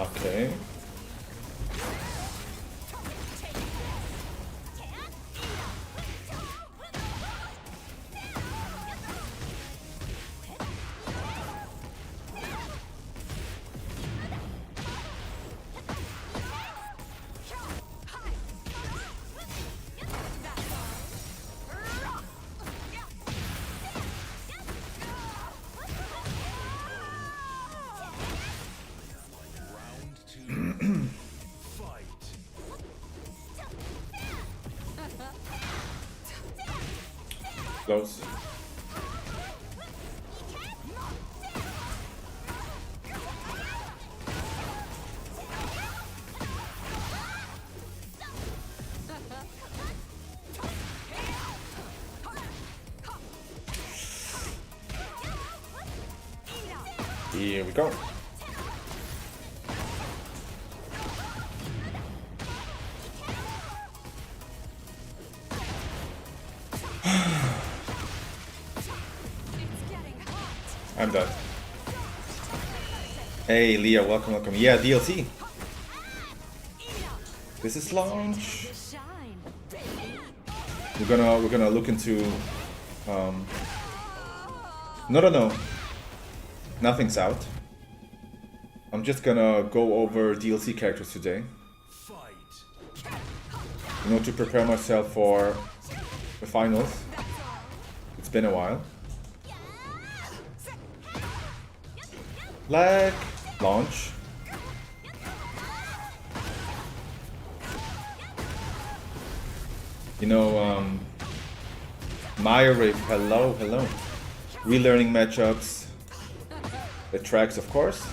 Okay. Close. Here we go. I'm done. Hey Leah, welcome, welcome. Yeah, DLC. This is launch. We're gonna look into no. Nothing's out. I'm just gonna go over DLC characters today. You know, to prepare myself for the finals. It's been a while. Lag, launch. You know, Maya Rave, hello. Relearning matchups. The tracks, of course.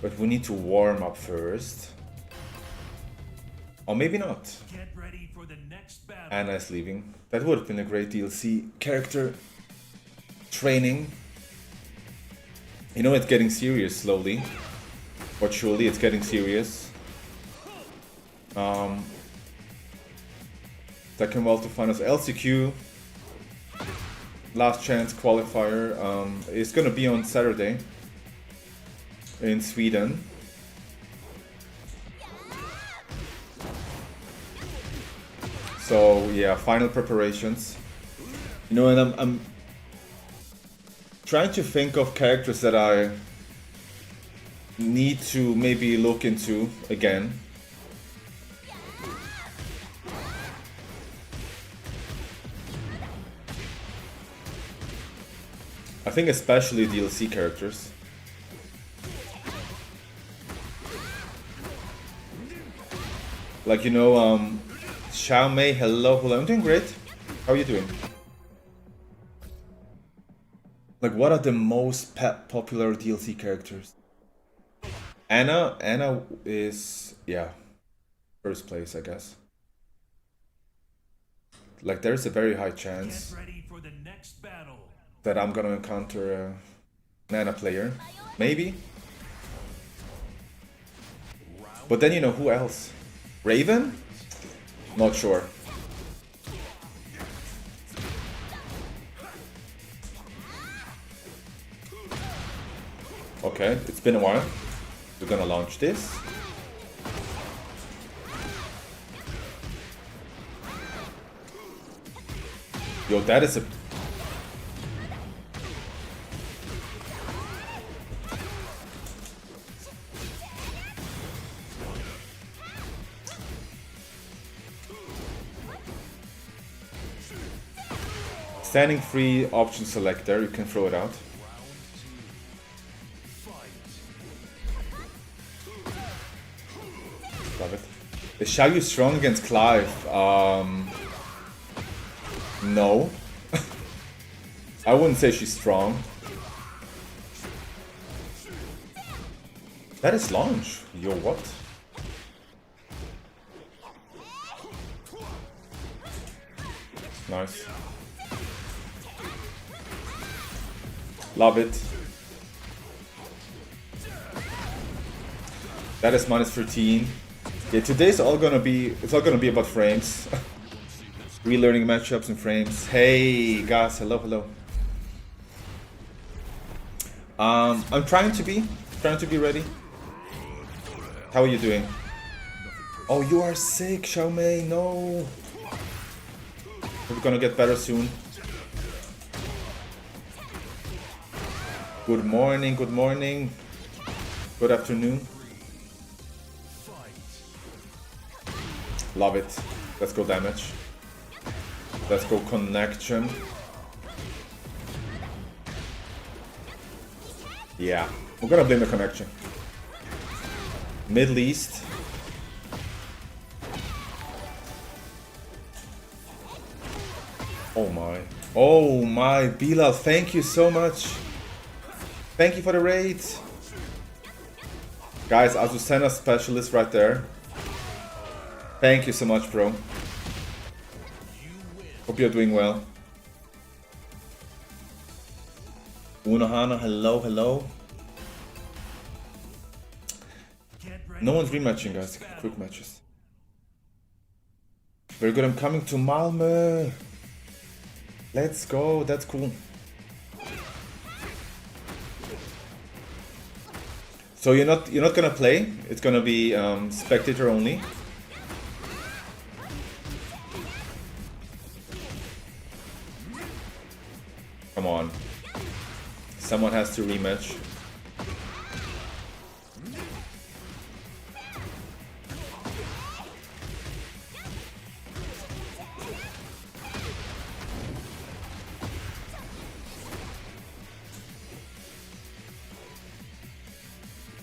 But we need to warm up first. Or maybe not. Get ready for the next battle. Anna's leaving. That would have been a great DLC character training. You know, it's getting serious slowly. But surely it's getting serious. Second World to Finals LCQ. Last chance qualifier. It's gonna be on Saturday. In Sweden. So yeah, final preparations. You know, and I'm trying to think of characters that I need to maybe look into again. I think especially DLC characters. Like, you know, Xiao Mei, hello. I'm doing great. How are you doing? Like, what are the most popular DLC characters? Anna is, yeah, first place, I guess. Like, there's a very high chance that I'm gonna encounter an Anna player. Maybe. But then, you know, who else? Raven? Not sure. Okay, it's been a while. We're gonna launch this. Yo, that is a... Standing free option selector, you can throw it out. Love it. Is XIAOYU strong against Clive? No. I wouldn't say she's strong. That is launch. Yo, what? Nice. Love it. That is minus 13. Yeah, today's all gonna be about frames. Relearning matchups and frames. Hey guys, hello, hello. I'm trying to be ready. How are you doing? Oh, you are sick, Xiaomei. No. We're gonna get better soon. Good morning, good morning. Good afternoon. Love it. Let's go damage. Let's go connection. Yeah, we're gonna blame the connection. Middle East. Oh my. Oh my, Bilal, thank you so much. Thank you for the raid. Guys, Azucena specialist right there. Thank you so much, bro. Hope you're doing well. Unohana, hello, hello. No one's rematching, guys. Quick matches. Very good. I'm coming to Malmö. Let's go. That's cool. So you're not gonna play. It's gonna be spectator only. Come on. Someone has to rematch.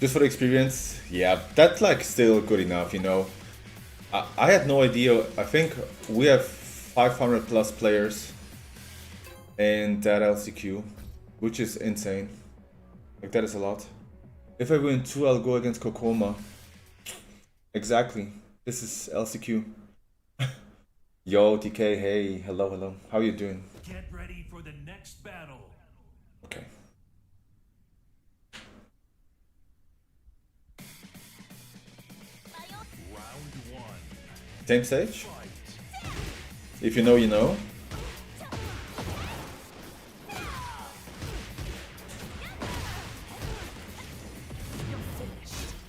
Just for the experience, yeah, that's like still good enough, you know. I had no idea. I think we have 500 plus players in that LCQ, which is insane. Like, that is a lot. If I win 2, I'll go against Kokoma. Exactly. This is LCQ. Yo, DK, hey, hello, hello. How are you doing? Get ready for the next battle. Okay. Round 1. Same stage? If you know, you know.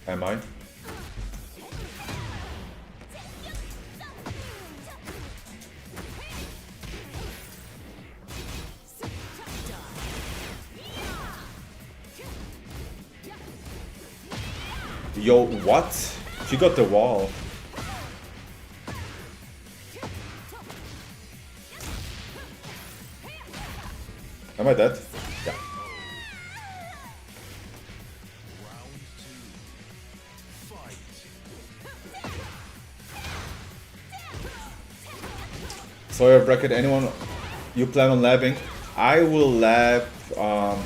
Am I? Yo, what? She got the wall. Am I dead? Yeah. Round 2. Fight. Sawyer bracket, anyone you plan on labbing? I will lab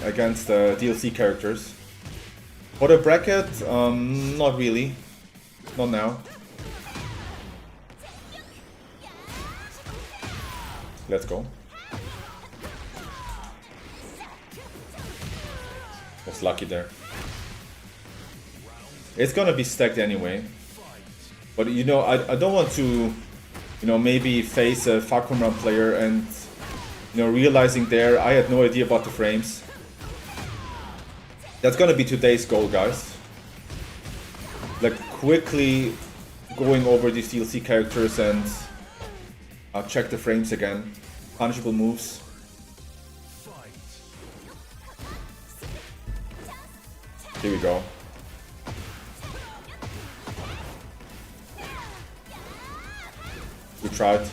against the DLC characters. For the bracket, not really. Not now. Let's go. Was lucky there. It's gonna be stacked anyway. But you know, I don't want to, you know, maybe face a Falcon Run player and, you know, realizing there I had no idea about the frames. That's gonna be today's goal, guys. Like, quickly going over these DLC characters and I'll check the frames again. Punishable moves. Here we go. We tried.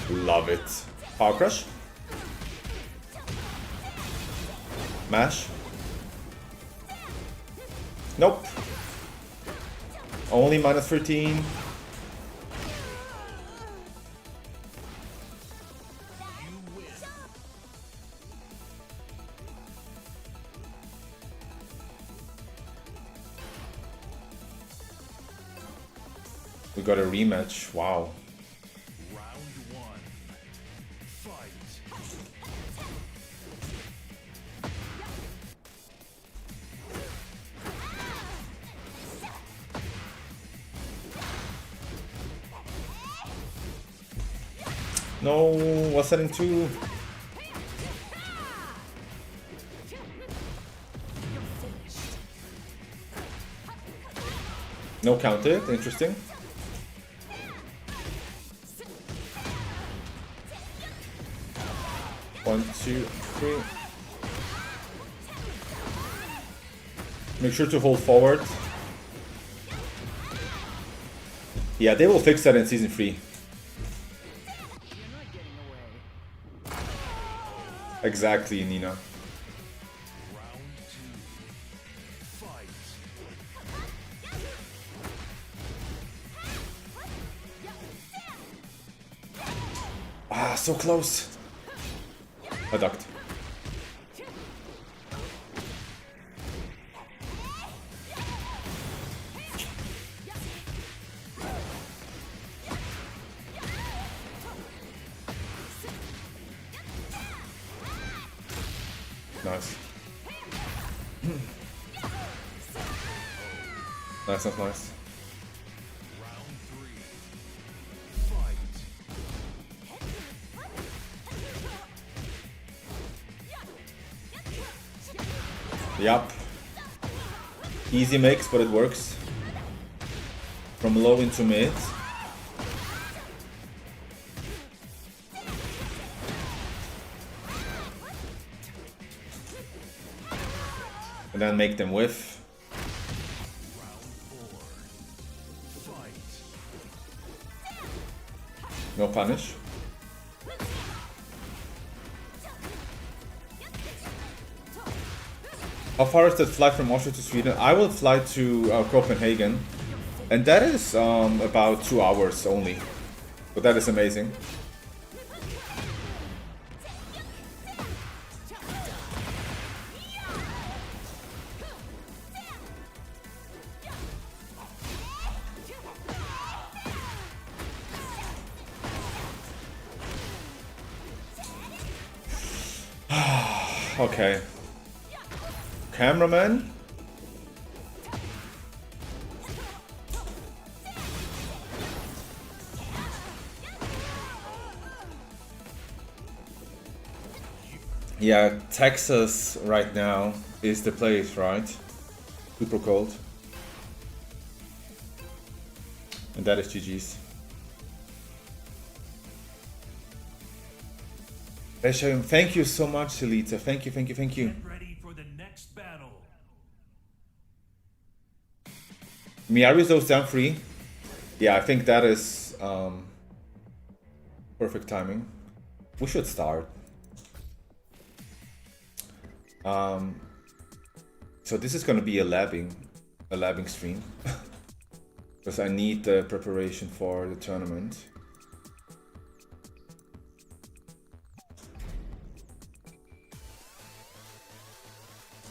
Love it. Power crush. Mash. Nope. Only minus 13. We got a rematch. Wow. Round one. Fight. No, what's that in two? No counted, interesting. One, two, three. Make sure to hold forward. Yeah, they will fix that in Season 3. Exactly, Nina. Round two. Fight. Ah, so close. I ducked. Nice. Nice, nice, nice. Round three. Fight. Yup. Easy mix, but it works. From low into mid. And then make them whiff. Round four. Fight. No punish. How far is that flight from Oslo to Sweden? I will fly to Copenhagen. And that is about 2 hours only. But that is amazing. Okay. Cameraman? Yeah, Texas right now is the place, right? Super cold. And that is GG's. Thank you so much, Selita. Thank you, thank you, thank you. Get ready for the next battle. Miarizo's down 3. Yeah, I think that is perfect timing. We should start. So this is gonna be a labbing stream. Because I need the preparation for the tournament.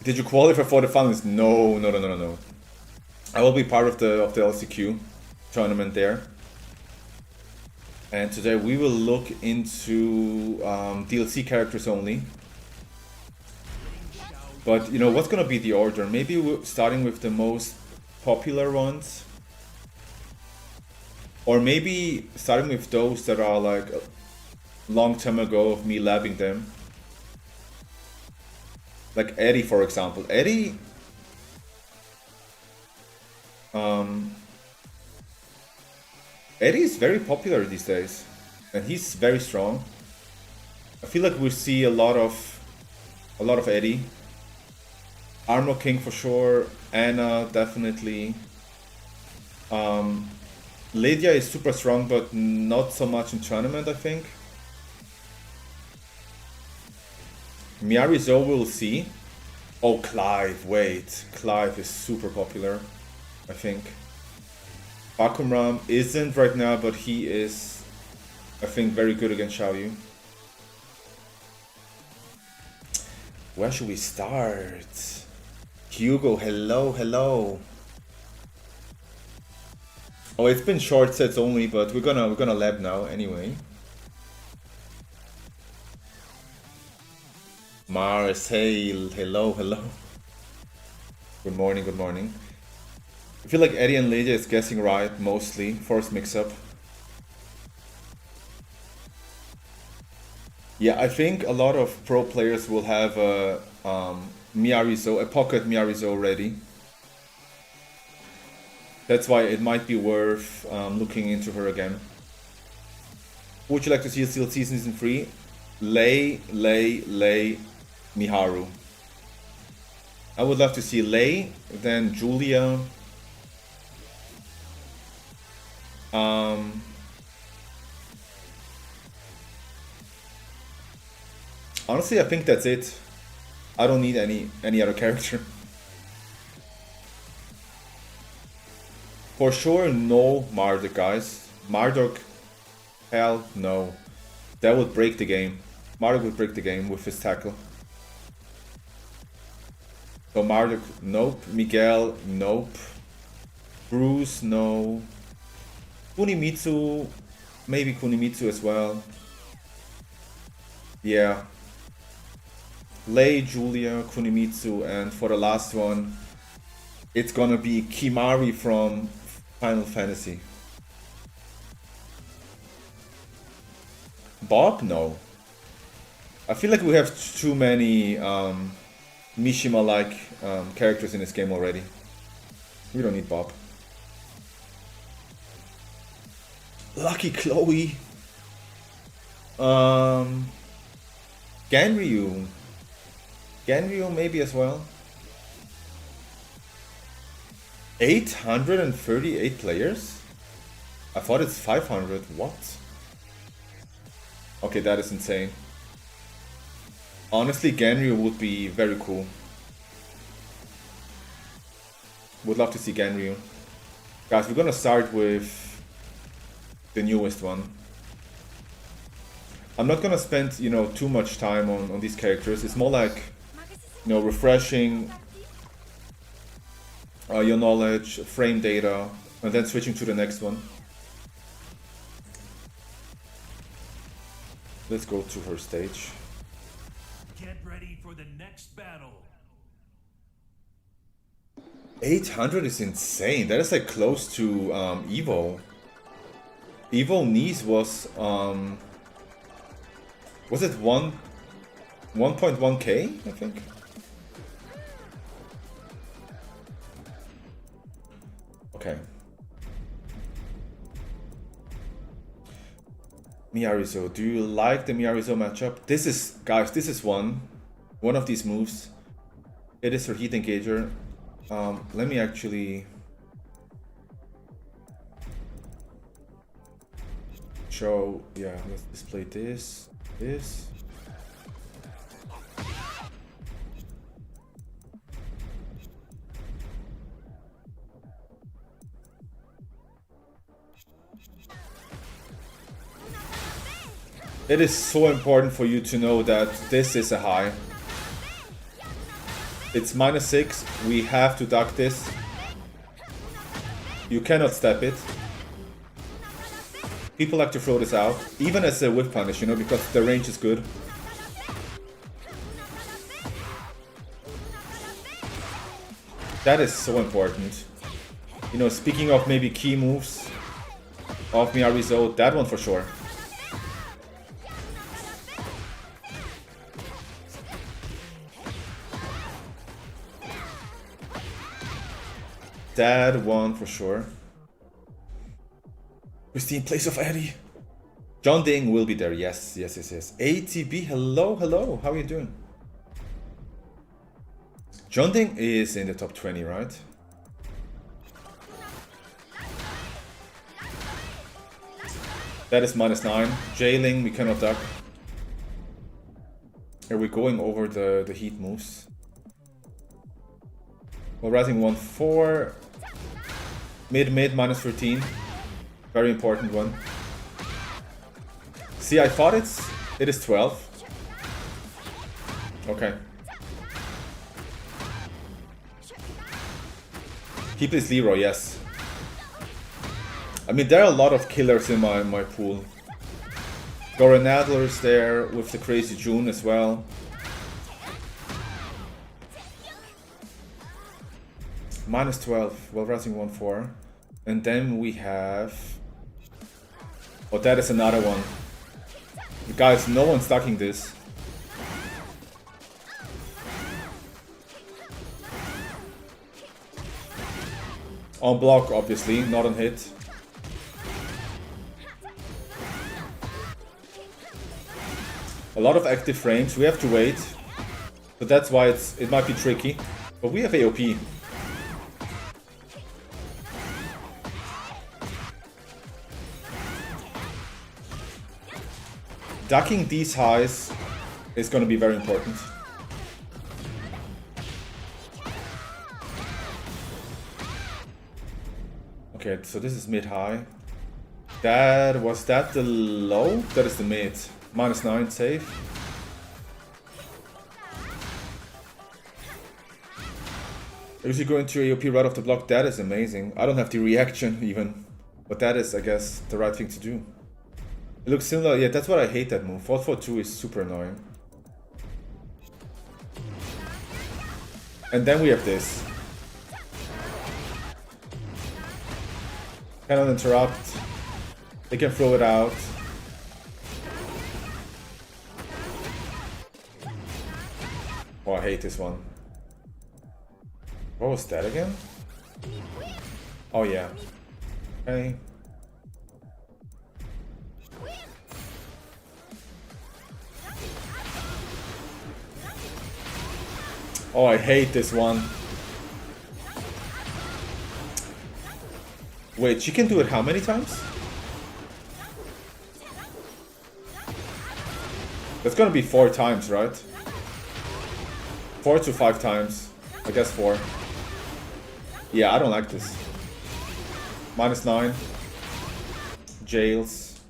Did you qualify for the finals? No. I will be part of the LCQ tournament there. And today we will look into DLC characters only. But you know, what's gonna be the order? Maybe we're starting with the most popular ones. Or maybe starting with those that are like a long time ago of me labbing them. Like Eddie, for example. Eddie is very popular these days. And he's very strong. I feel like we see a lot of Eddie. Armor King for sure. Anna definitely. Lydia is super strong, but not so much in tournament, I think. Miarizo we'll see. Oh, Clive, wait. Clive is super popular, I think. Bakumram isn't right now, but he is, I think, very good against XIAOYU. Where should we start? Hugo, hello. Oh, it's been short sets only, but we're gonna lab now anyway. Mars, hey, hello, hello. Good morning, good morning. I feel like Eddie and Lydia is guessing right mostly. Force mix-up. Yeah, I think a lot of pro players will have a Miarizo, a pocket Miarizo ready. That's why it might be worth looking into her again. Would you like to see a Steel Season 3? Lei, Miharu. I would love to see Lei, then Julia. Honestly, I think that's it. I don't need any other character. For sure, no Marduk, guys. Marduk, hell no. That would break the game. Marduk would break the game with his tackle. So Marduk, nope. Miguel, nope. Bruce, no. Kunimitsu, maybe Kunimitsu as well. Yeah. Lei, Julia, Kunimitsu, and for the last one, it's gonna be Kimari from Final Fantasy. Bob? No. I feel like we have too many Mishima-like characters in this game already. We don't need Bob. Lucky Chloe. Ganryu. Ganryu maybe as well. 838 players? I thought it's 500. What? Okay, that is insane. Honestly, Ganryu would be very cool. Would love to see Ganryu. Guys, we're gonna start with the newest one. I'm not gonna spend, you know, too much time on these characters. It's more like, you know, refreshing your knowledge, frame data, and then switching to the next one. Let's go to her stage. Get ready for the next battle. 800 is insane. That is like close to Evo. Evo Nice was it 1.1k, I think? Okay. Miarizo. Do you like the Miarizo matchup? This is, guys, this is one of these moves. It is her heat engager. Let me actually show, yeah, let's display this. It is so important for you to know that this is a high. It's -6, we have to duck this. You cannot step it. People like to throw this out, even as a whiff punish, you know, because the range is good. That is so important. You know, speaking of maybe key moves of Miarizo, that one for sure. That one for sure. Christine, place of Eddie. John Ding will be there. Yes. ATB, hello. How are you doing? John Ding is in the top 20, right? That is -9. Jailing, we cannot duck. Are we going over the heat moves? Well, rising 1-4. Mid, -13. Very important one. See, I thought it is 12. Okay. Keep this Leroy, yes. I mean, there are a lot of killers in my pool. Goran Adler's there with the Crazy June as well. Minus 12, well, rising 1-4. And then we have... Oh, that is another one. Guys, no one's stacking this. On block, obviously, not on hit. A lot of active frames, we have to wait. But that's why it might be tricky. But we have AOP. Ducking these highs is going to be very important. Okay, so this is mid-high. Was that the low? That is the mid. Minus 9, safe. Usually going to AOP right off the block, that is amazing. I don't have the reaction even. But that is, I guess, the right thing to do. It looks similar, yeah, that's what I hate that move. 4-4-2 is super annoying. And then we have this. Cannot interrupt. They can throw it out. Oh, I hate this one. What was that again? Oh yeah. Okay. Oh, I hate this one. Wait, she can do it how many times? That's gonna be 4 times, right? 4 to 5 times. I guess 4. Yeah, I don't like this. Minus 9. Jails.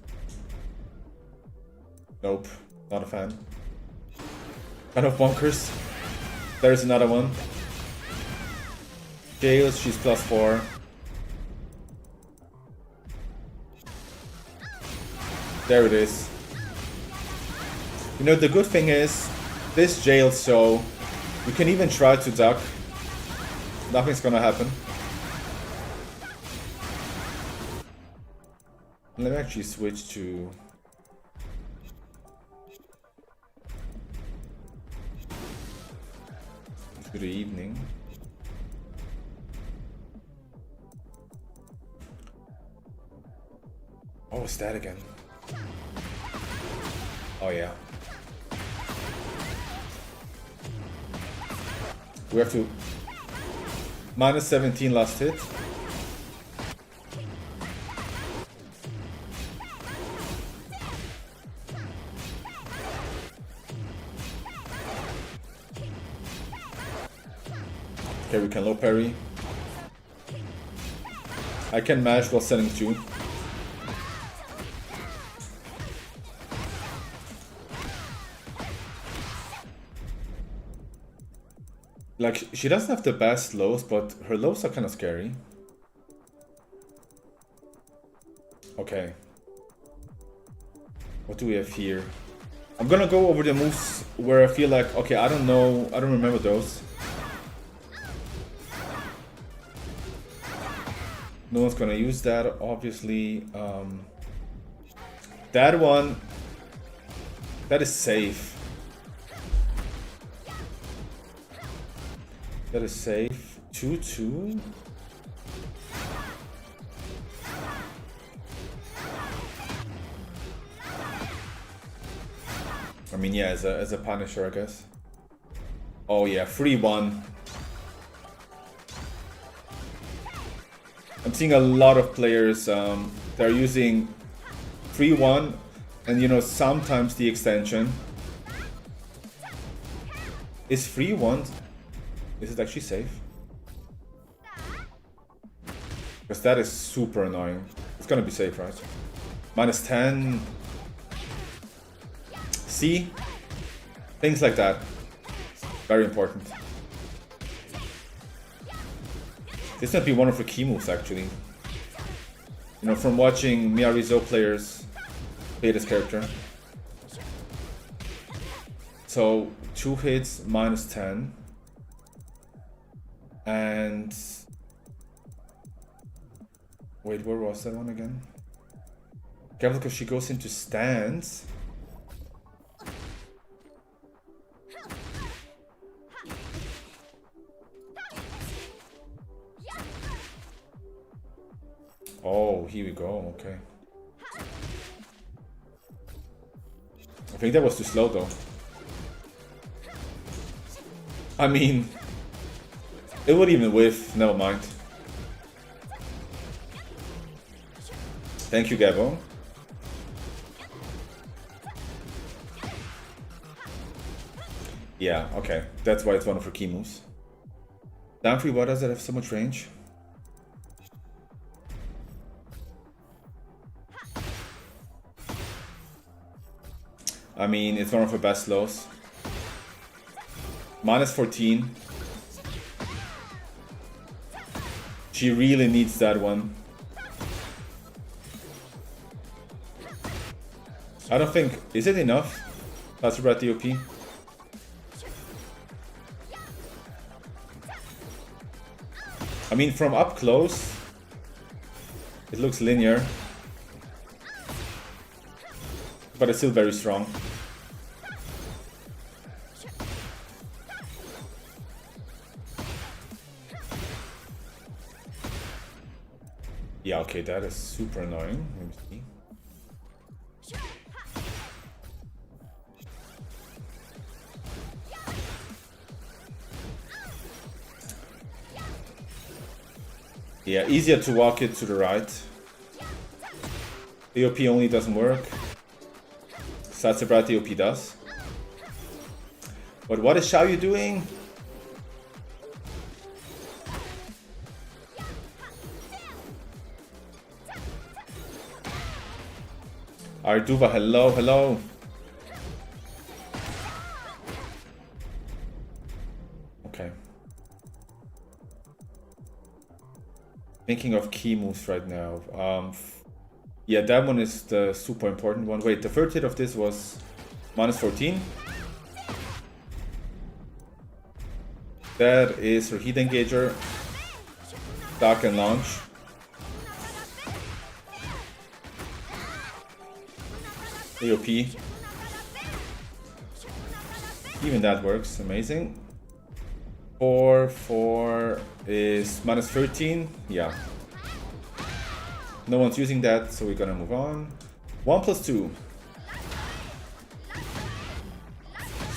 Nope, not a fan. Kind of bonkers. There's another one. Jails, she's plus 4. There it is. You know, the good thing is, this jail, so you can even try to duck. Nothing's gonna happen. Let me actually switch to... Good evening. What was that again? Oh yeah. We have to... Minus 17 last hit. Okay, we can low parry. I can mash while sending 2. Like, she doesn't have the best lows, but her lows are kind of scary. Okay. What do we have here? I'm gonna go over the moves where I feel like, okay, I don't know, I don't remember those. No one's gonna use that, obviously. That one, that is safe. That is safe. 2-2. I mean, yeah, as a Punisher, I guess. Oh yeah, 3-1. I'm seeing a lot of players, they're using 3-1, and you know, sometimes the extension is 3-1. Is it actually safe? Because that is super annoying. It's gonna be safe, right? Minus 10. See? Things like that. Very important. This might be one of her key moves, actually. You You know, from watching Miarizo players play this character. So 2 hits, -10. And wait, where was that one again? Careful, because she goes into stance. Oh, here we go, okay. I think that was too slow though. I mean, it would even whiff, never mind. Thank you, Gabo. Yeah, okay. That's why it's one of her key moves. Down 3, why does it have so much range? I mean, it's one of her best lows. -14. She really needs that one. I don't think... Is it enough? That's about the OP. I mean, from up close, it looks linear. But it's still very strong. Yeah, okay, that is super annoying. Let me see. Yeah, easier to walk it to the right. AOP only doesn't work. Satsubrat AOP does. But what is XIAOYU doing? Arduva, hello, hello. Okay. Thinking of key moves right now. Yeah, that one is the super important one. Wait, the third hit of this was -14. That is her heat engager. Dark and launch. AOP. Even that works, amazing. 4 is -13. Yeah. No one's using that, so we're gonna move on. 1 + 2.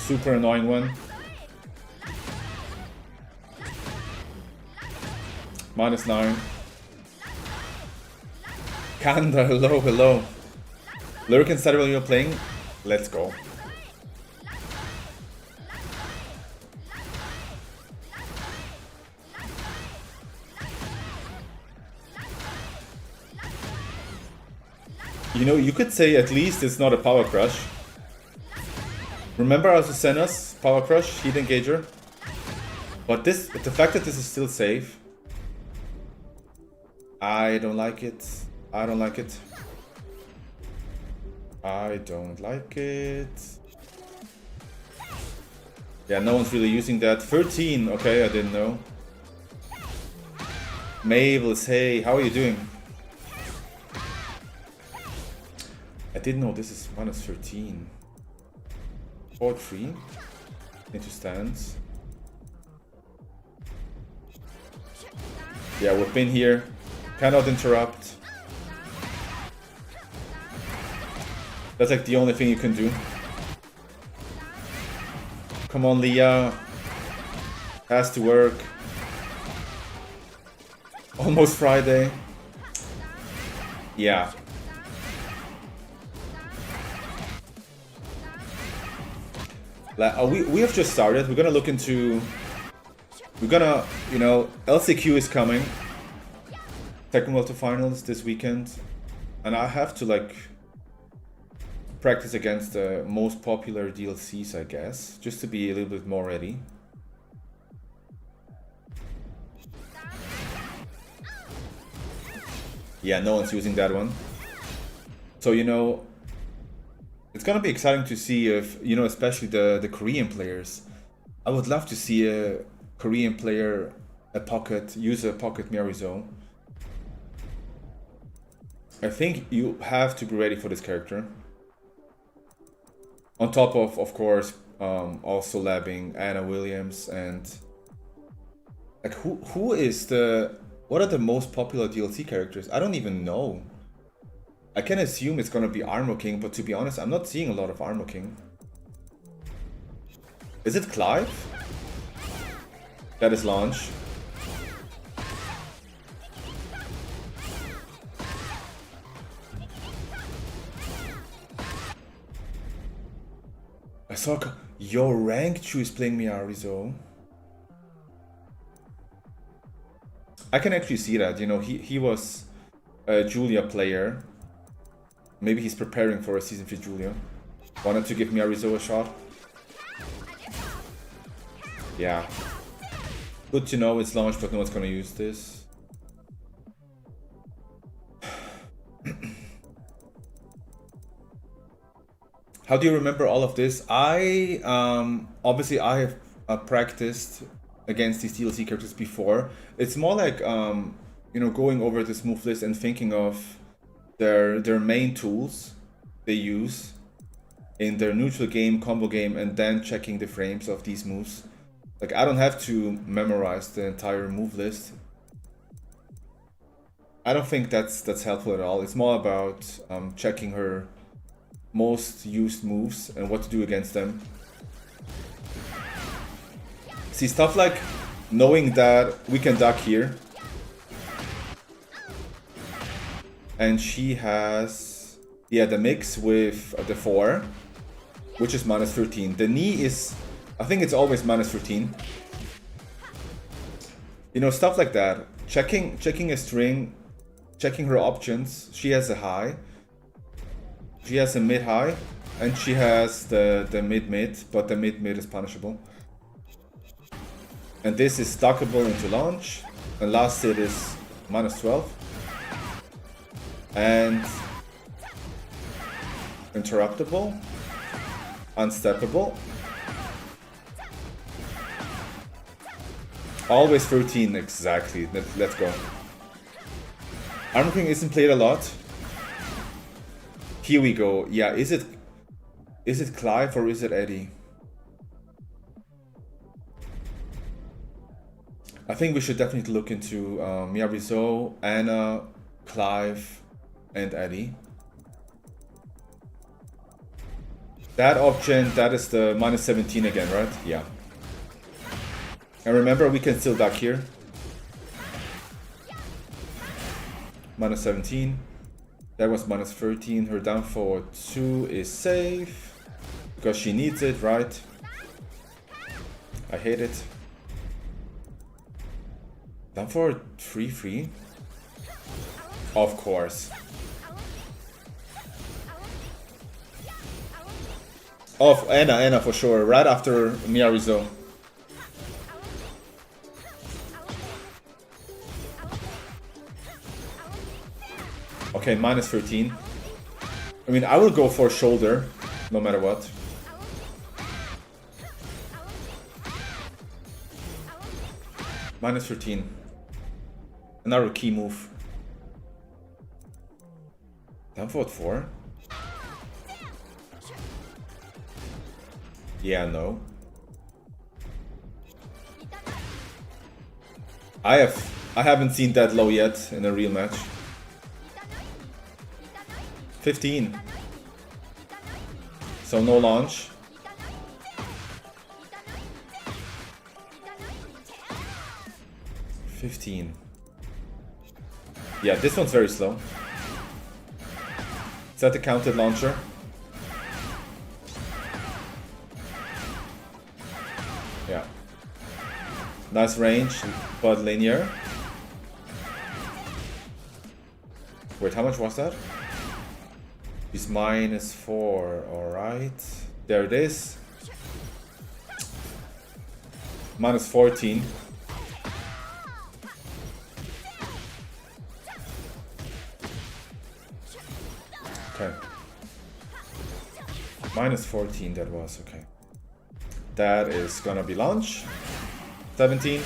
Super annoying one. -9. Kanda, hello, hello. Lurk and study while you're playing. Let's go. You know, you could say at least it's not a power crush. Remember Azucena's power crush, heat engager? But this, the fact that this is still safe, I don't like it. I don't like it. I don't like it. Yeah, no one's really using that. 13, okay, I didn't know. Mabels, hey, how are you doing? I didn't know this is -13. 4-3 into stance. Yeah, we've been here. Cannot interrupt. That's like the only thing you can do. Come on, Leah. Has to work. Almost Friday. Yeah. We have just started. We're gonna look into... We're gonna, you know, LCQ is coming. Tekken World Finals this weekend. And I have to, like, practice against the most popular DLCs, I guess. Just to be a little bit more ready. Yeah, no one's using that one. So, you know, it's gonna be exciting to see if, you know, especially the Korean players. I would love to see a Korean player use a pocket Miyaruzo. I think you have to be ready for this character. On top of course, also labbing Anna Williams and like who is what are the most popular DLC characters? I don't even know. I can assume it's gonna be Armor King, but to be honest, I'm not seeing a lot of Armor King. Is it Clive? That is launch. I saw your rank Chu is playing Miyaruzo. I can actually see that, you know, he was a Julia player. Maybe he's preparing for a season 3 Julia. Wanted to give Miyaruzo a shot. Yeah. Good to know it's launched, but no one's gonna use this. How do you remember all of this? I obviously I have practiced against these DLC characters before. It's more like you know, going over this move list and thinking of their main tools they use in their neutral game, combo game, and then checking the frames of these moves. Like, I don't have to memorize the entire move list. I don't think that's helpful at all. It's more about checking her most used moves and what to do against them. See, stuff like knowing that we can duck here. And she has, yeah, the mix with the 4, which is minus 13. The knee is, I think it's always minus 13. You know, stuff like that. Checking a string, checking her options. She has a high. She has a mid-high. And she has the mid-mid, but the mid-mid is punishable. And this is stackable into launch. And last hit is minus 12. And interruptible, unsteppable, always 13 exactly. Let's go. Armor King isn't played a lot. Here we go. Yeah, is it Clive or is it Eddie? I think we should definitely look into Miyaruzo, Anna, Clive, and Eddie. That option, that is the minus 17 again, right? Yeah. And remember, we can still duck here. Minus 17. That was minus 13. Her down forward 2 is safe. Because she needs it, right? I hate it. Down forward 3-3. Of course. Oh, Anna for sure. Right after Miyaruzo. Okay, minus 13. I mean, I will go for shoulder, no matter what. Minus 13. Another key move. Down forward 4. Yeah, no. I haven't seen that low yet in a real match. 15. So no launch. $15. Yeah, this one's very slow. Is that the counted launcher? Yeah. Nice range, but linear. Wait, how much was that? It's minus 4, alright. There it is. Minus 14. Minus 14 that was, okay. That is gonna be launch. 17.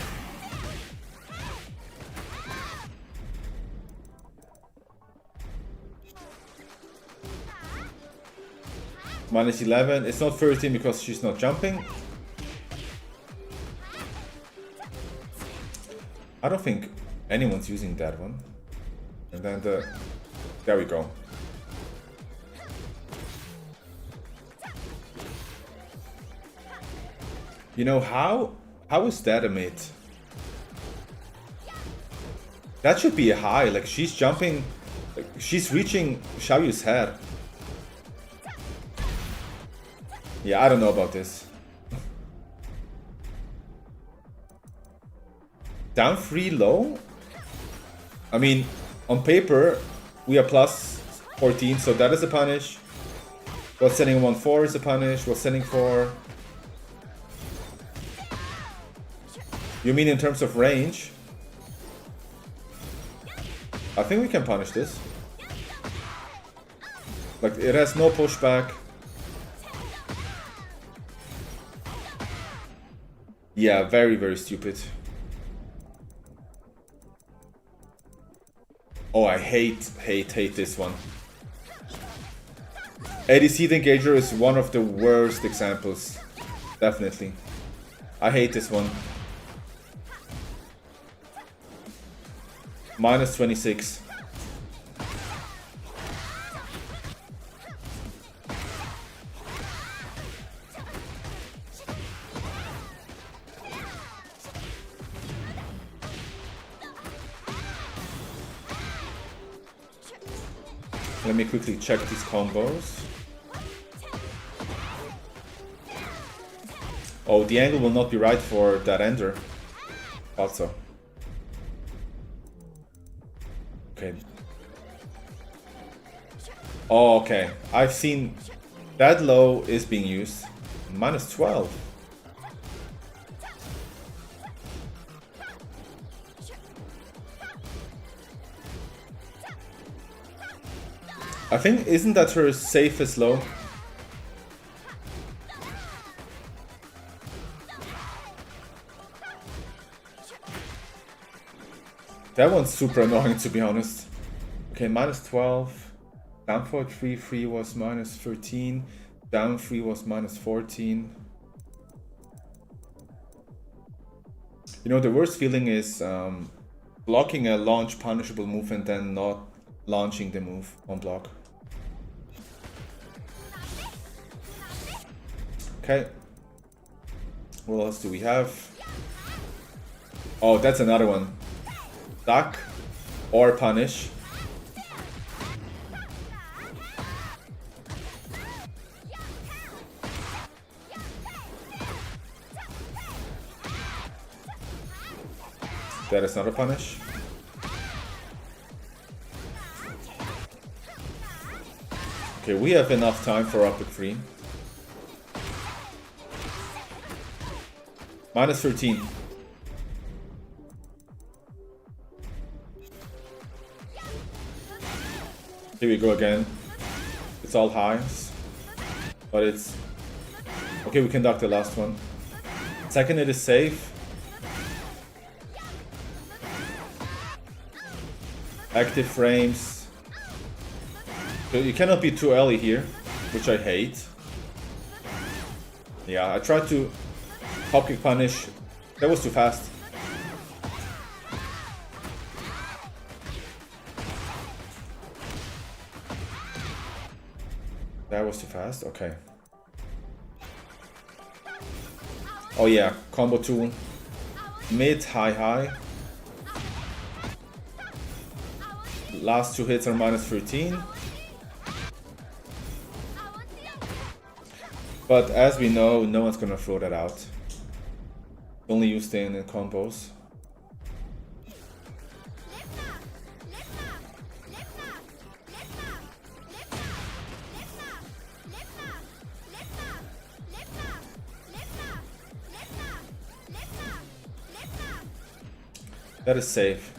Minus 11. It's not 13 because she's not jumping. I don't think anyone's using that one. And then there we go. You know, how is that a mid? That should be a high, like she's jumping, like, she's reaching XIAOYU's head. Yeah, I don't know about this. Down 3 low? I mean, on paper, we are plus 14, so that is a punish. What's sending 1-4 is a punish. What's sending 4? You mean in terms of range? I think we can punish this. Like, it has no pushback. Yeah, very, very stupid. Oh, I hate this one. ADC the Engager is one of the worst examples. Definitely. I hate this one. Minus 26. Let me quickly check these combos. Oh, the angle will not be right for that ender. Also. Okay. Oh, okay. I've seen that low is being used. Minus 12. I think, isn't that her safest low? That one's super annoying, to be honest. Okay, minus 12. Down 4-3, 3 was minus 13. Down 3 was minus 14. You know, the worst feeling is blocking a launch punishable move and then not launching the move on block. Okay. What else do we have? Oh, that's another one. Duck or punish. That is not a punish. Okay, we have enough time for up to 3. Minus 13. Here we go again. It's all highs. But it's... Okay, we can duck the last one. Second, it is safe. Active frames. So you cannot be too early here, which I hate. Yeah, I tried to hop kick punish. That was too fast. That was too fast? Okay. Oh yeah, combo 2. Mid, high, high. Last 2 hits are minus 13. But as we know, no one's gonna throw that out. Only used in combos. That is safe.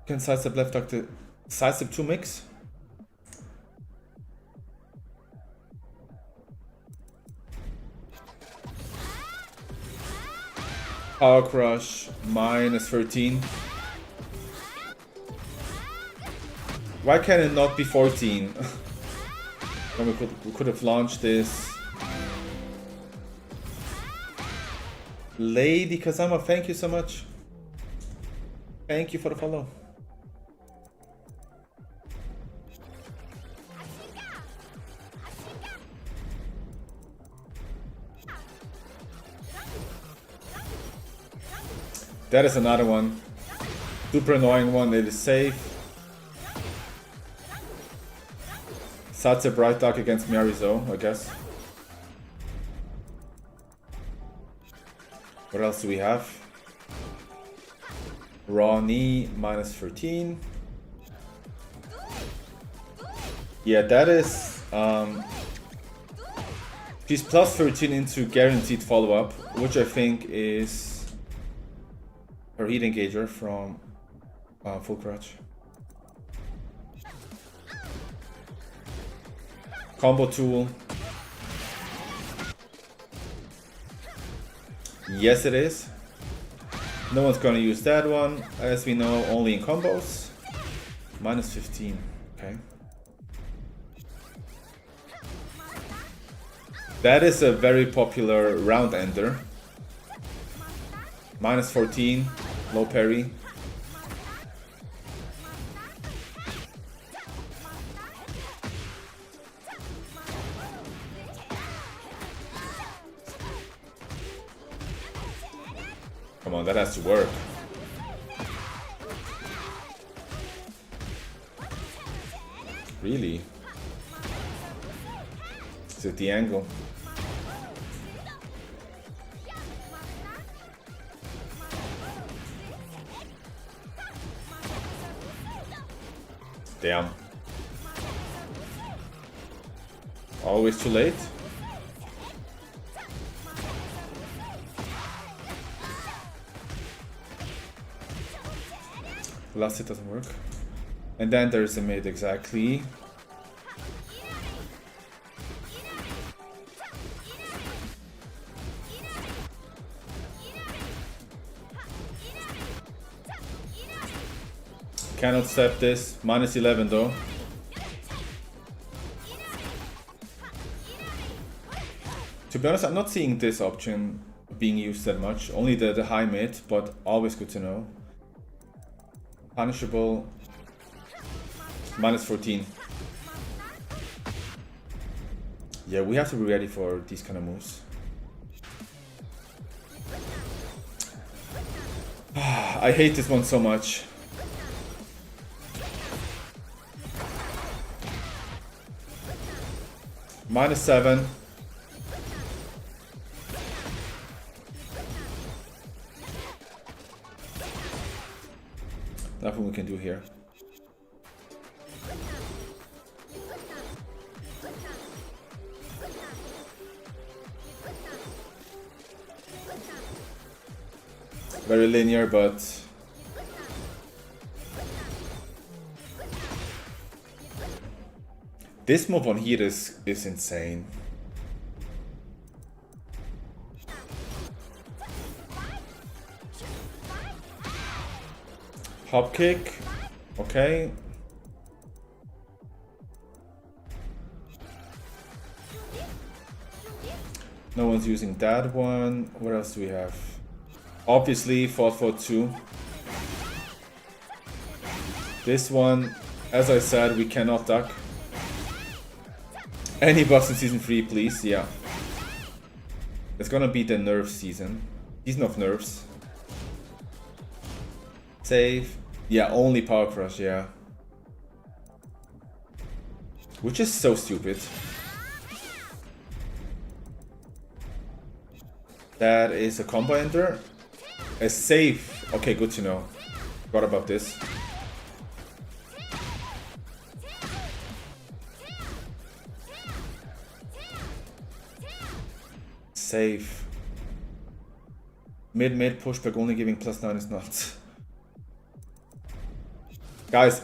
Can sidestep left duck the sidestep 2 mix? Power Crush, minus 13. Why can it not be 14? And we could have launched this. Lady Kazama, thank you so much. Thank you for the follow. That is another one. Super annoying one. It is safe. Satse Bright Duck against Miarizo, I guess. What else do we have? Raw knee, minus 13. Yeah, that is... she's plus 13 into guaranteed follow-up, which I think is her heat engager from Full Crutch. Combo tool. Yes, it is. No one's gonna use that one, as we know, only in combos. Minus 15, okay. That is a very popular round ender. Minus 14, low parry. Come on, that has to work. Really? Is it the angle? Damn. Always too late? Last hit doesn't work. And then there's a mid, exactly. Cannot step this. Minus 11 though. To be honest, I'm not seeing this option being used that much. Only the high mid, but always good to know. Punishable. Minus 14. Yeah, we have to be ready for these kind of moves. I hate this one so much. Minus 7. Nothing we can do here. Very linear, but this move on here is insane. Hop kick, okay. No one's using that one. What else do we have? Obviously, 4-4-2. This one, as I said, we cannot duck. Any buffs in season 3, please. Yeah. It's gonna be the nerf season. Season of nerfs. Save. Yeah, only Power Crush, yeah. Which is so stupid. That is a combo ender. A save. Okay, good to know. Forgot about this. Save. Mid pushback only giving +9 is not. Guys,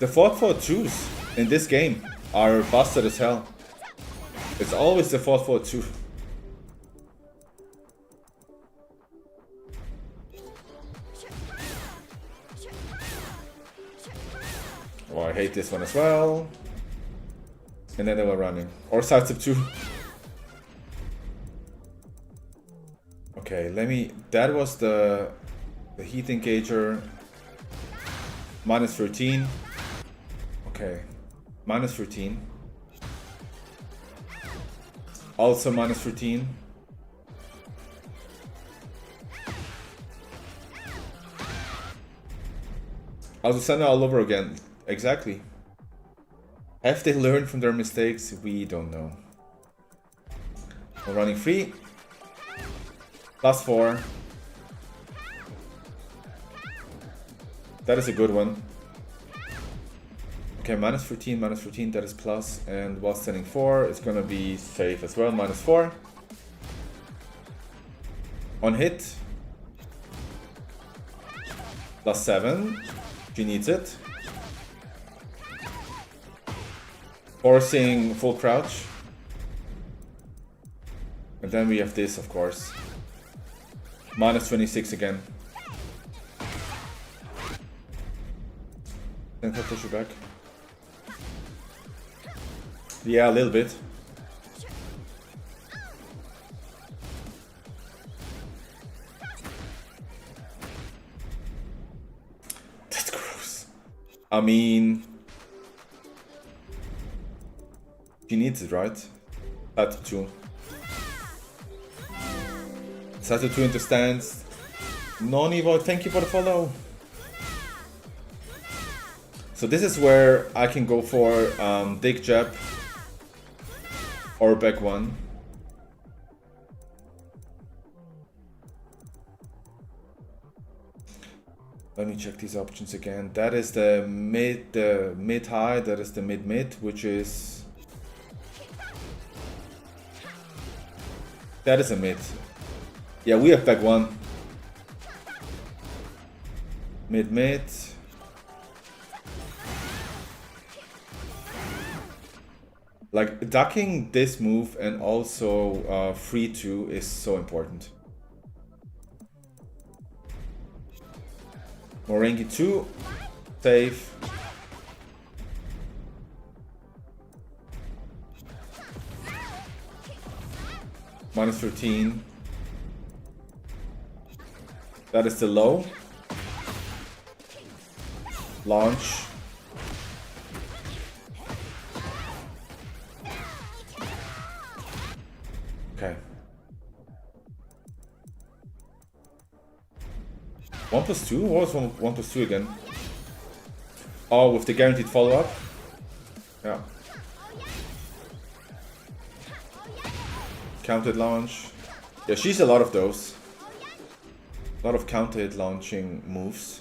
the 4-4-2s in this game are busted as hell. It's always the 4-4-2. Oh, I hate this one as well. And then they were running. Or sidestep 2. Okay, let me... That was the heat engager. Minus 13. Okay. Minus 13. Also minus 13. Also send it all over again. Exactly. Have they learned from their mistakes? We don't know. We're running free. +4. That is a good one. Okay, minus 14, that is plus. And while standing 4, it's gonna be safe as well, -4. On hit. +7. She needs it. Forcing full crouch. And then we have this, of course. -26 again. Then I'll push you back. Yeah, a little bit. That's gross. I mean... She needs it, right? Side 2. Side 2 into stance. Non-evo, thank you for the follow. So this is where I can go for dig jab or back 1. Let me check these options again. That is the mid high, that is the mid, which is... That is a mid. Yeah, we have back 1. Mid. Like, ducking this move and also free 2 is so important. Morengi 2, safe. -13. That is the low. Launch. Okay. 1+2? What was 1+2 again? Oh, with the guaranteed follow-up? Yeah. Counted launch. Yeah, she's a lot of those. A lot of counted launching moves.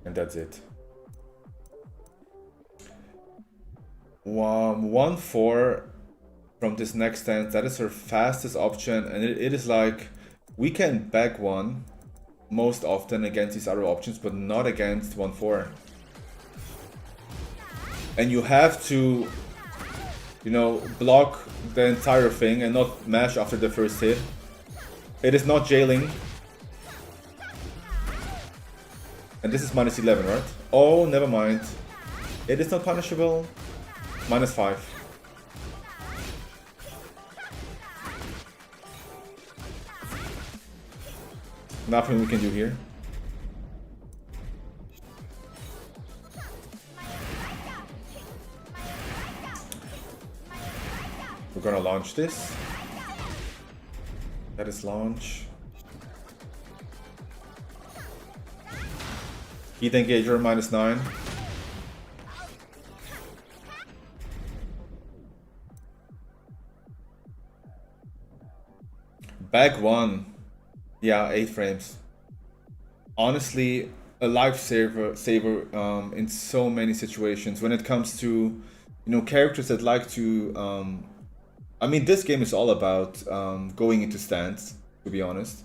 And that's it. 1-4 from this next stance. That is her fastest option. And it is like, we can back 1 most often against these other options, but not against 1-4. And you have to, you know, block the entire thing and not mash after the first hit. It is not jailing. And this is -11, right? Oh, never mind. It is not punishable. -5. Nothing we can do here. We're gonna launch this. That is launch. Heat engager -9. Back 1. Yeah, 8 frames. Honestly, a lifesaver in so many situations when it comes to, you know, characters that like to I mean, this game is all about going into stance, to be honest.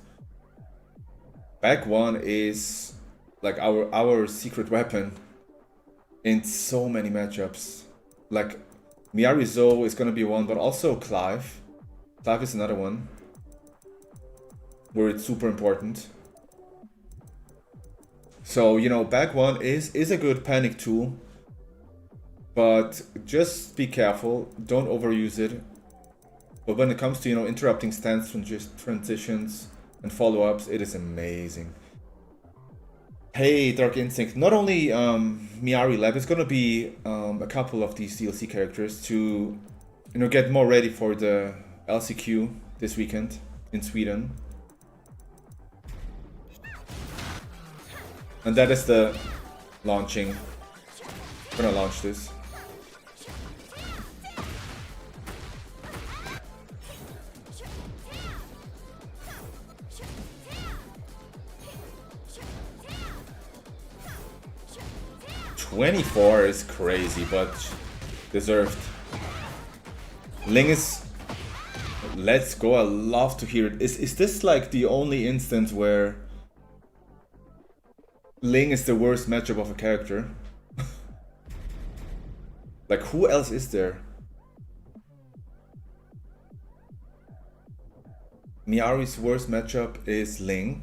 Back one is like our secret weapon in so many matchups. Like Miari Zo is gonna be one, but also Clive. Clive is another one where it's super important. So, you know, back one is a good panic tool, but just be careful, don't overuse it. But when it comes to, you know, interrupting stance transitions and follow-ups, it is amazing. Hey, Dark Instinct, not only Miari Lab, it's gonna be a couple of these DLC characters to, you know, get more ready for the LCQ this weekend in Sweden. And that is the launching. I'm gonna launch this. $24 is crazy, but deserved. Ling is... Let's go, I love to hear it. Is this like the only instance where Ling is the worst matchup of a character? Like, who else is there? Miari's worst matchup is Ling.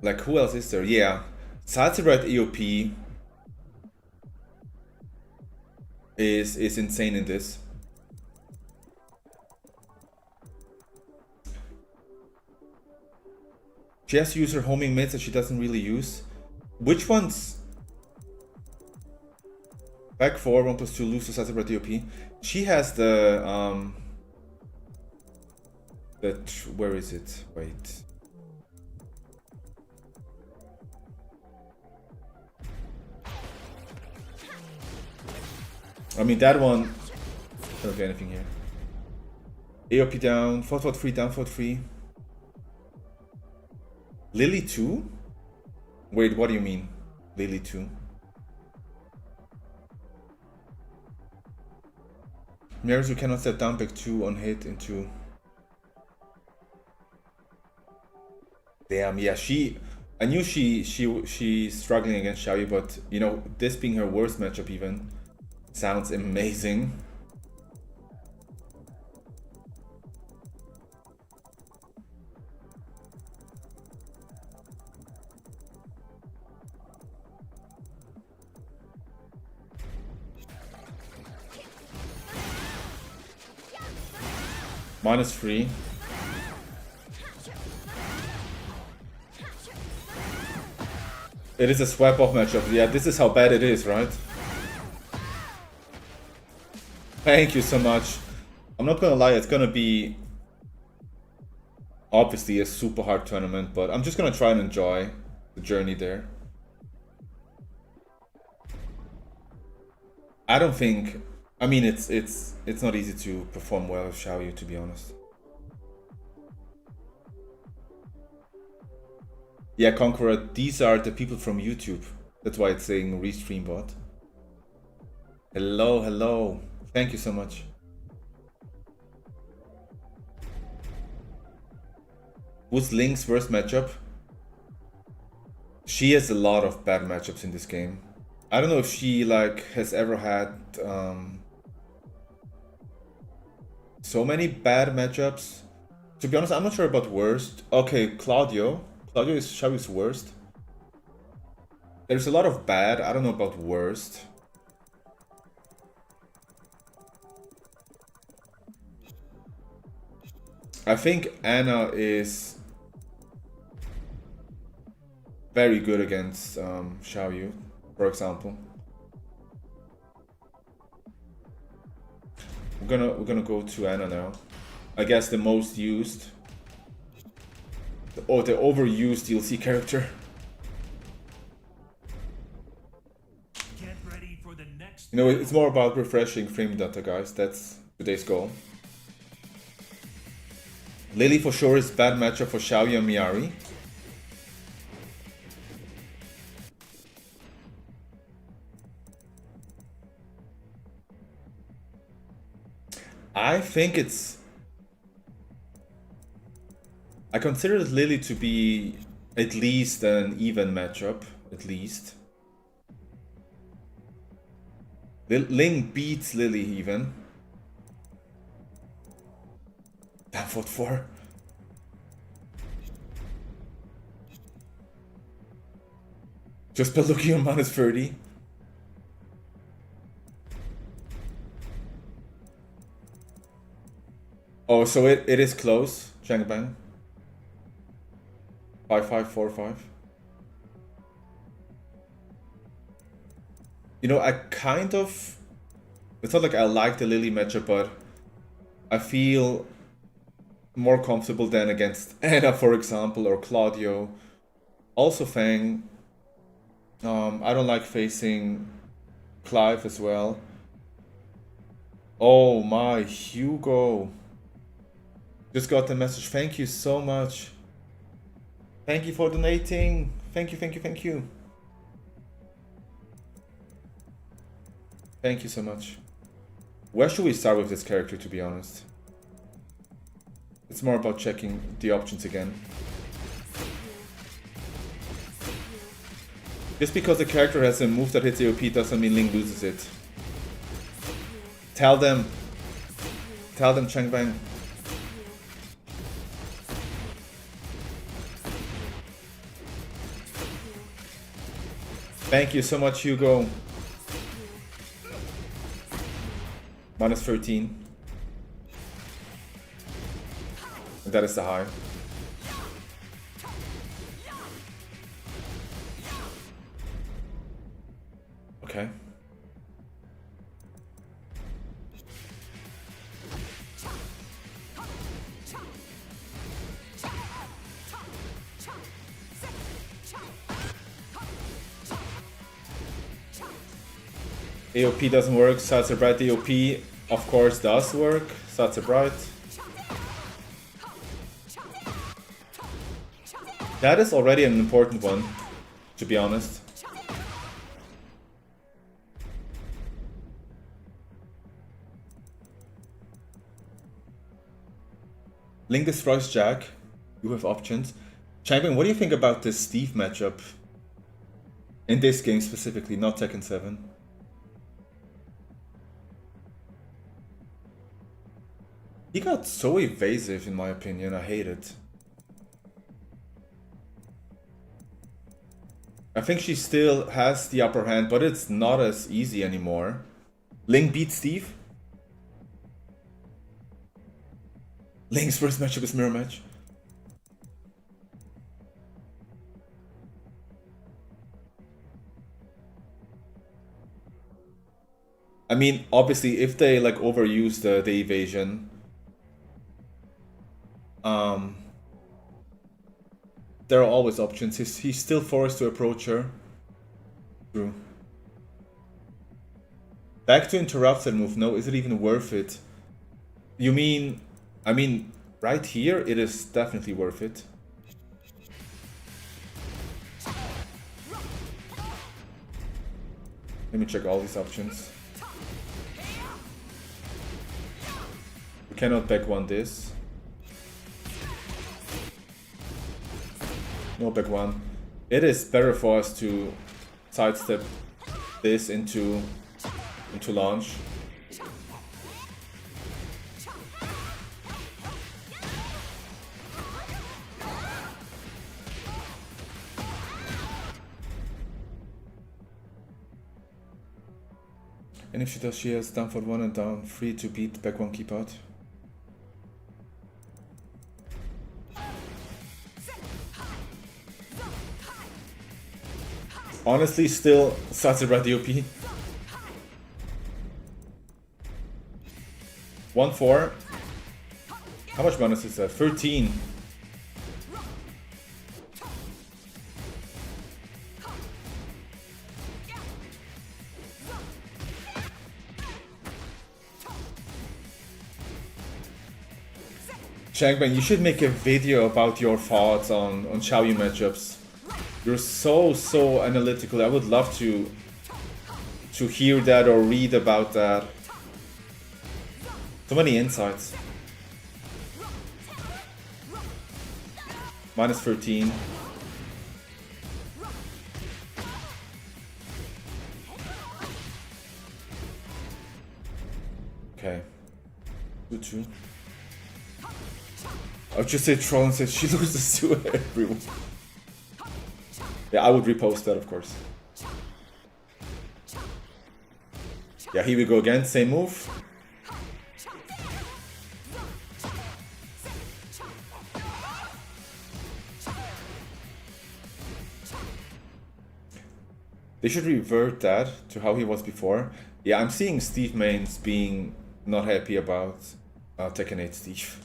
Like, who else is there? Yeah. Salzburg EOP is insane in this. She has to use her homing mids that she doesn't really use. Which ones? Back 4, 1+2, lose to Salzburg EOP. She has the where is it? Wait. I mean, that one... I don't get anything here. AOP down, forward 3, down forward 3. Lily 2? Wait, what do you mean? Lily 2? Mirrors who cannot step down back 2 on hit into... Damn, yeah, I knew she's struggling against XIAOYU, but, you know, this being her worst matchup even... Sounds amazing. -3. It is a swap off matchup. Yeah, this is how bad it is, right? Thank you so much. I'm not gonna lie, it's gonna be obviously a super hard tournament, but I'm just gonna try and enjoy the journey there. I don't think... I mean, it's not easy to perform well with XIAOYU, to be honest. Yeah, Conqueror, these are the people from YouTube. That's why it's saying restream bot. Hello, hello. Thank you so much. Who's Link's worst matchup? She has a lot of bad matchups in this game. I don't know if she like has ever had so many bad matchups. To be honest, I'm not sure about worst. Okay, Claudio. Claudio is XIAOYU's worst. There's a lot of bad. I don't know about worst. I think Anna is very good against XIAOYU, for example. We're gonna go to Anna now. I guess the most used, the overused DLC character. Get ready for the next. You know, it's more about refreshing frame data, guys. That's today's goal. Lily for sure is bad matchup for XIAOYU and Miari. I consider Lily to be at least an even matchup, at least. Ling beats Lily even. Damn, fought 4. Just by looking on minus 30. Oh, so it is close. Chang Bang. 5-5, 4-5. You know, I kind of... It's not like I like the Lily matchup, but I feel more comfortable than against Anna, for example, or Claudio. Also Fang. I don't like facing Clive as well. Oh my, Hugo. Just got the message. Thank you so much. Thank you for donating. Thank you, thank you, thank you. Thank you so much. Where should we start with this character, to be honest? It's more about checking the options again. Just because the character has a move that hits AOP doesn't mean Ling loses it. Tell them. Tell them, Chang Bang. Thank you so much, Hugo. Minus 13. And that is the high. Okay. AOP doesn't work, Satsa Bright AOP of course does work, Satsa Bright. That is already an important one, to be honest. Ling destroys Jack, you have options. Champion, what do you think about this Steve matchup? In this game specifically, not Tekken 7. He got so evasive in my opinion, I hate it. I think she still has the upper hand, but it's not as easy anymore. Ling beats Steve. Ling's first matchup is mirror match. I mean, obviously, if they like overuse the evasion, there are always options. He's still forced to approach her. True. Back to interrupted move. No, is it even worth it? You mean... I mean, right here, it is definitely worth it. Let me check all these options. We cannot back one this. No back one. It is better for us to sidestep this into launch. And if she does, she has down for 1 and down 3 to beat back 1 keep out. Honestly, still Satsura DOP. 1-4. How much bonus is that? 13. Changbang, you should make a video about your thoughts on XIAOYU matchups. You're so analytical. I would love to hear that or read about that. So many insights. Minus 13. Okay. 2-2. I would just say troll and say she loses to everyone. Yeah, I would repost that, of course. Yeah, here we go again. Same move. They should revert that to how he was before. Yeah, I'm seeing Steve mains being not happy about Tekken 8 Steve.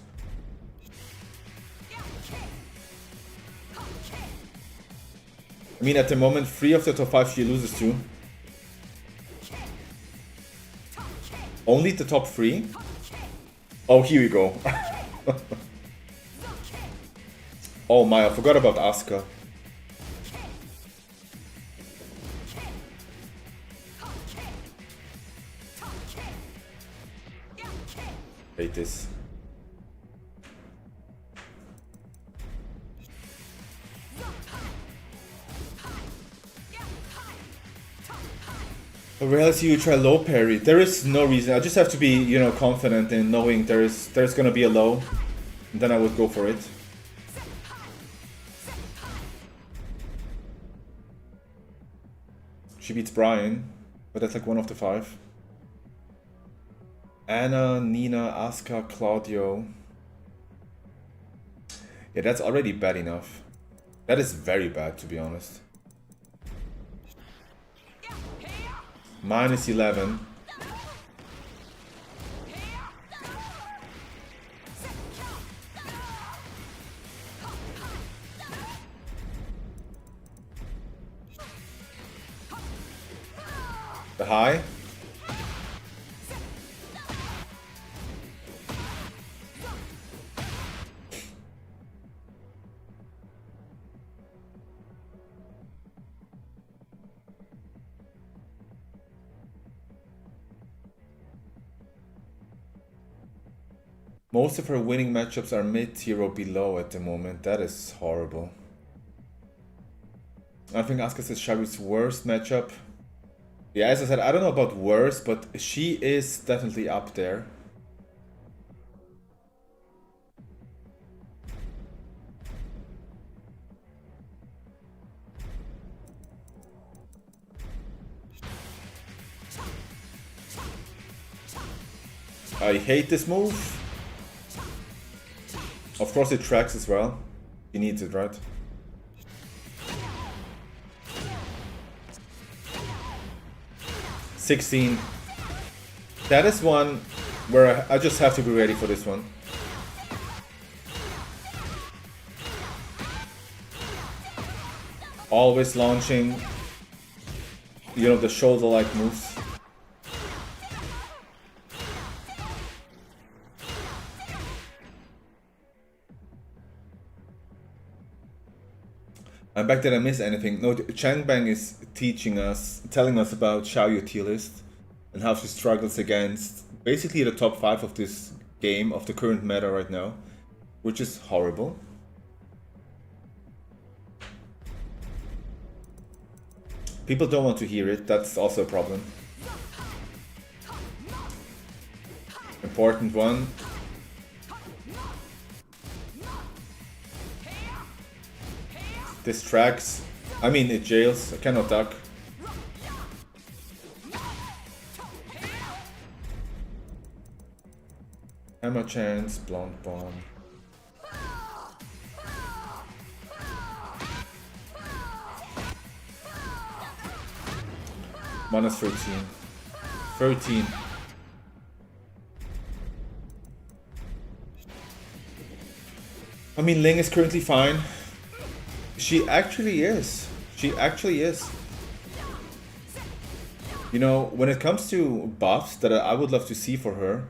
I mean, at the moment, 3 of the top 5 she loses to. Only the top 3? Oh, here we go. Oh my, I forgot about Asuka. Hate this. Reality, you try low parry. There is no reason. I just have to be, you know, confident in knowing there's gonna be a low. And then I would go for it. She beats Brian, but that's like one of the 5. Anna, Nina, Asuka, Claudio. Yeah, that's already bad enough. That is very bad, to be honest. Minus 11. The high. Most of her winning matchups are mid-tier or below at the moment. That is horrible. I think Asuka is Shari's worst matchup. Yeah, as I said, I don't know about worst, but she is definitely up there. I hate this move. Of course it tracks as well. He needs it, right? $16. That is one where I just have to be ready for this one. Always launching, you know, the shoulder-like moves. I'm back. Did I miss anything? No, Changbang is teaching us, telling us about XIAOYU tier list and how she struggles against basically the top 5 of this game, of the current meta right now, which is horrible. People don't want to hear it, that's also a problem. Important one. This tracks. I mean, it jails. I cannot duck. Hammer chance, blonde bomb. Minus 13. 13. I mean, Ling is currently fine. She actually is. She actually is. You know, when it comes to buffs that I would love to see for her,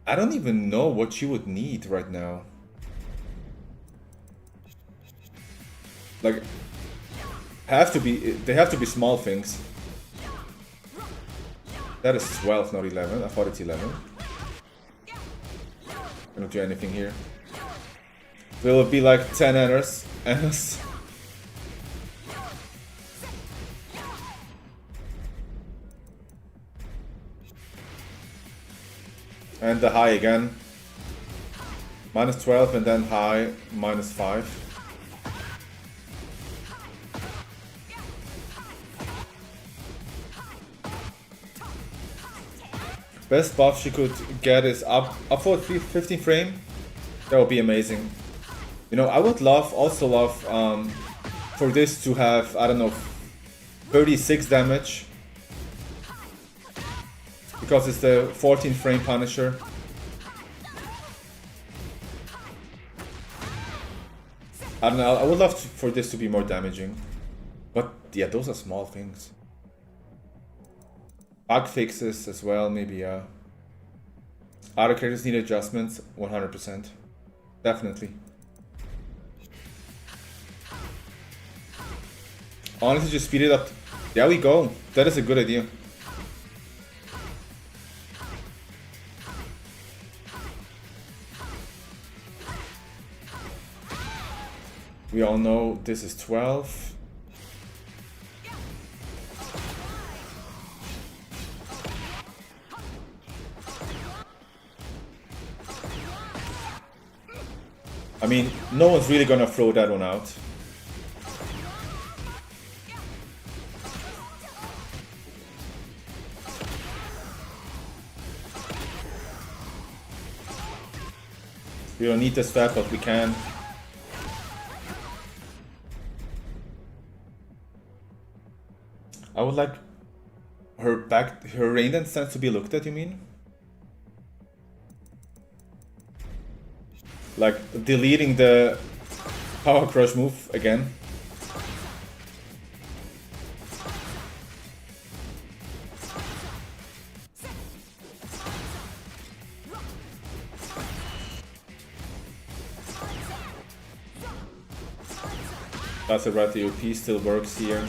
I don't even know what she would need right now. Like, they have to be small things. That is 12, not 11. I thought it's 11. Cannot do anything here. Will it be like 10 errors? And the high again. Minus 12 and then high, minus 5. Best buff she could get is up for 15 frame. That would be amazing. You know, I would also love for this to have, I don't know, 36 damage. Because it's the 14 frame Punisher. I don't know, I would love for this to be more damaging. But yeah, those are small things. Bug fixes as well, maybe, Other characters need adjustments, 100%. Definitely. Honestly, just speed it up. There we go. That is a good idea. We all know this is 12. I mean, no one's really gonna throw that one out. We don't need this step, but we can. I would like her rain dance stance to be looked at, you mean? Like deleting the power crush move again. That's a right, the OP still works here.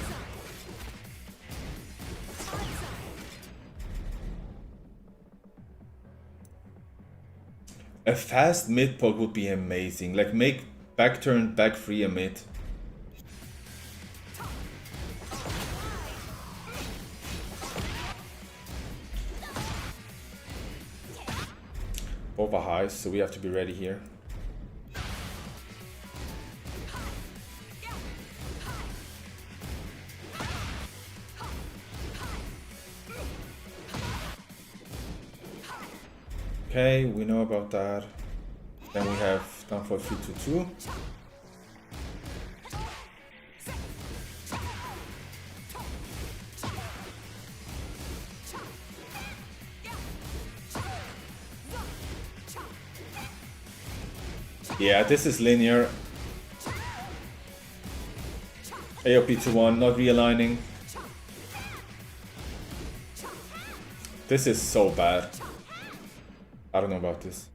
A fast mid poke would be amazing. Like make back turn, back free a mid. Both are highs, so we have to be ready here. Okay, we know about that. Then we have down for 3-2-2. Yeah, this is linear. AOP to 1, not realigning. This is so bad. I don't know about this.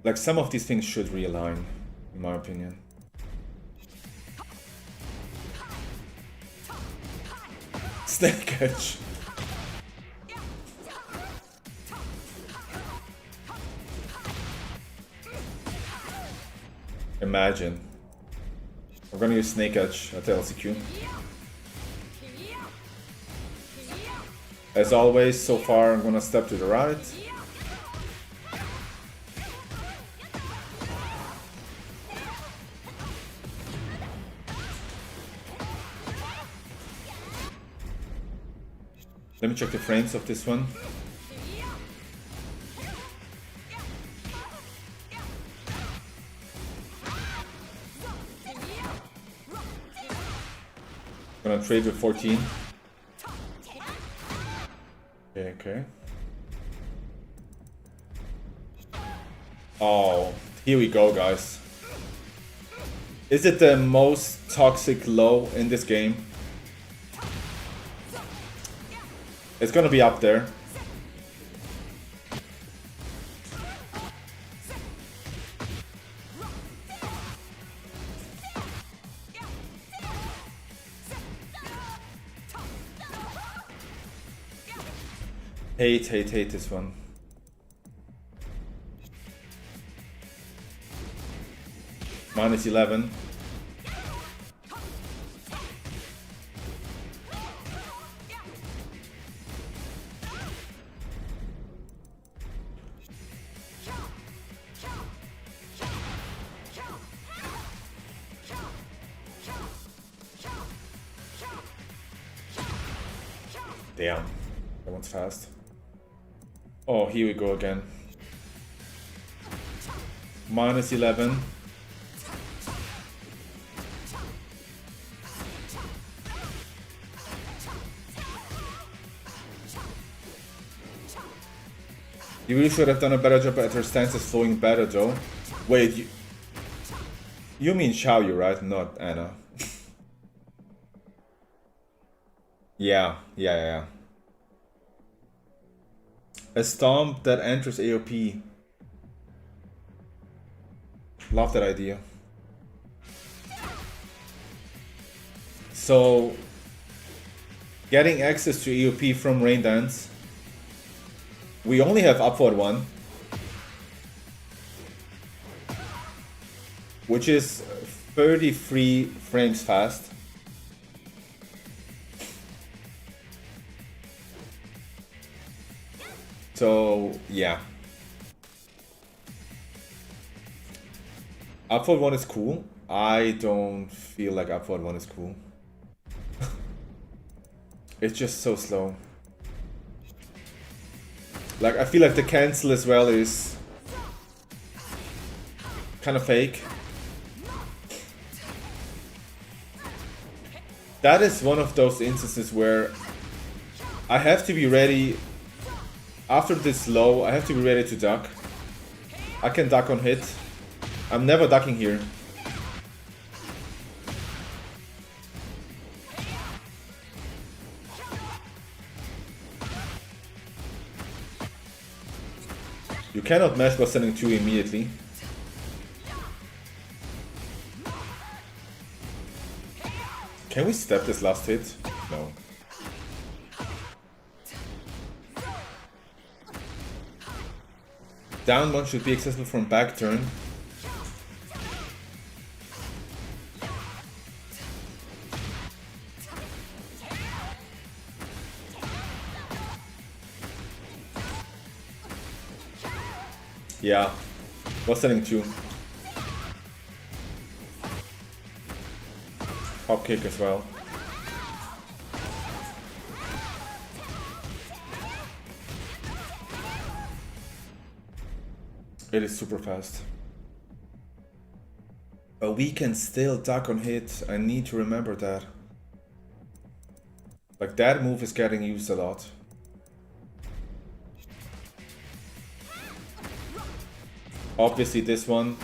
Like some of these things should realign, in my opinion. Snake Edge. Imagine. We're gonna use Snake Edge at the LCQ. As always, so far I'm gonna step to the right. Let me check the frames of this one. Gonna trade with 14. Okay. Oh, here we go, guys. Is it the most toxic low in this game? It's gonna be up there. Hate this one. -11. Damn, that one's fast. Oh, here we go again. -11. You really should have done a better job at her stances flowing better though. Wait, you mean XIAOYU, right? Not Anna. Yeah. A stomp that enters AOP. Love that idea. So, getting access to AOP from Rain Dance. We only have upward 1. Which is 33 frames fast. So, yeah. Upward 1 is cool. I don't feel like upward 1 is cool. It's just so slow. Like, I feel like the cancel as well is kind of fake. That is one of those instances where I have to be ready. After this low, I have to be ready to duck. I can duck on hit. I'm never ducking here. You cannot mash by sending 2 immediately. Can we step this last hit? No. Down 1 should be accessible from back turn. Yeah, was sending 2. Hop kick as well. It is super fast. But we can still duck on hit. I need to remember that. Like, that move is getting used a lot. Obviously this one.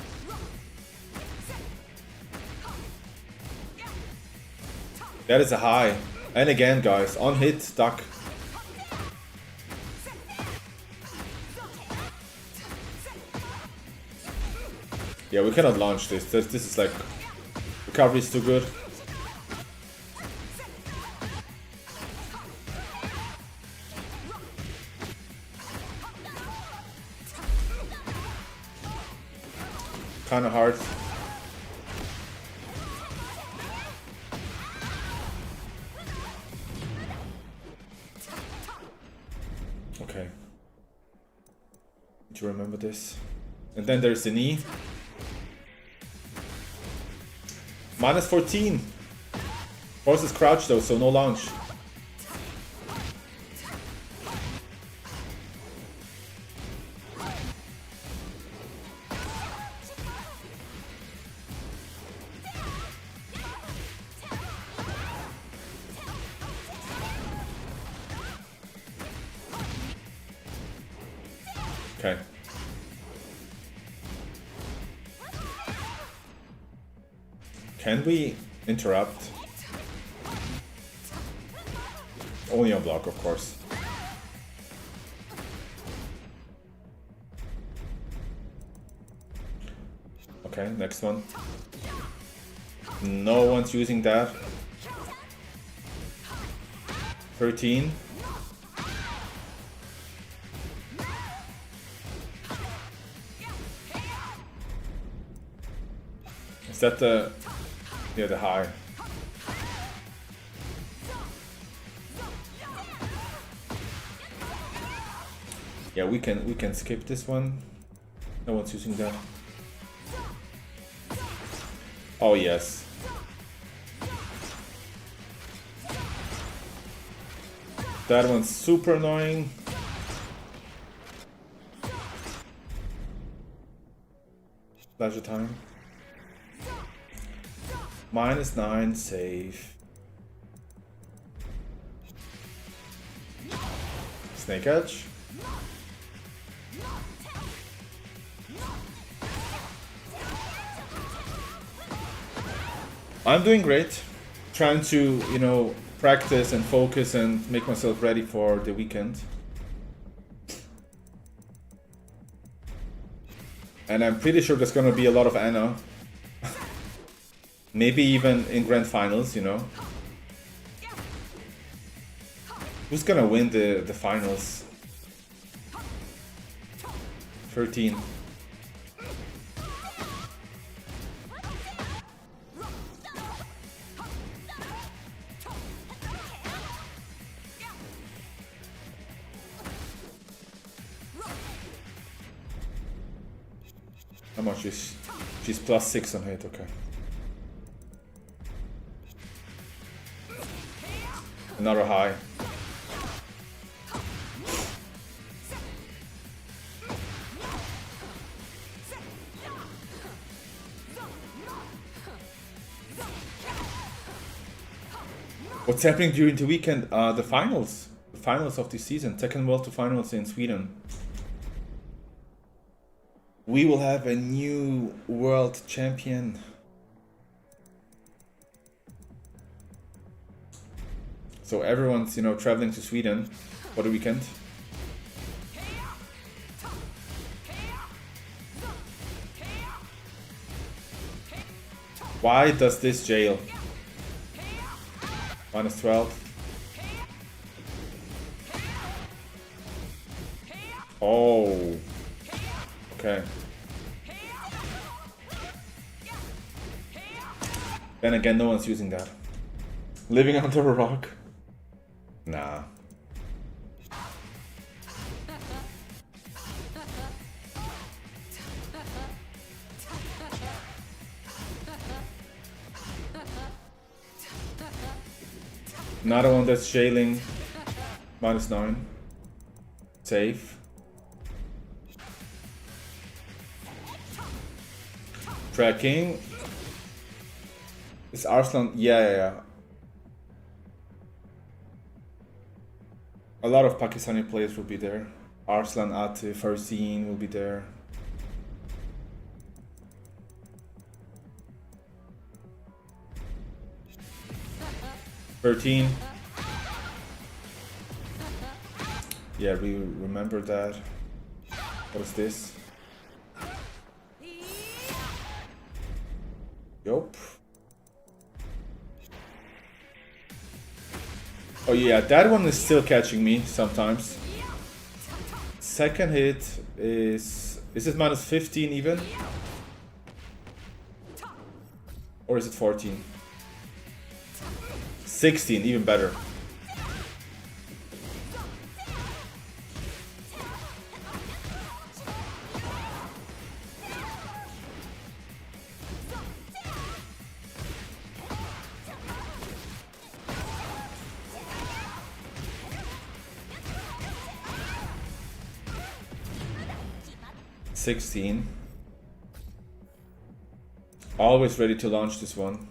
That is a high. And again, guys, on hit, duck. Yeah, we cannot launch this. This is like, recovery is too good. Kinda hard. Okay. Need to remember this. And then there's the knee. -14. Forces crouch though, so no launch. Okay. Can we interrupt? Only on block, of course. Okay, next one. No one's using that. 13. Is that the... yeah, the high. Yeah, we can skip this one. No one's using that. Oh yes. That one's super annoying. Pleasure time. -9, save. Snake Edge. I'm doing great. Trying to, you know, practice and focus and make myself ready for the weekend. And I'm pretty sure there's gonna be a lot of Anna. Maybe even in grand finals, you know. Who's gonna win the finals? 13. How much is she's +6 on hit, okay. Another high. What's happening during the weekend? The finals. The finals of this season. Tekken World to Finals in Sweden. We will have a new world champion. So everyone's, you know, traveling to Sweden for the weekend. Why does this jail? -12. Oh. Okay. Then again, no one's using that. Living under a rock? Nah. Another one that's jailing. -9. Safe. Tracking. Is Arslan? Yeah. A lot of Pakistani players will be there. Arslan, Atif, Farzin will be there. $13. Yeah, we remember that. What is this? Yup. Oh yeah, that one is still catching me sometimes. Second hit is it -15 even? Or is it 14? 16, even better. $16. Always ready to launch this one.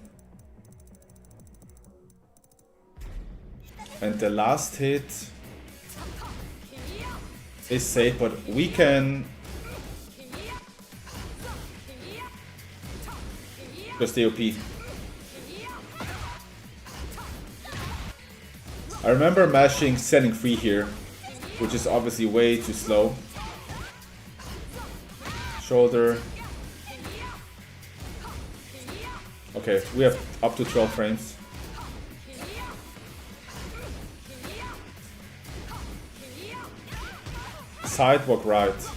And the last hit is safe, but we can just AOP. I remember mashing setting free here, which is obviously way too slow. Shoulder. Okay, we have up to 12 frames. Sidewalk right.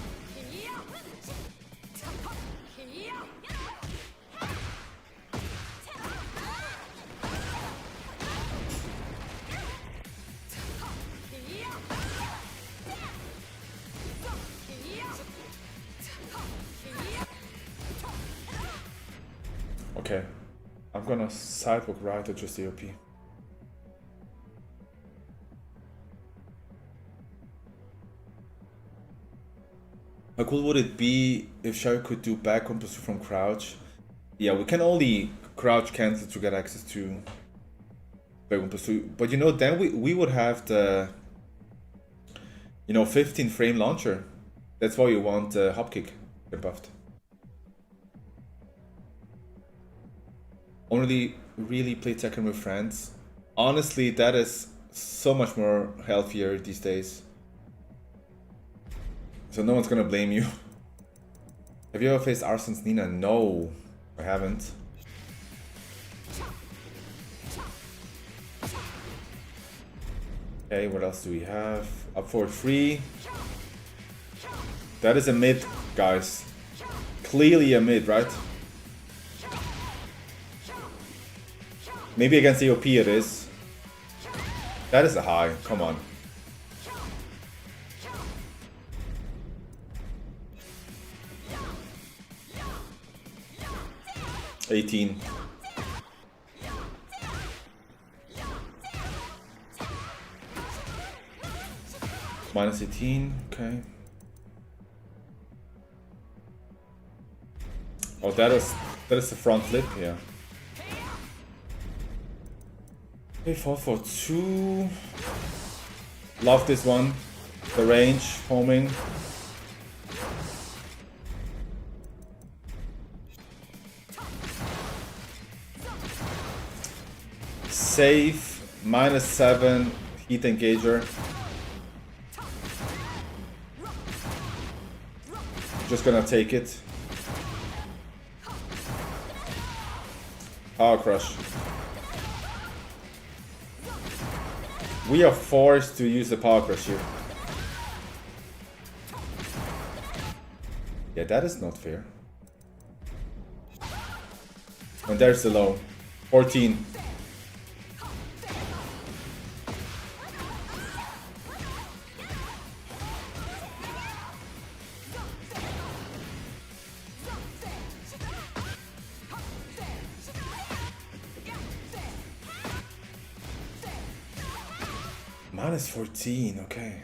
Okay. I'm gonna sidewalk right or just AOP. How cool would it be if XIAOYU could do back one pursuit from crouch? Yeah, we can only crouch cancel to get access to back one pursuit. But you know, then we would have the 15 frame launcher. That's why you want hop kick get buffed. Only really play Tekken with friends. Honestly, that is so much more healthier these days. So no one's gonna blame you. Have you ever faced Arsen's Nina? No, I haven't. Okay, what else do we have? Up for 3. That is a mid, guys. Clearly a mid, right? Maybe against AOP it is. That is a high, come on. -18. -18, okay. Oh, that is the front flip, yeah. Okay, 4-4-2. Love this one. The range, homing. Save, -7, heat engager. Just gonna take it. Power crush. We are forced to use the power crush here. Yeah, that is not fair. And there's the low. 14. -14, okay.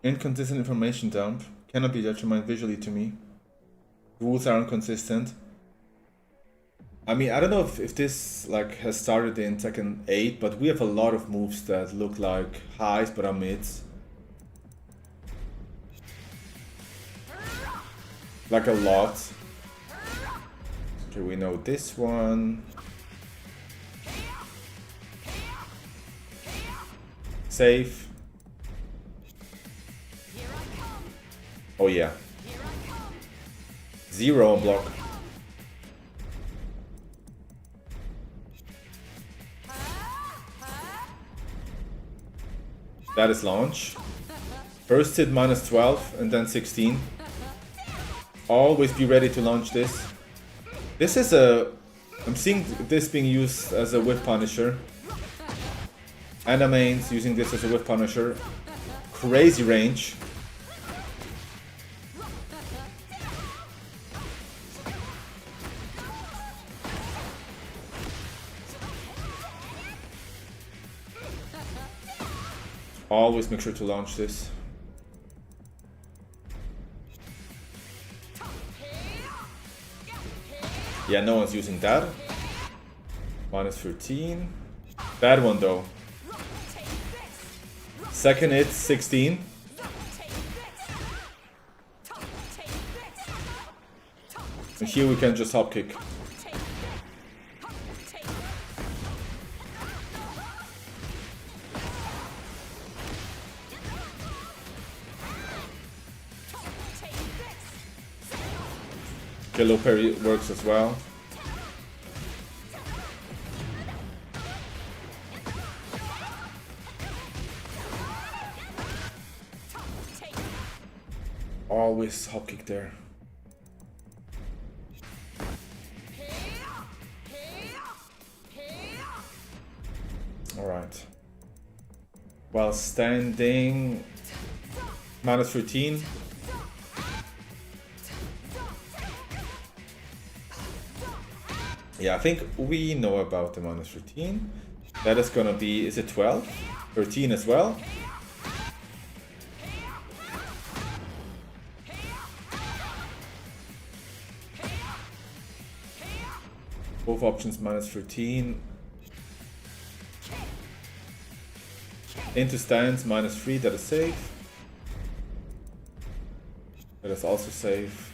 Inconsistent information dump. Cannot be determined visually to me. Rules are inconsistent. I mean, I don't know if this like has started in Tekken 8, but we have a lot of moves that look like highs but are mids. Like a lot. Okay, we know this one. Safe. Oh yeah. 0 on block. That is launch. First hit -12 and then 16. Always be ready to launch this. This is I'm seeing this being used as a whip punisher. Ana mains using this as a whip punisher. Crazy range. Always make sure to launch this. Yeah, no one's using that. -13. Bad one though. Second hit, 16. And here we can just hop kick. Okay, low parry works as well. Always hop kick there. Alright. while standing. Minus 13. Yeah, I think we know about the minus 13. That is gonna be, is it 12? 13 as well? Both options minus 13. Into stance minus 3, that is safe. That is also safe.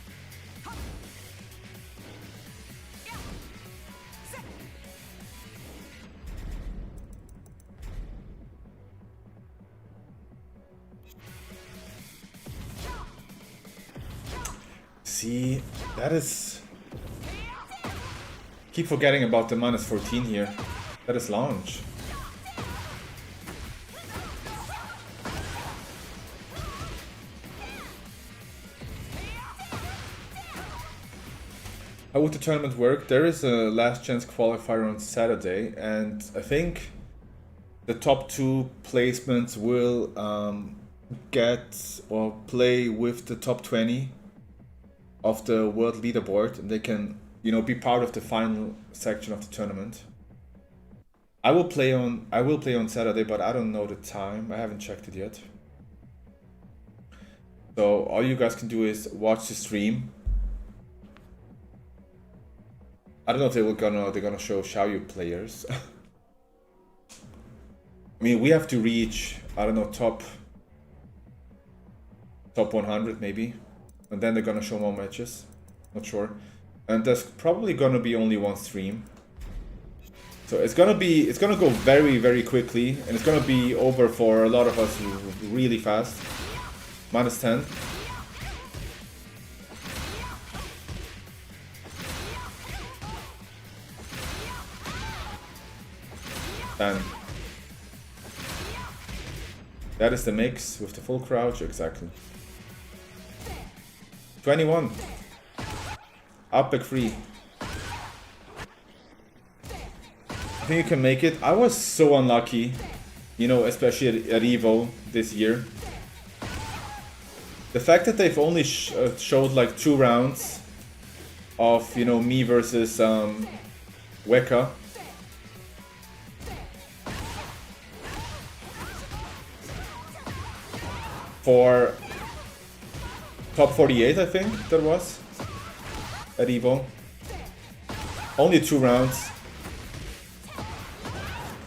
See, that is... Keep forgetting about the minus 14 here. That is launch. How would the tournament work? There is a last chance qualifier on Saturday, and I think the top 2 placements will get or play with the top 20 of the world leaderboard, and they can, you know, be part of the final section of the tournament. I will play on Saturday, but I don't know the time. I haven't checked it yet. So all you guys can do is watch the stream. I don't know if they're gonna show XIAOYU players. I mean, we have to reach, I don't know, top 100 maybe, and then they're gonna show more matches. Not sure. And there's probably gonna be only one stream, so it's gonna go very, very quickly, and it's gonna be over for a lot of us really fast. Minus 10. And that is the mix with the full crouch, exactly. 21. Up back 3. I think you can make it. I was so unlucky, you know, especially at Evo this year. The fact that they've only showed like 2 rounds of, you know, me versus Weka. For top 48, I think that was at Evo. Only 2 rounds.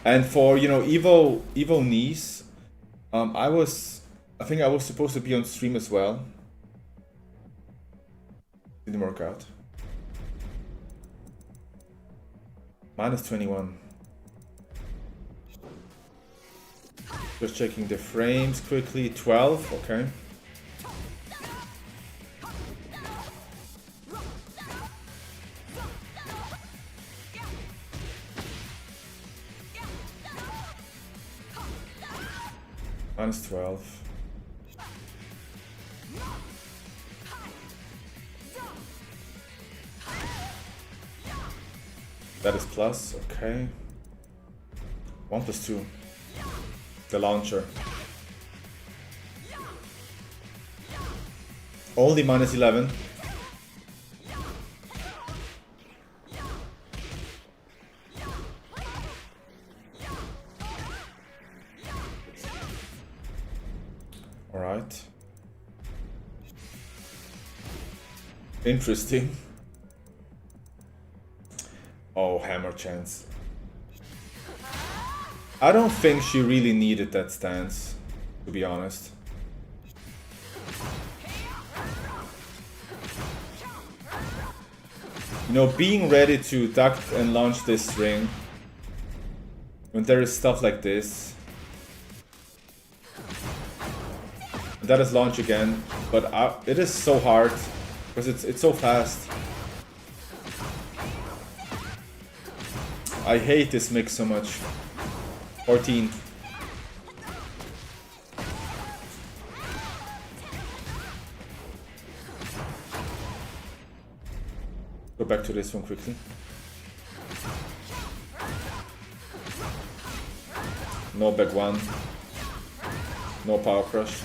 And for, you know, Evo Nice, I think I was supposed to be on stream as well. Didn't work out. Minus 21. Just checking the frames quickly. 12, okay. Minus 12. That is plus, okay. 1 plus 2. The launcher. Only minus 11. All right. Interesting. Oh, hammer chance. I don't think she really needed that stance, to be honest. You know, being ready to duck and launch this string when there is stuff like this. That is launch again, but it is so hard because it's so fast. I hate this mix so much. 14. Go back to this one quickly. No back 1. No power crush.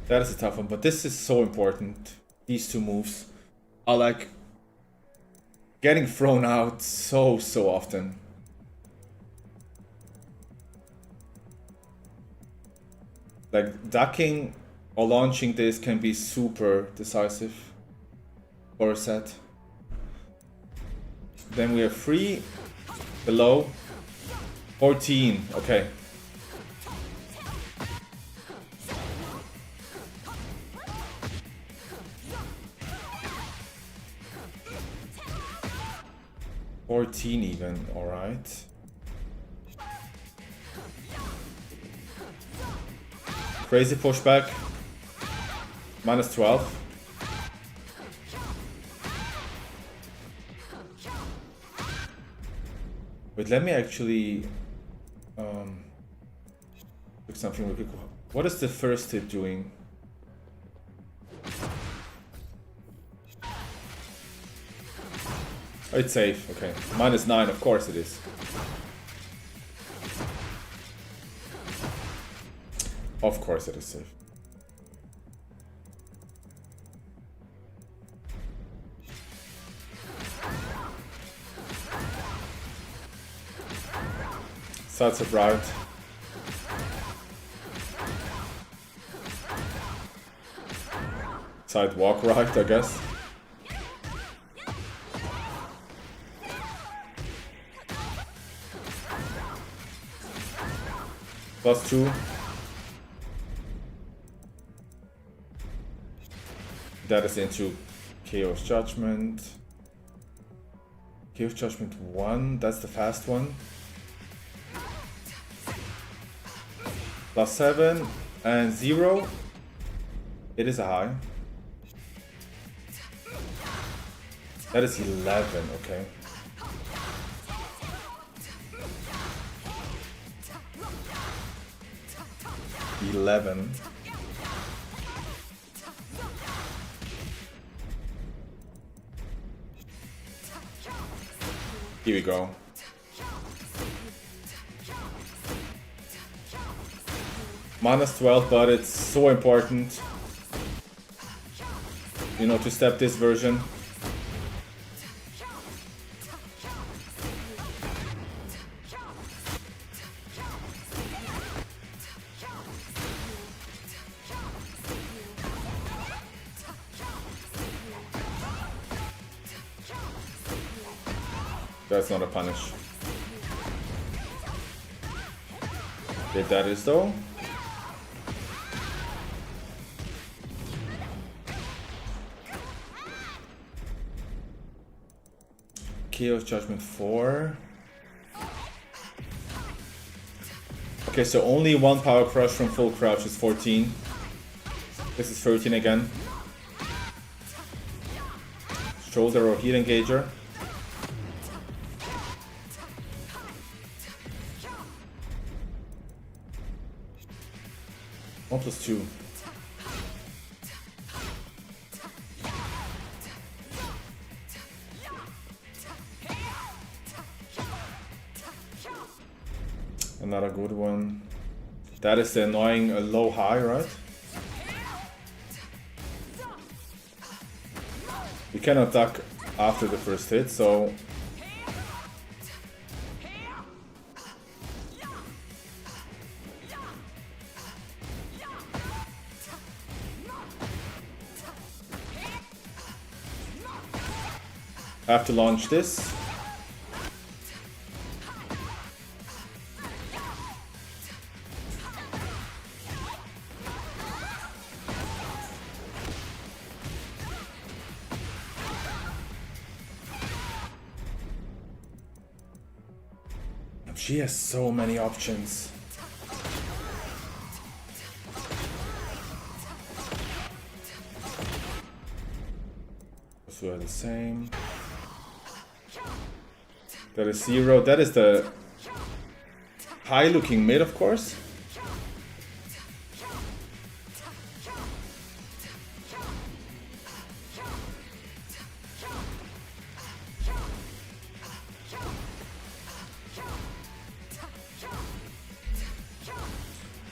That is a tough one, but this is so important. These two moves are like getting thrown out so often. Like ducking or launching this can be super decisive for a set. Then we have 3 below 14. Okay. Even, all right. Crazy pushback. Minus 12. Wait, let me actually look something real quick. What is the first hit doing? Oh, it's safe, okay. Minus 9, of course it is. Of course it is safe. Sides up right. Side walk right, I guess. +2. That is into Chaos Judgment. Chaos Judgment 1, that's the fast one. +7 and 0. It is a high. That is 11, okay. $11. Here we go. Minus 12, but it's so important, you know, to step this version. That's not a punish. Okay, that is though. Chaos Judgment 4. Okay, so only one power crush from full crouch is 14. This is 13 again. Shoulder or heat engager. +2. Another good one. That is the annoying low high, right? You cannot duck after the first hit, so I have to launch this. She has so many options. So are the same. That is 0. That is the high looking mid, of course.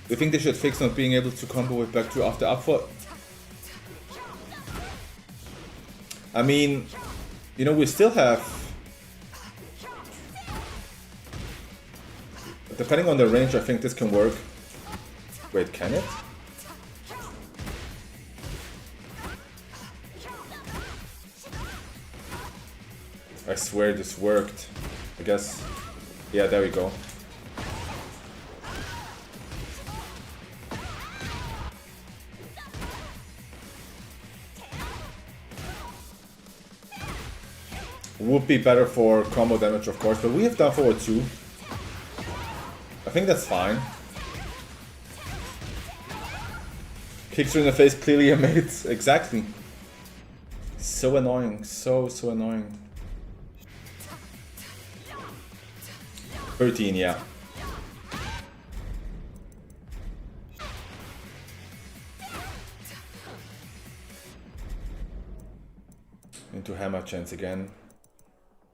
Do you think they should fix not being able to combo with back 2 after up 4? I mean, you know, we still have, depending on the range, I think this can work. Wait, can it? I swear this worked. I guess. Yeah, there we go. Would be better for combo damage, of course, but we have down forward 2. I think that's fine. Kicks her in the face, clearly a mate. Exactly. So annoying. So annoying. 13, yeah. Into hammer chance again.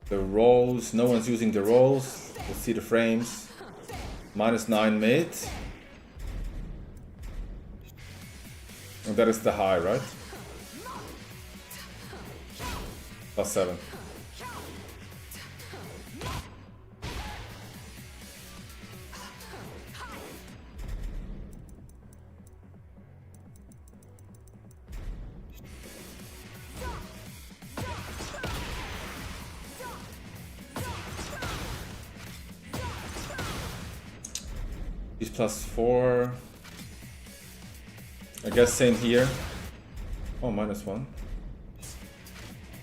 The rolls, no one's using the rolls. Let's see the frames. -9 mid. And that is the high, right? +7. He's +4. I guess same here. Oh, -1.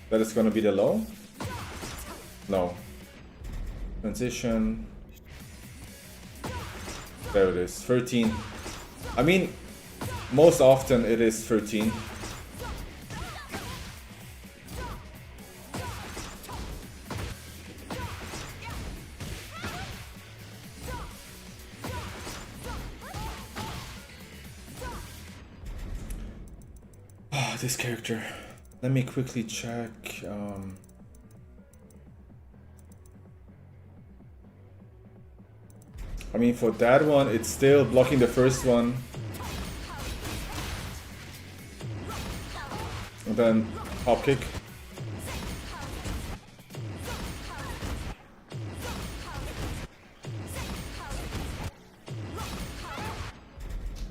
That is gonna be the low? No. Transition. There it is. 13. I mean, most often it is 13. This character. Let me quickly check. I mean, for that one, it's still blocking the first one. And then hop kick.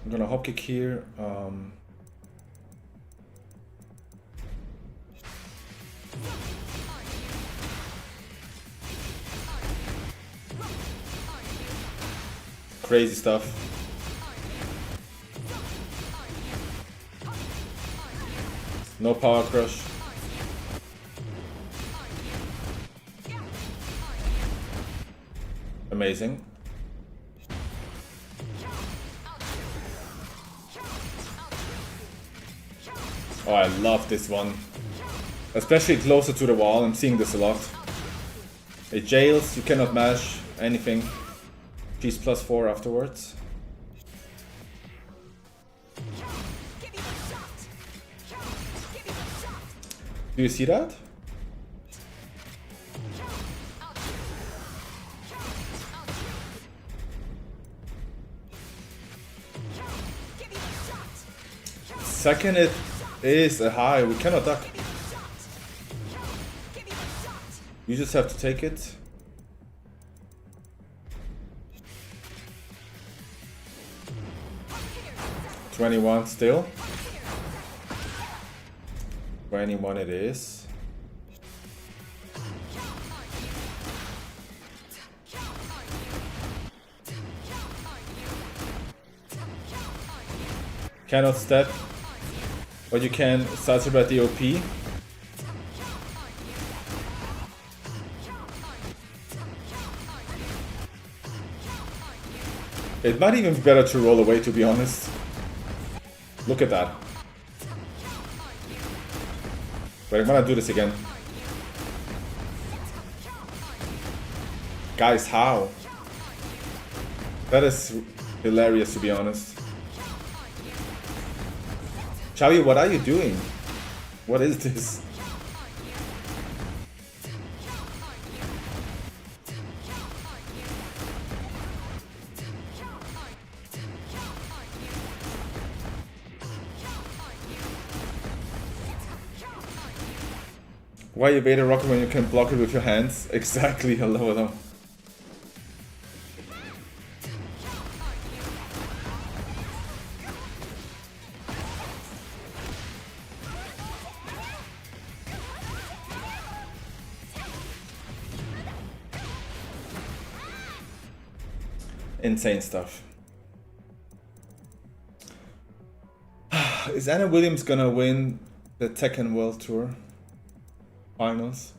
I'm gonna hop kick here. Crazy stuff. No power crush. Amazing. Oh, I love this one. Especially closer to the wall, I'm seeing this a lot. It jails, you cannot mash anything. She's +4 afterwards. Do you see that? Second, it is a high. We cannot duck. You just have to take it. $21 still. 21 it is. Cannot step, but you can exacerbate the OP. It might even be better to roll away, to be honest. Look at that. But I'm gonna do this again. Guys, how? That is hilarious, to be honest. XIAOYU, what are you doing? What is this? Why evade a rocket when you can block it with your hands? Exactly, hello. Insane stuff. Is Anna Williams gonna win the Tekken World Tour Finals?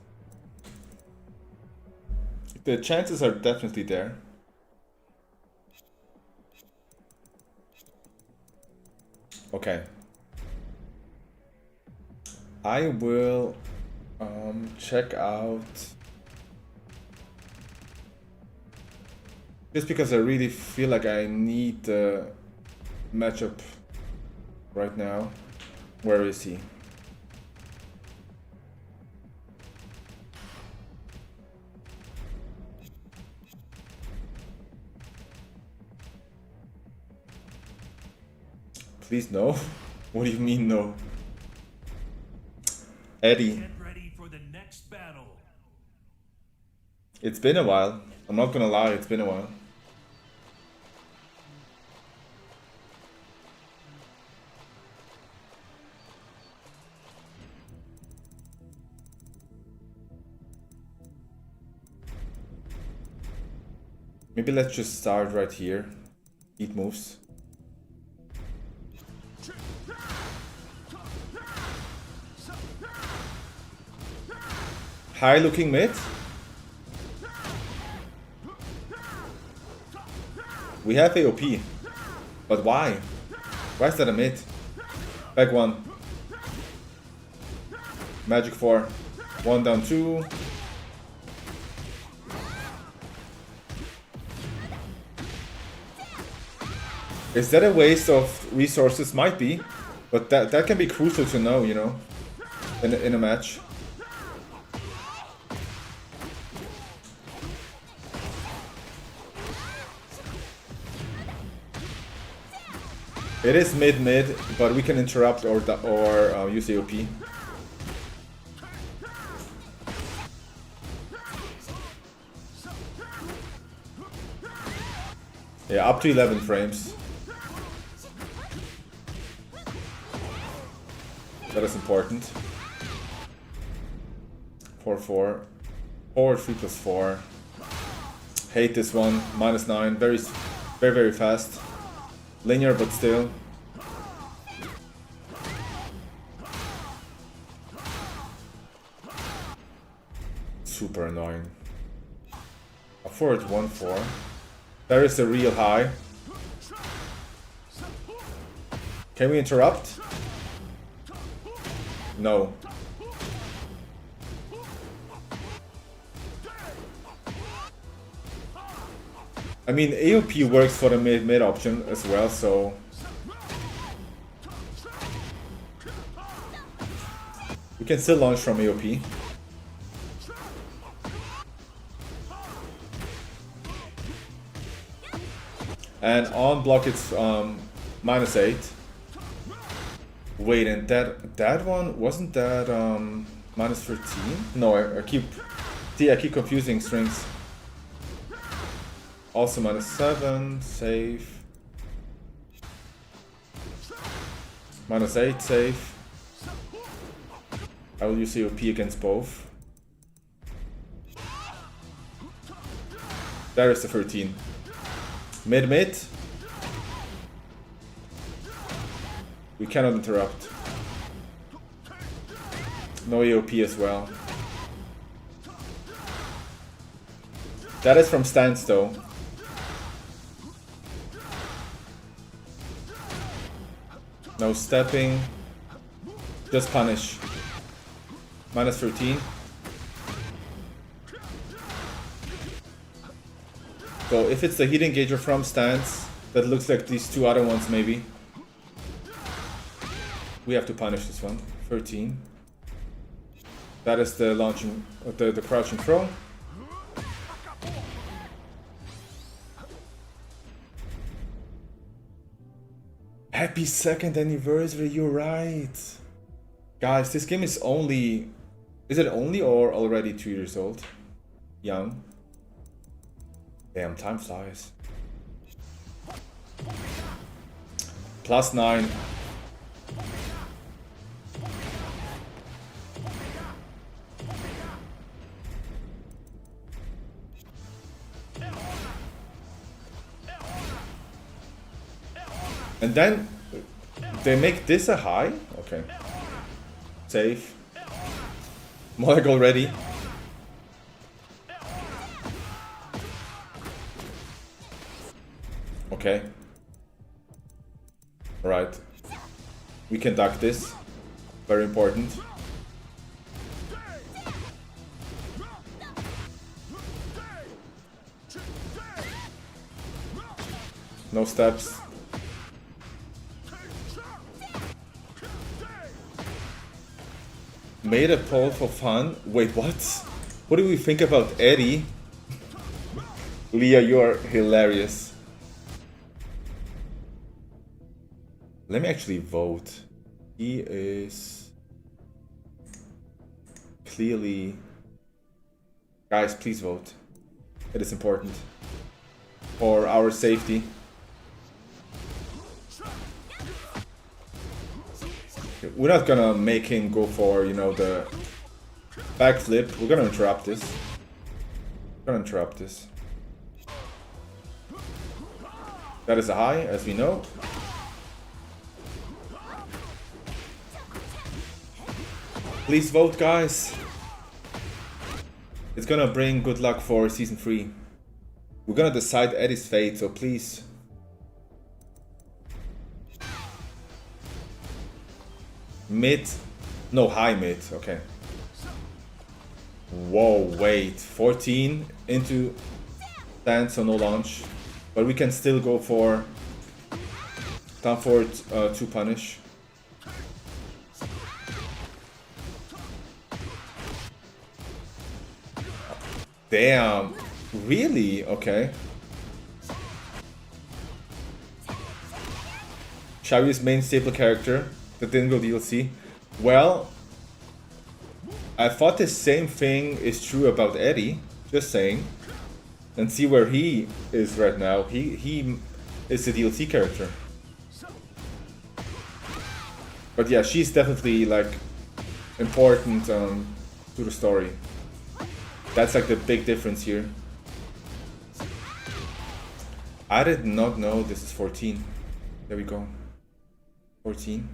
The chances are definitely there. Okay. I will check out, just because I really feel like I need the matchup right now. Where is he? Please no. What do you mean no? Eddie. Get ready for the next battle. It's been a while. I'm not gonna lie, it's been a while. Maybe let's just start right here. Eat moves. High looking mid. We have AOP. But why? Why is that a mid? Back one. Magic 4. 1 down 2. Is that a waste of resources? Might be. But that can be crucial to know, you know, in a match. It is mid, but we can interrupt or use AOP. Yeah, up to 11 frames. That is important. 4-4. Forward 3+4. Hate this one. -9. Very fast. Linear, but still. Super annoying. A forward 1-4. There is a real high. Can we interrupt? No. I mean, AOP works for the mid option as well, so we can still launch from AOP. And on block it's -8. Wait, and that one wasn't that -13? No, I keep confusing strings. Also -7, save. -8, save. I will use AOP against both. There is the 13. Mid. We cannot interrupt. No AOP as well. That is from stance though. No stepping. Just punish. -13. So if it's the heat engager from stance, that looks like these two other ones maybe. We have to punish this one. 13. That is the launching, the crouching throw. Happy 2nd anniversary, you're right. Guys, this game is only... Is it only or already 2 years old? Young. Damn, time flies. +9. And then they make this a high? Okay. Safe. Molag already. Okay. Alright. We can duck this. Very important. No steps. Made a poll for fun. Wait, what? What do we think about Eddie? Leah, you are hilarious. Let me actually vote. He is clearly... Guys, please vote. It is important for our safety. We're not gonna make him go for, you know, the backflip. We're gonna interrupt this. We're gonna interrupt this. That is a high, as we know. Please vote, guys. It's gonna bring good luck for season 3. We're gonna decide Eddie's fate, so please. Mid. No, high mid. Okay. Whoa, wait. 14 into stance, so no launch. But we can still go for down forward to punish. Damn. Really? Okay. XIAOYU's main staple character. The Dingo DLC. Well, I thought the same thing is true about Eddie. Just saying. And see where he is right now. He is a DLC character. But yeah, she's definitely like important to the story. That's like the big difference here. I did not know this is 14. There we go. 14.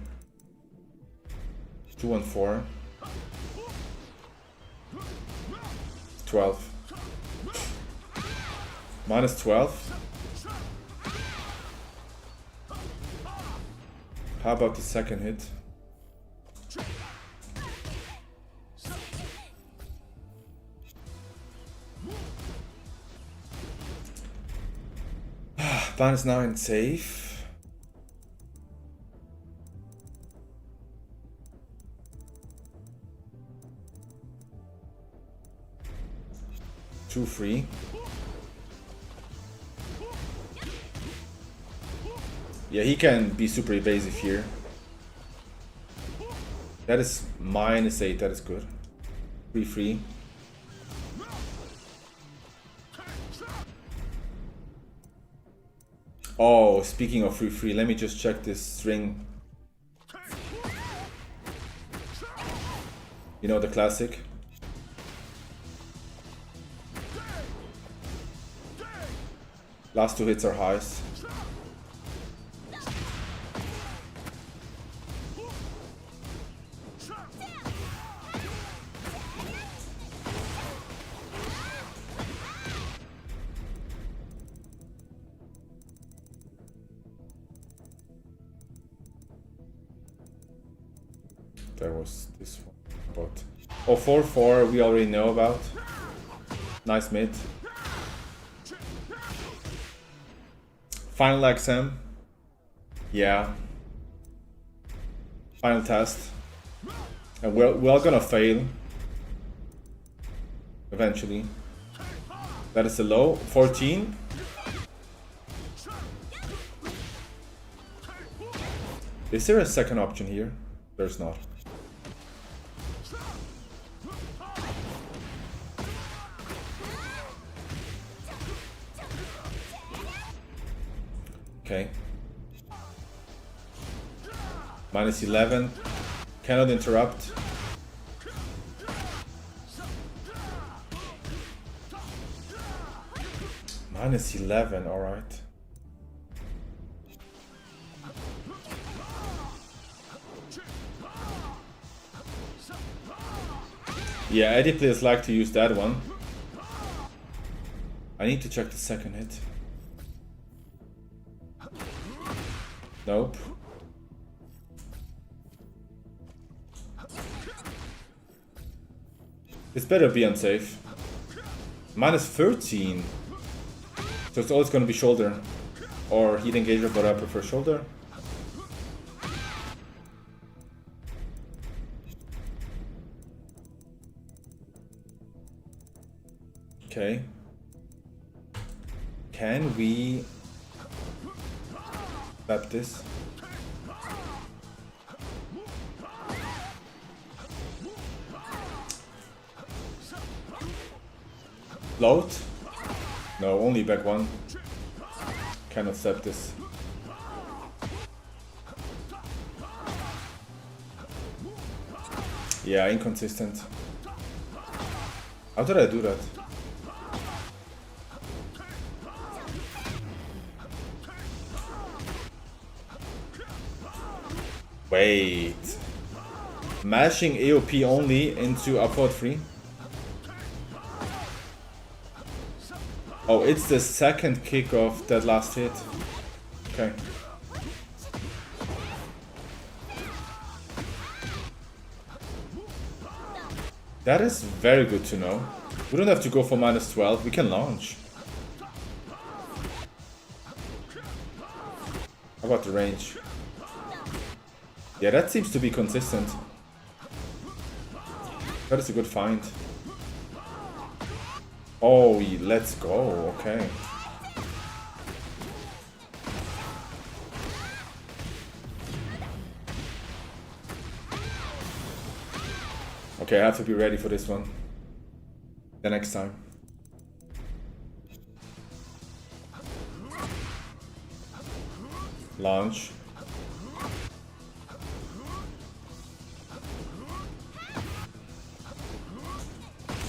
2 and 4. 12. Minus 12. How about the second hit? Minus 9, safe. Two free. Yeah, he can be super evasive here. That is minus 8, that is good. 3 free. Oh, speaking of free, let me just check this string. You know, the classic. Last 2 hits are highs. There was this one. But oh, 4-4 we already know about. Nice mid. Final exam. Yeah. Final test. And we're all gonna fail. Eventually. That is a low. 14. Is there a second option here? There's not. Okay. Minus 11. Cannot interrupt. Minus 11, alright. Yeah, Eddie players like to use that one. I need to check the second hit. Nope. This better be unsafe. Minus 13. So it's always gonna be shoulder. Or heat engager, but I prefer shoulder. Okay. Can we tap this? Load? No, only back one. Cannot step this. Yeah, inconsistent. How did I do that? Wait. Mashing AOP only into up forward 3? Oh, it's the second kick of that last hit. Okay. That is very good to know. We don't have to go for minus 12, we can launch. How about the range? Yeah, that seems to be consistent. That is a good find. Oh, let's go, okay. Okay, I have to be ready for this one. The next time. Launch.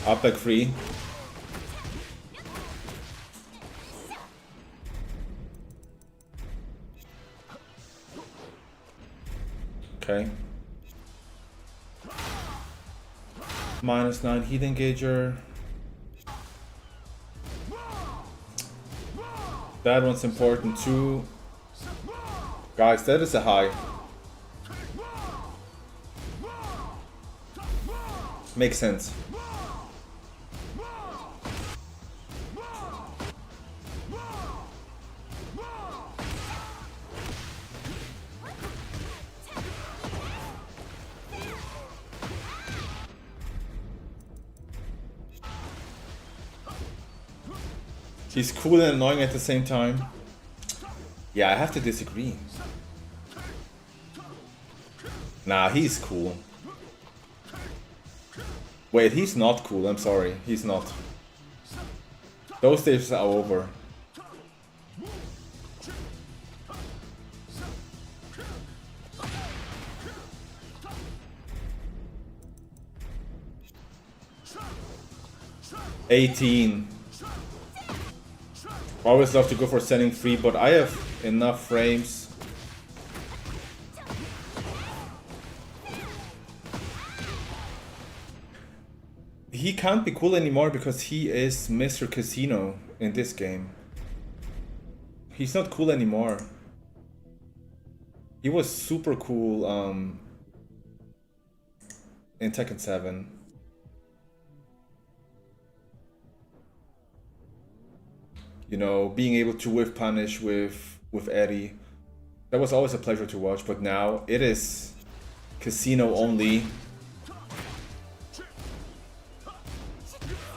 Up back 3. Okay. Minus 9 heat engager. That one's important too. Guys, that is a high. Makes sense. He's cool and annoying at the same time. Yeah, I have to disagree. Nah, he's cool. Wait, he's not cool, I'm sorry. He's not. Those days are over. $18. Always love to go for setting free, but I have enough frames. He can't be cool anymore because he is Mr. Casino in this game. He's not cool anymore. He was super cool in Tekken 7. You know, being able to whiff punish with with Eddie. That was always a pleasure to watch, but now it is casino only.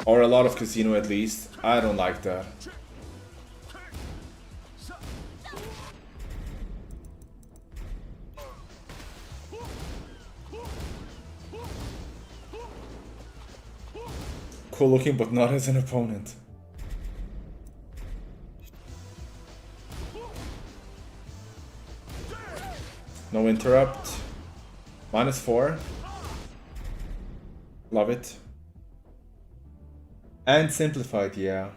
Or a lot of casino at least. I don't like that. Cool looking, but not as an opponent. No interrupt. -4. Love it. And simplified, yeah.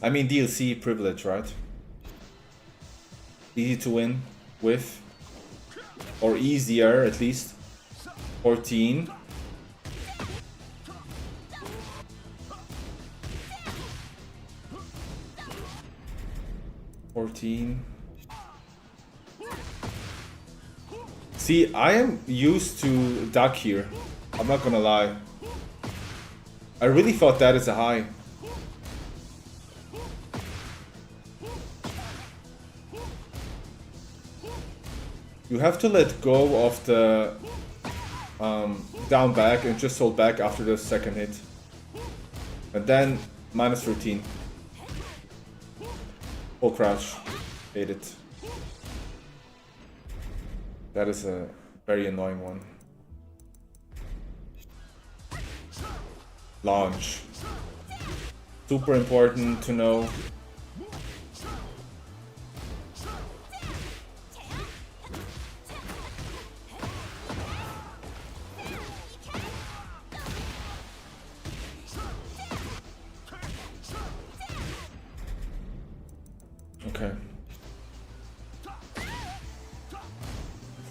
I mean DLC privilege, right? Easy to win with. Or easier at least. 14. See, I am used to duck here. I'm not gonna lie. I really thought that is a high. You have to let go of the down back and just hold back after the second hit. And then -13. Full crouch. Hate it. That is a very annoying one. Launch. Super important to know. Okay.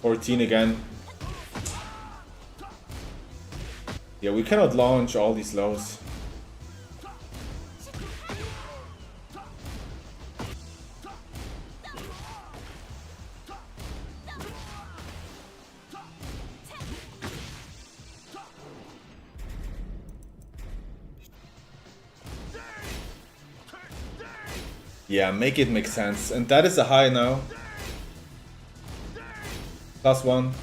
14 again. Yeah, we cannot launch all these lows. Yeah, make it make sense. And that is a high now. +1.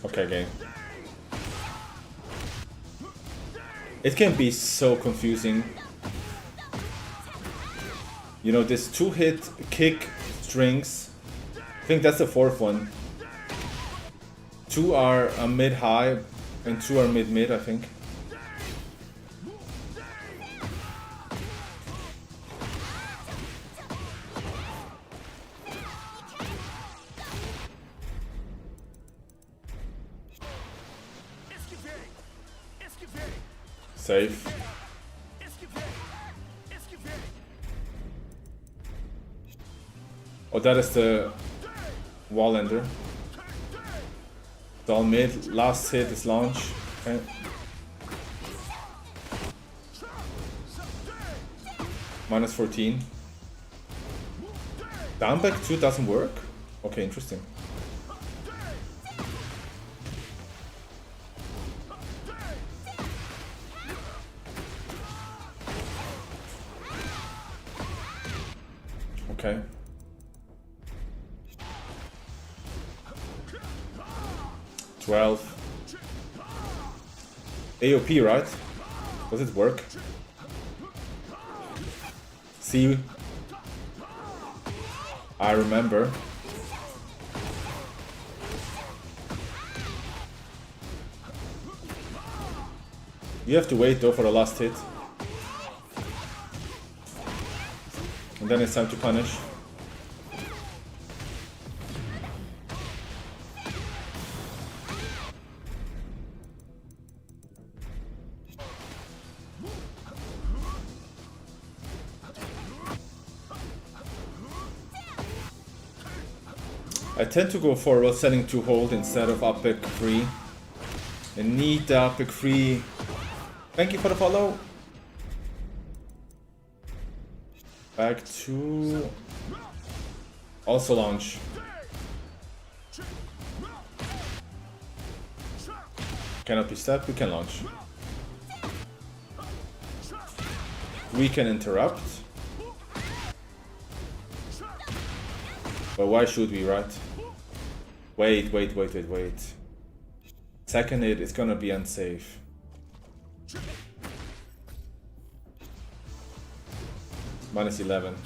Okay, game. It can be so confusing. You know, this 2-hit kick strings. I think that's the 4th one. 2 are a mid-high and 2 are mid-mid, I think. Safe. Oh, that is the wall ender. Down mid, last hit is launch. Okay. -14. Down back 2 doesn't work? Okay, interesting. Okay. AOP, right? Does it work? See? I remember. You have to wait though for the last hit. And then it's time to punish. I tend to go for setting to hold instead of up pick free. And need the up pick free. Thank you for the follow. Back to also launch. Cannot be stepped, we can launch. We can interrupt. But why should we, right? Wait. Second hit is gonna be unsafe. Minus 11.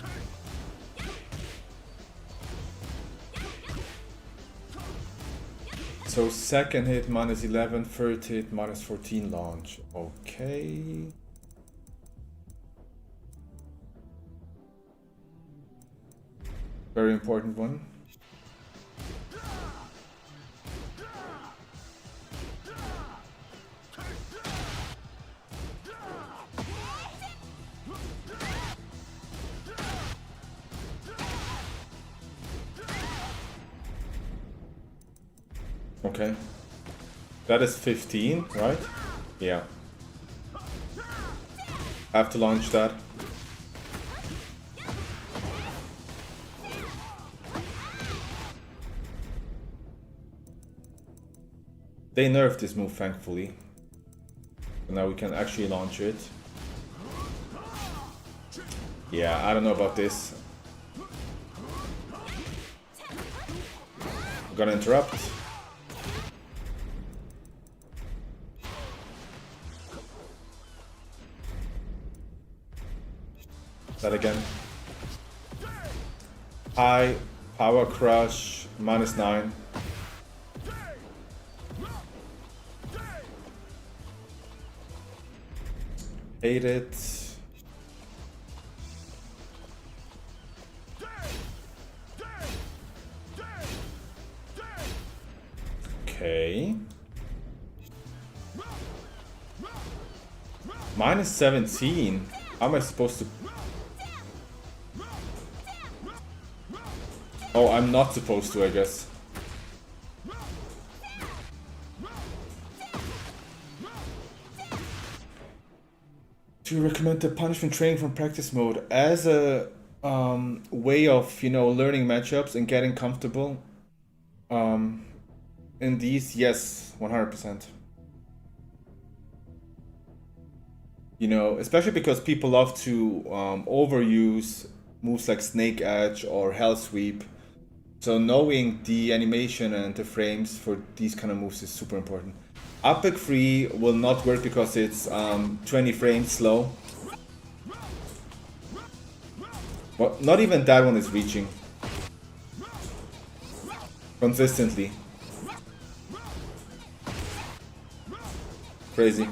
So second hit minus 11, third hit minus 14 launch. Okay. Very important one. Okay. That is 15, right? Yeah. I have to launch that. They nerfed this move, thankfully. So now we can actually launch it. Yeah, I don't know about this. I'm gonna interrupt. That again. High power crush, minus 9. Hate it. Okay. Minus 17. How am I supposed to? Oh, I'm not supposed to, I guess. Do you recommend the punishment training from practice mode as a way of, you know, learning matchups and getting comfortable? In these, yes, 100%. You know, especially because people love to overuse moves like Snake Edge or Hell Sweep. So knowing the animation and the frames for these kind of moves is super important. Up 3 will not work because it's 20 frames slow. Well, not even that one is reaching consistently. Crazy.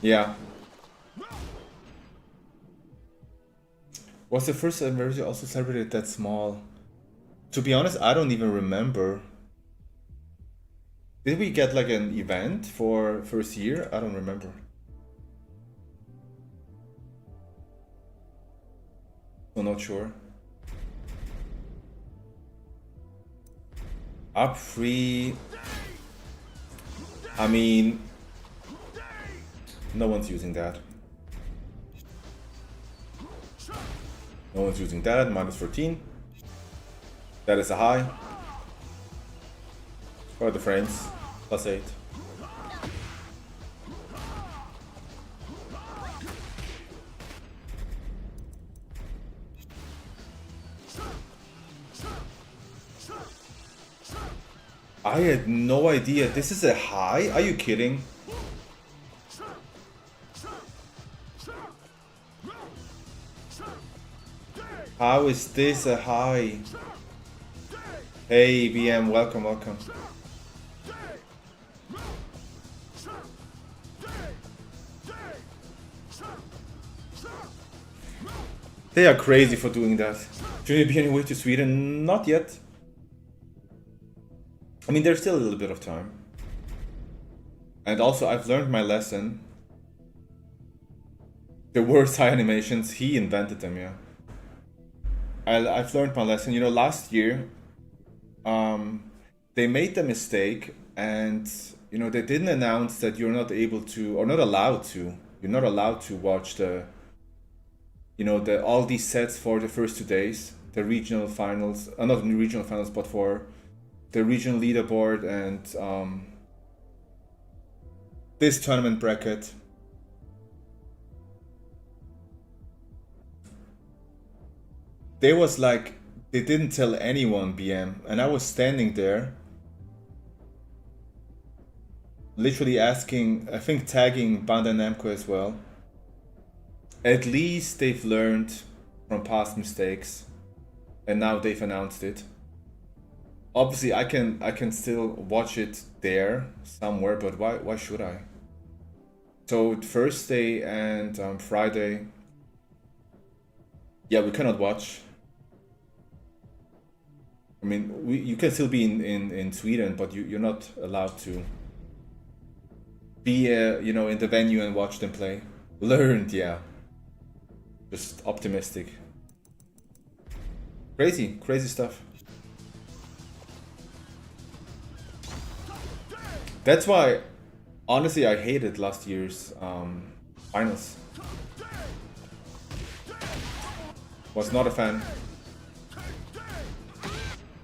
Yeah. Was the first anniversary also celebrated that small? To be honest, I don't even remember. Did we get like an event for first year? I don't remember. I'm not sure. Up 3. I mean, no one's using that. No one's using that. Minus 14. That is a high. What are the frames? Plus 8. I had no idea. This is a high? Are you kidding? How is this a high? Hey BM, welcome, welcome. They are crazy for doing that. Should it be any way to Sweden? Not yet. I mean, there's still a little bit of time. And also, I've learned my lesson. The worst high animations, he invented them, yeah. I've learned my lesson. You know, last year, they made the mistake and, you know, they didn't announce that you're not able to, or not allowed to, you're not allowed to watch the, you know, all these sets for the first 2 days, the regional finals, not the regional finals, but for the regional leaderboard and this tournament bracket. they was like, they didn't tell anyone BM, and I was standing there literally asking, I think tagging Bandai Namco as well. At least they've learned from past mistakes and now they've announced it. Obviously I can still watch it there somewhere, but why should I? So Thursday and Friday, yeah, we cannot watch. I mean, you can still be in Sweden, but you're not allowed to be you know, in the venue and watch them play. Learned, yeah. Just optimistic. Crazy stuff. That's why, honestly, I hated last year's finals. Was not a fan.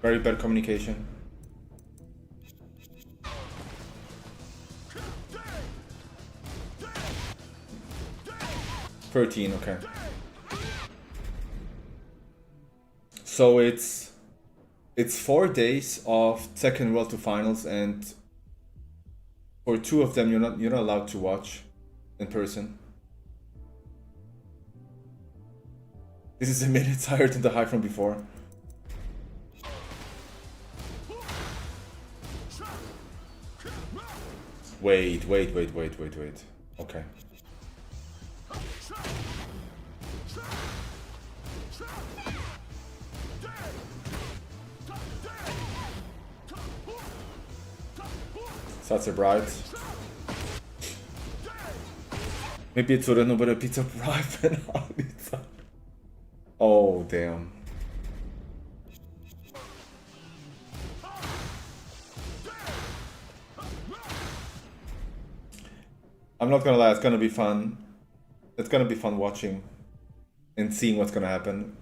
Very bad communication. $13, okay. So it's 4 days of second World Tour finals, and for 2 of them you're not allowed to watch in person. This is a minute higher than the high from before. Wait. Okay. Such a bright. Maybe it's already nobody pizza bright. Oh damn. I'm not gonna lie, it's gonna be fun. It's gonna be fun watching and seeing what's gonna happen.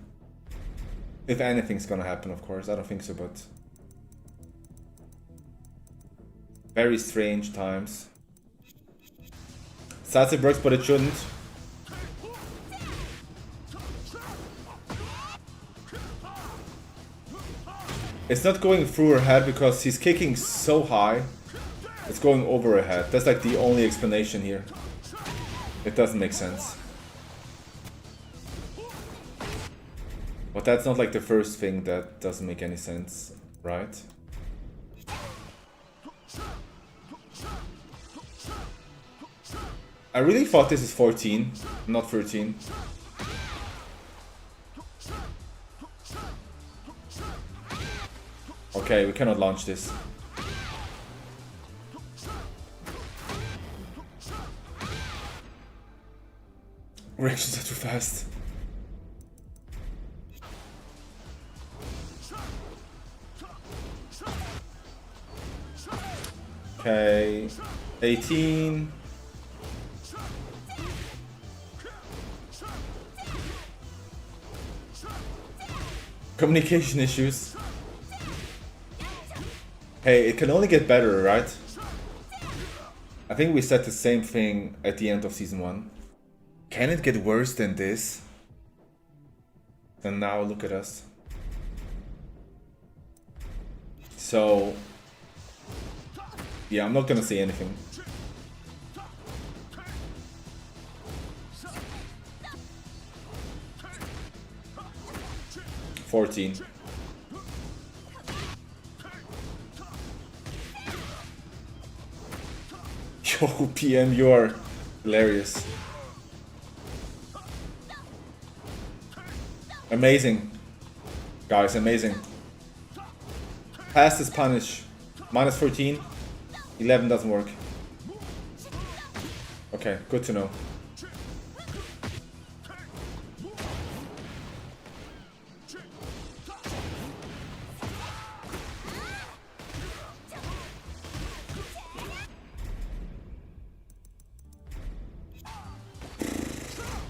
If anything's gonna happen, of course. I don't think so, but very strange times. Sad it works, but it shouldn't. It's not going through her head because he's kicking so high. It's going over her head. That's like the only explanation here. It doesn't make sense. But that's not like the first thing that doesn't make any sense, right? I really thought this is 14, not 13. Okay, we cannot launch this. Reactions are too fast. Okay, 18. Communication issues. Hey, it can only get better, right? I think we said the same thing at the end of season 1. Can it get worse than this? And now look at us. So, yeah, I'm not gonna say anything. $14. Yo, PM, you are hilarious. Amazing. Guys, amazing. Pass is punish. Minus 14. 11 doesn't work. Okay, good to know.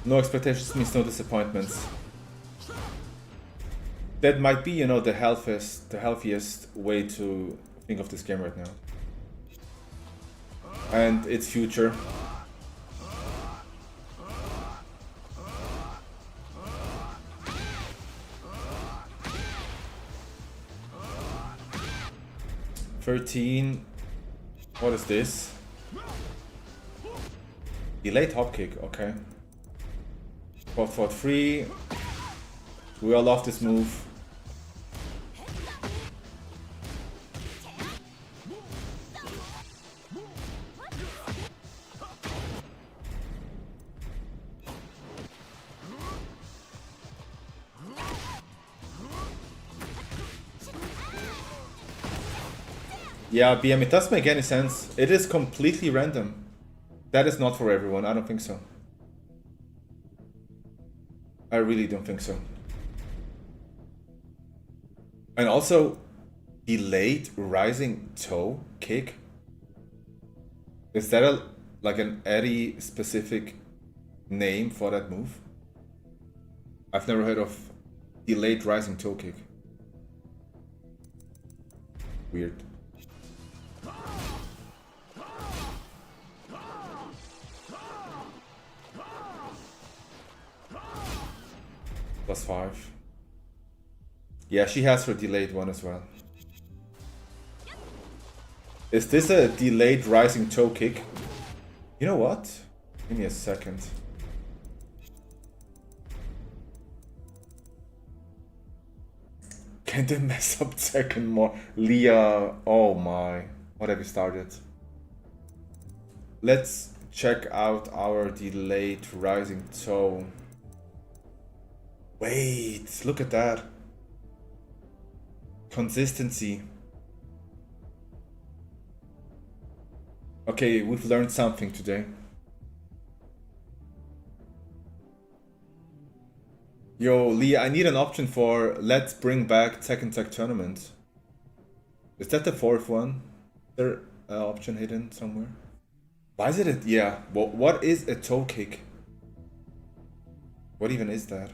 No expectations means no disappointments. That might be, you know, the healthiest way to think of this game right now. And its future. 13. What is this? Delayed hop kick, okay. 4-4-3. We all love this move. Yeah, BM, it doesn't make any sense. It is completely random. That is not for everyone, I don't think so. I really don't think so. And also, delayed rising toe kick? Is that like an Eddie specific name for that move? I've never heard of delayed rising toe kick. Weird. +5. Yeah, she has her delayed one as well. Is this a delayed rising toe kick? You know what? Give me a second. Can they mess up second more? Leah, oh my. What have you started? Let's check out our delayed rising toe. Wait, look at that. Consistency. Okay, we've learned something today. Yo, Lee, I need an option for let's bring back Tekken Tag Tournament. Is that the fourth one? Is there an option hidden somewhere? Why is it yeah, what is a toe kick? What even is that?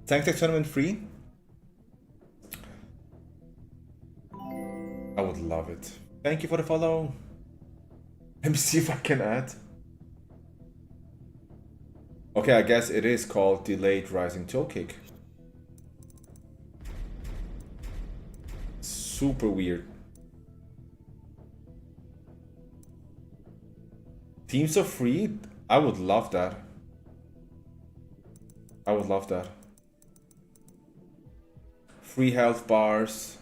Tekken Tag Tournament free? I would love it. Thank you for the follow. Let me see if I can add. Okay, I guess it is called delayed rising toe kick. Super weird. Teams are free? I would love that. I would love that. Free health bars.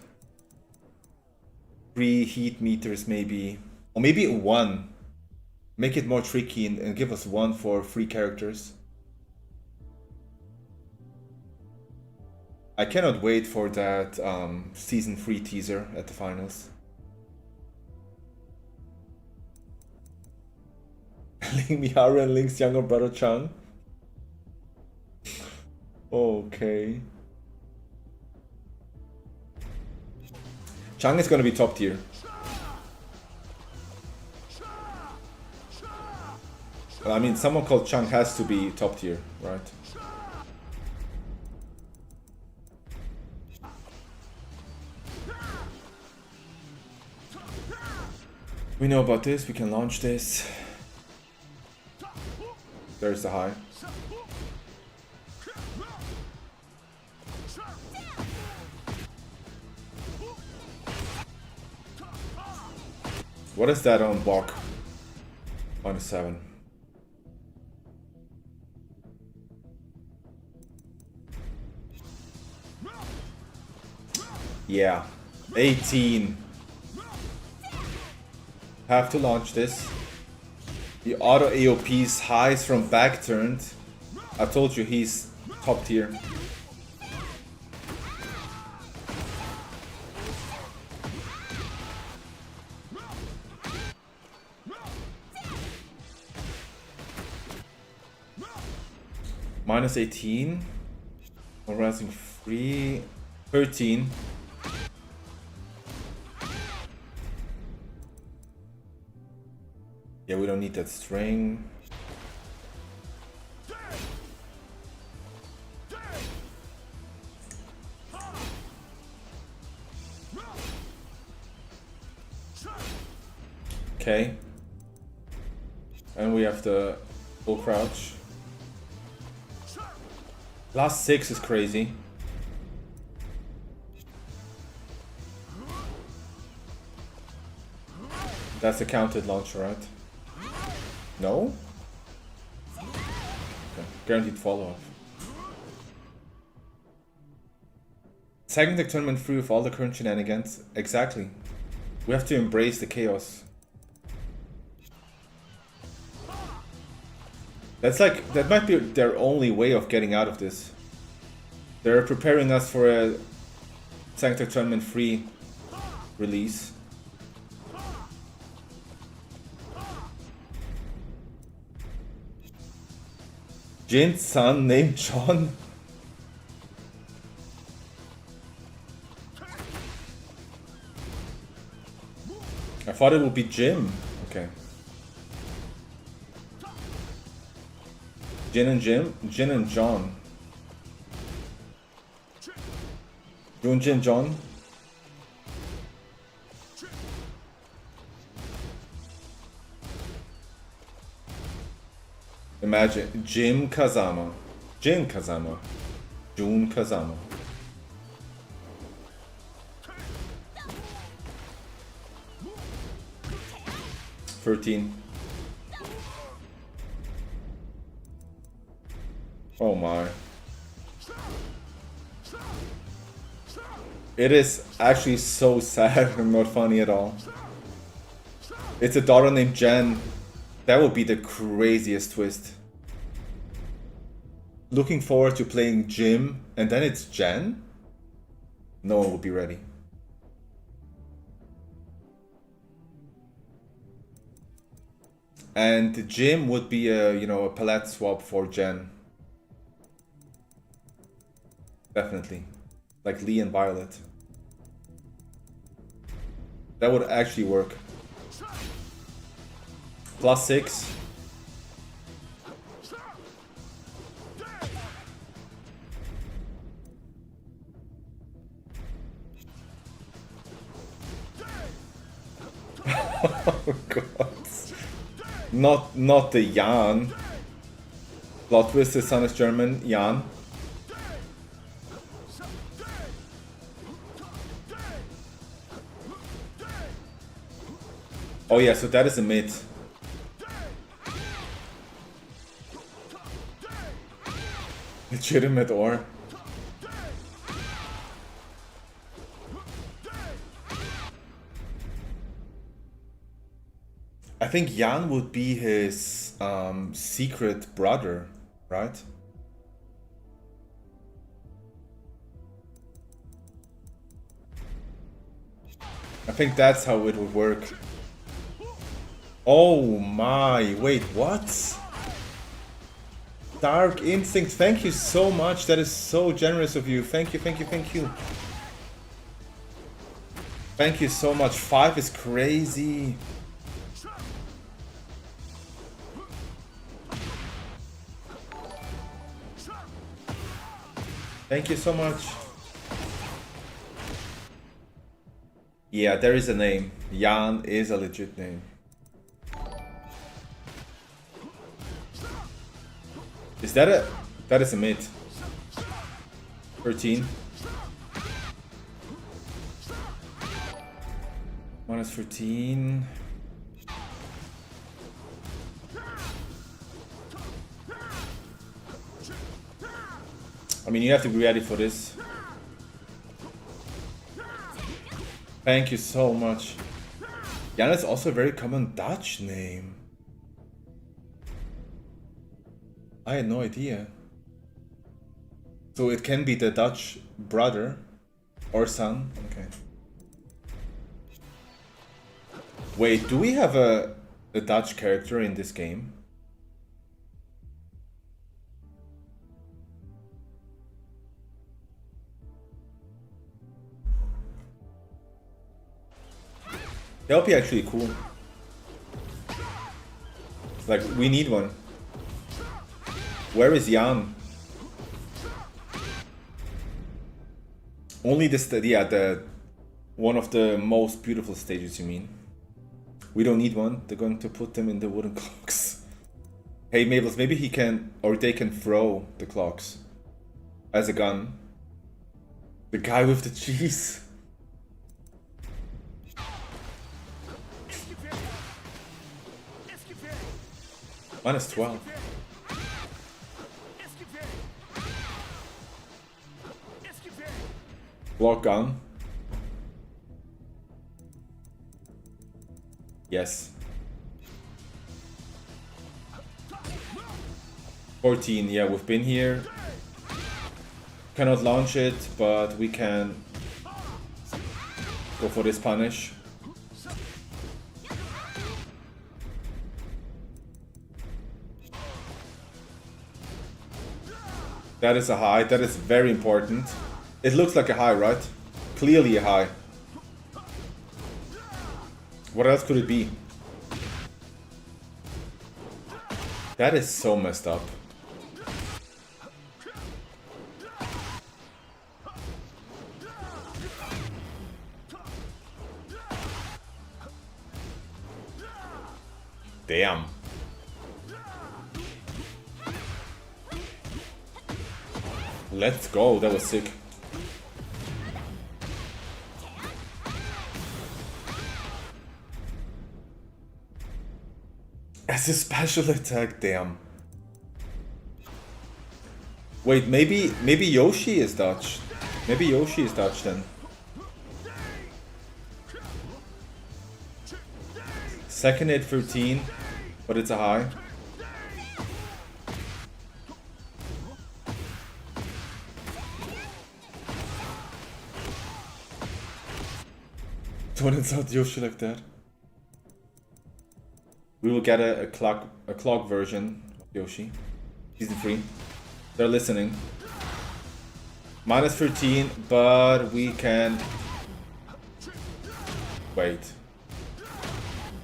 Free heat meters maybe. Or maybe one. Make it more tricky and give us one for free characters. I cannot wait for that season 3 teaser at the finals. Link Miharu and Link's younger brother Chang. Okay. Chang is gonna be top tier. I mean, someone called Chang has to be top tier, right? We know about this, we can launch this. There's the high. What is that on block? -7. Yeah. 18. Have to launch this. The auto AOP's highs from back turned. I told you he's top tier. -18. Rising free. 13. Yeah, we don't need that string. Okay. And we have the full crouch. Last 6 is crazy. That's a counted launcher, right? No? Okay. Guaranteed follow-up. Second deck tournament free of all the current shenanigans. Exactly. We have to embrace the chaos. That's like, that might be their only way of getting out of this. They're preparing us for a second deck tournament free release. Jin's son named John? I thought it would be Jim. Okay. Jin and Jim? Jin and John. Jun, Jin, John? Imagine Jim Kazama. Jin Kazama. Jun Kazama. $13. Oh my. It is actually so sad and not funny at all. It's a daughter named Jen. That would be the craziest twist. Looking forward to playing Jim and then it's Jen? No one would be ready. And Jim would be a, you know, a palette swap for Jen. Definitely. Like Lee and Violet. That would actually work. +6. Oh god. Not the Jan. Plot twist, his son is German. Jan. Oh yeah, so that is a mid. Legitimate or? I think Jan would be his secret brother, right? I think that's how it would work. Oh my, wait, what? Dark Instinct, thank you so much. That is so generous of you. Thank you, thank you, thank you. Thank you so much. 5 is crazy. Thank you so much. Yeah, there is a name. Jan is a legit name. Is that a... That is a mid. 13. -13. I mean, you have to be ready for this. Thank you so much. Jan is also a very common Dutch name. I had no idea. So it can be the Dutch brother or son. Okay. Wait, do we have a Dutch character in this game? That would be actually cool. Like, we need one. Where is Jan? Only this, yeah, the one of the most beautiful stages, you mean? We don't need one. They're going to put them in the wooden clocks. Hey, Mabels, maybe he can, or they can throw the clocks as a gun. The guy with the cheese. Minus 12. Block gun. Yes. 14, yeah, we've been here. Cannot launch it, but we can go for this punish. That is a high, that is very important. It looks like a high, right? Clearly a high. What else could it be? That is so messed up. Damn. Let's go, that was sick. As a special attack, damn. Wait, maybe Yoshi is dodged. Maybe Yoshi is dodged then. Second hit 13, but it's a high. Don't insult Yoshi like that. We will get a clock version of Yoshi. Season 3. They're listening. Minus 13, but we can... Wait.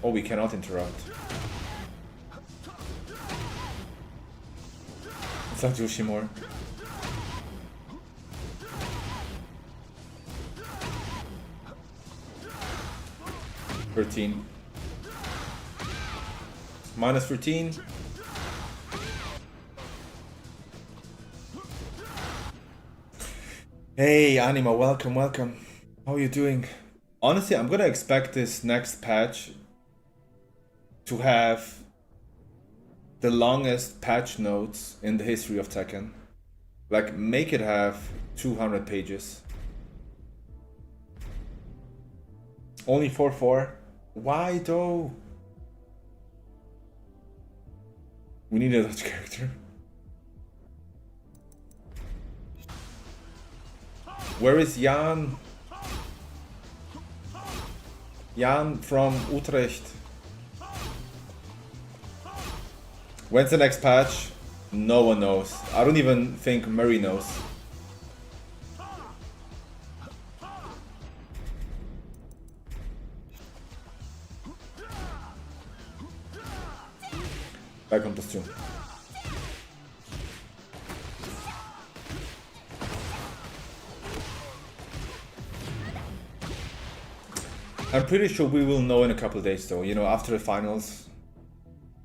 Oh, we cannot interrupt. It's not Yoshi more. $13. Minus 13. Hey Anima, welcome. How are you doing? Honestly, I'm gonna expect this next patch to have the longest patch notes in the history of Tekken. Like, make it have 200 pages. Only 4-4? Why though? We need a Dutch character. Where is Jan? Jan from Utrecht. When's the next patch? No one knows. I don't even think Murray knows. Back on +2. I'm pretty sure we will know in a couple of days though, you know, after the finals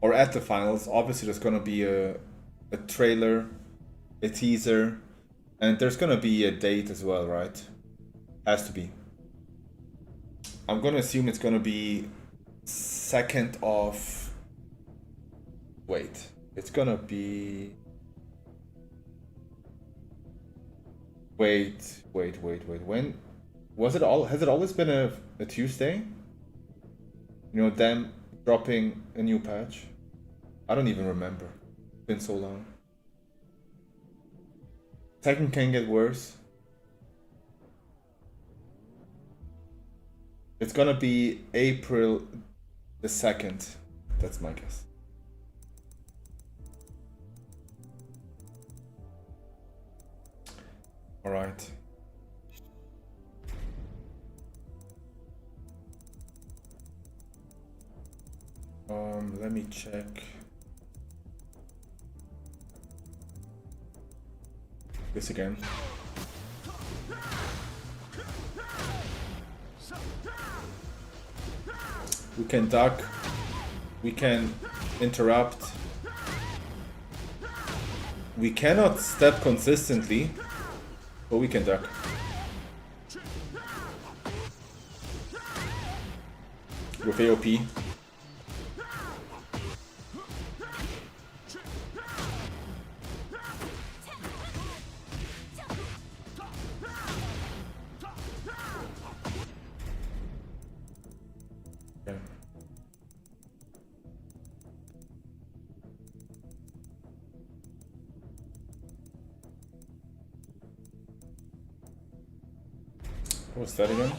or at the finals. Obviously there's gonna be a trailer, a teaser, and there's gonna be a date as well, right? Has to be. I'm gonna assume it's gonna be 2nd of... Wait, it's gonna be... Wait, when... Was it all? Has it always been a Tuesday? You know, them dropping a new patch? I don't even remember. It's been so long. Tekken can get worse. It's gonna be April the 2nd. That's my guess. All right. Let me check this again. We can duck, we can interrupt. We cannot step consistently, but we can duck. With AOP. What's that again?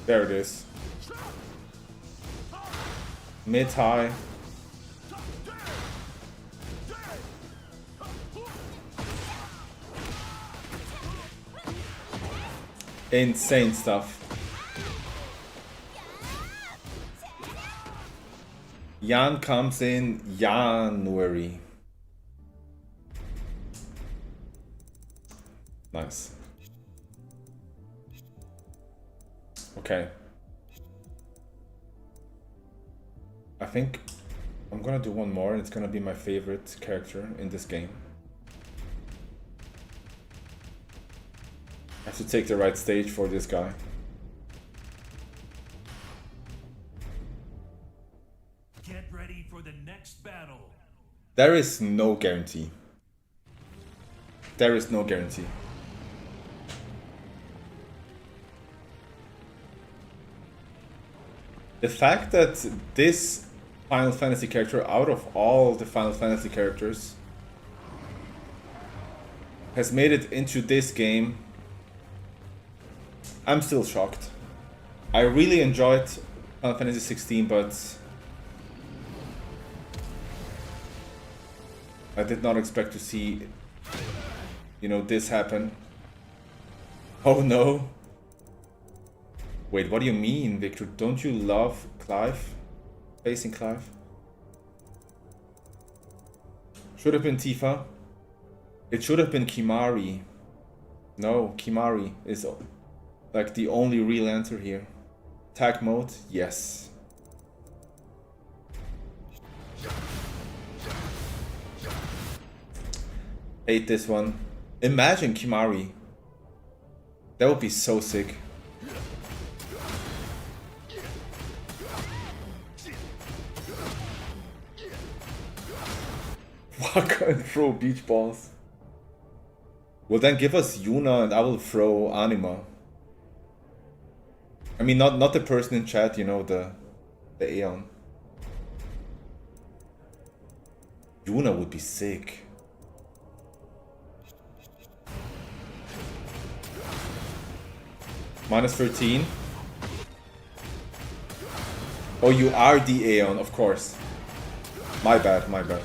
There it is. Mid-high. Insane stuff. Jan comes in January. Nice. Okay. I think I'm gonna do one more and it's gonna be my favorite character in this game. I have to take the right stage for this guy. Get ready for the next battle. There is no guarantee. There is no guarantee. The fact that this Final Fantasy character, out of all the Final Fantasy characters, has made it into this game, I'm still shocked. I really enjoyed Final Fantasy 16, but I did not expect to see, you know, this happen. Oh no. Wait, what do you mean, Victor? Don't you love Clive? Facing Clive? Should have been Tifa. It should have been Kimari. No, Kimari is like the only real answer here. Tag mode, yes. Hate this one. Imagine Kimari. That would be so sick. Walk and throw beach balls. Well, then give us Yuna and I will throw Anima. I mean, not the person in chat, you know, the Aeon. Yuna would be sick. Minus 13. Oh, you are the Aeon, of course. My bad, my bad.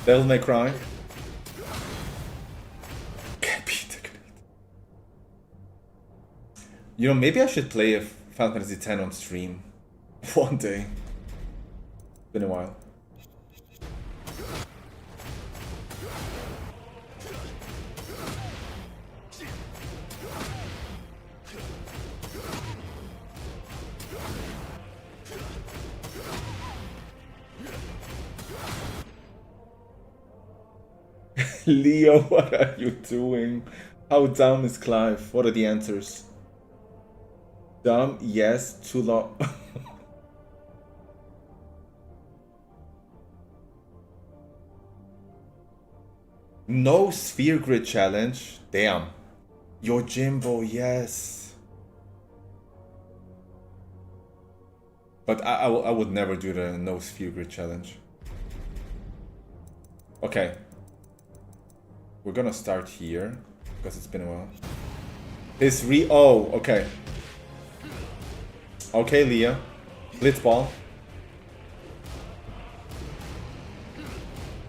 Devil May Cry. You know, maybe I should play a Final Fantasy X on stream one day. Been a while. Leo, what are you doing? How dumb is Clive? What are the answers? Dumb, yes, too long. No sphere grid challenge. Damn. Yojimbo, yes. But I would never do the no sphere grid challenge. Okay. We're gonna start here, because it's been a while. Oh, okay. Okay, Leah. Blitzball.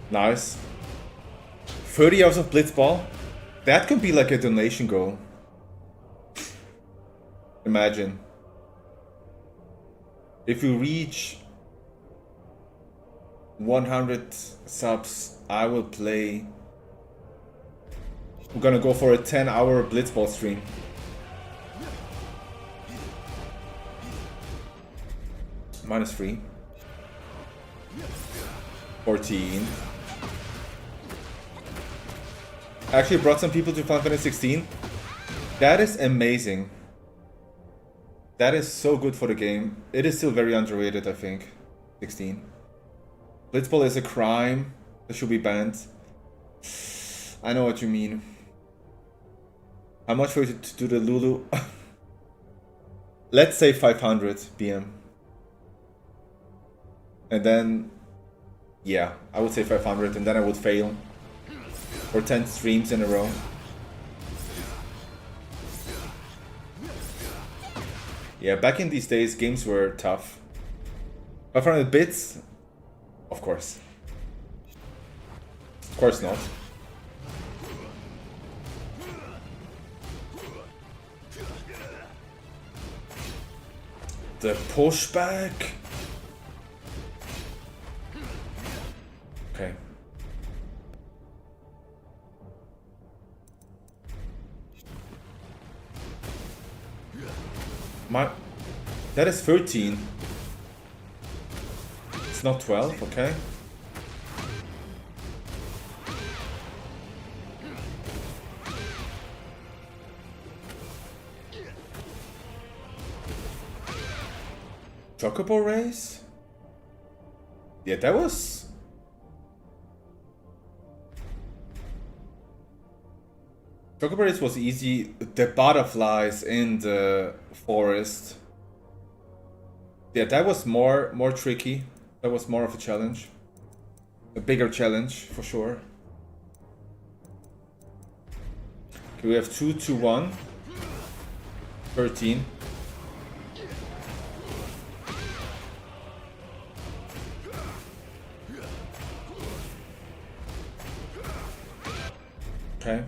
Nice. 30 hours of Blitzball? That could be like a donation goal. Imagine. If we reach 100 subs, I will play. We're gonna go for a 10-hour Blitzball stream. Minus 3. 14. I actually brought some people to Final Fantasy 16. That is amazing. That is so good for the game. It is still very underrated, I think. 16. Blitzball is a crime. It should be banned. I know what you mean. How much for you to do the Lulu? Let's say 500 BM. And then, yeah, I would say 500, and then I would fail for 10 streams in a row. Yeah, back in these days, games were tough. 500 bits? Of course. Of course not. The pushback. Okay. That is 13. It's not 12, okay. Chocobo race? Yeah, that was... Chocobo race was easy. The butterflies in the forest. Yeah, that was more tricky. That was more of a challenge. A bigger challenge, for sure. Okay, we have 2, 2, 1. 13. Okay.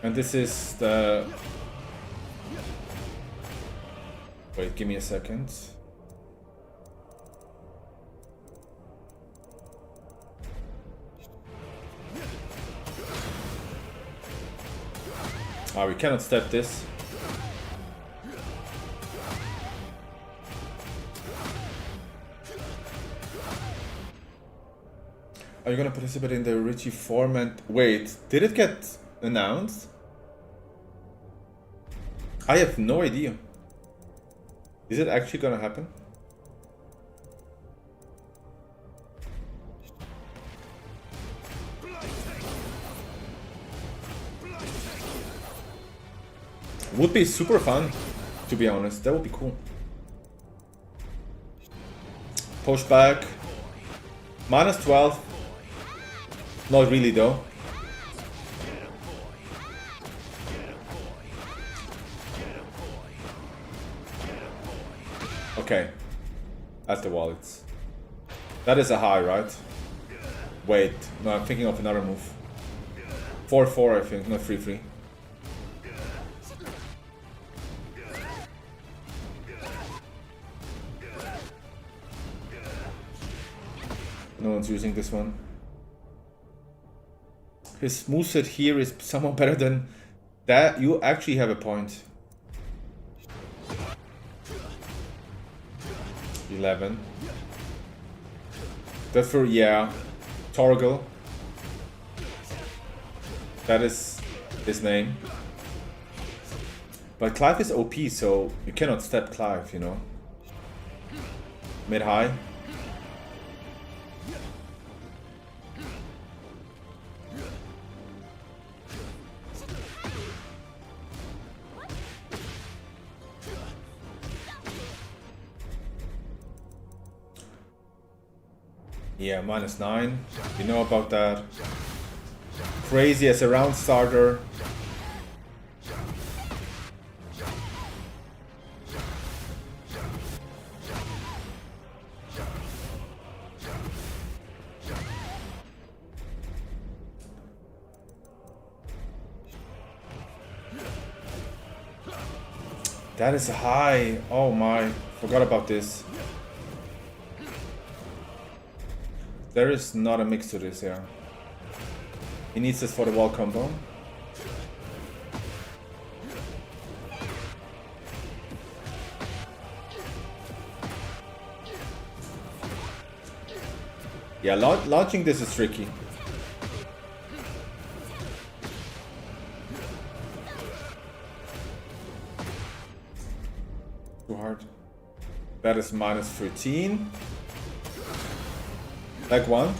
And this is the... Wait, give me a second. Ah, we cannot step this. Are you gonna participate in the Richie format? Wait, did it get announced? I have no idea. Is it actually gonna happen? Would be super fun, to be honest. That would be cool. Push back. Minus 12. Not really though. Okay. At the wallets. That is a high, right? Wait. No, I'm thinking of another move. 4-4, I think, not 3-3. No one's using this one. His moveset here is somewhat better than that. You actually have a point. 11. That's for, yeah, Torgal. That is his name. But Clive is OP, so you cannot step Clive, you know. Mid-high. Yeah, minus 9. You know about that. Crazy as a round starter. That is high. Oh my, forgot about this. There is not a mix to this, yeah. He needs this for the wall combo. Yeah, launching this is tricky. Too hard. That is minus 13. Leg 1.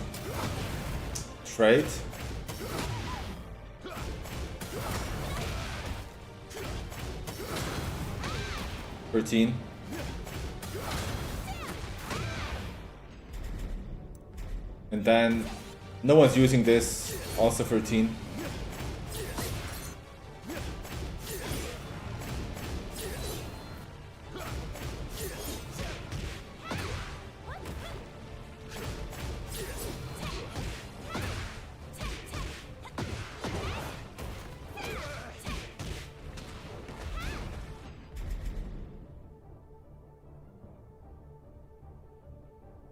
Trade. And then no one's using this. Also 13.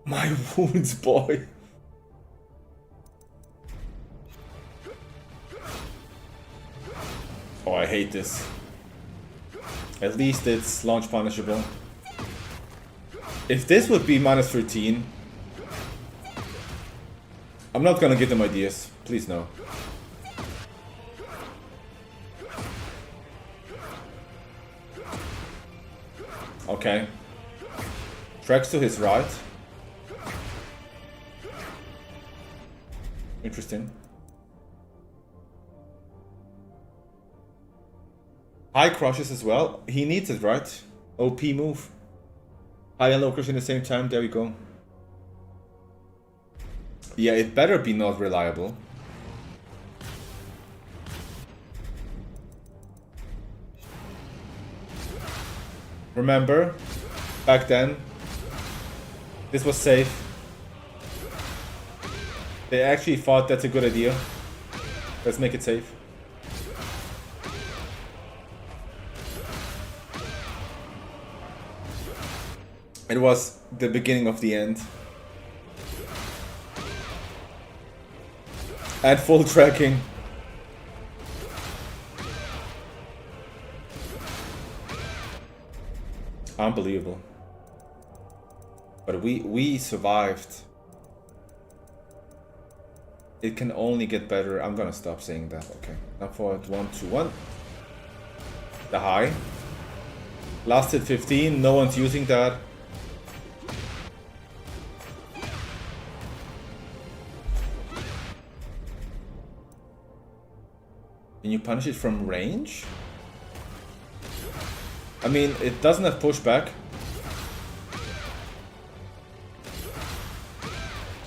My wounds, boy. Oh, I hate this. At least it's launch punishable. If this would be minus 13, I'm not gonna give them ideas. Please no. Okay. Tracks to his right. Interesting. High crushes as well. He needs it, right? OP move. High and low crush in the same time. There we go. Yeah, it better be not reliable. Remember, back then, this was safe. They actually thought that's a good idea. Let's make it safe. It was the beginning of the end. And full tracking. Unbelievable. But we survived. It can only get better. I'm gonna stop saying that. Okay. Now forward 1, 2, 1. The high. Lasted 15. No one's using that. Can you punish it from range? I mean, it doesn't have pushback.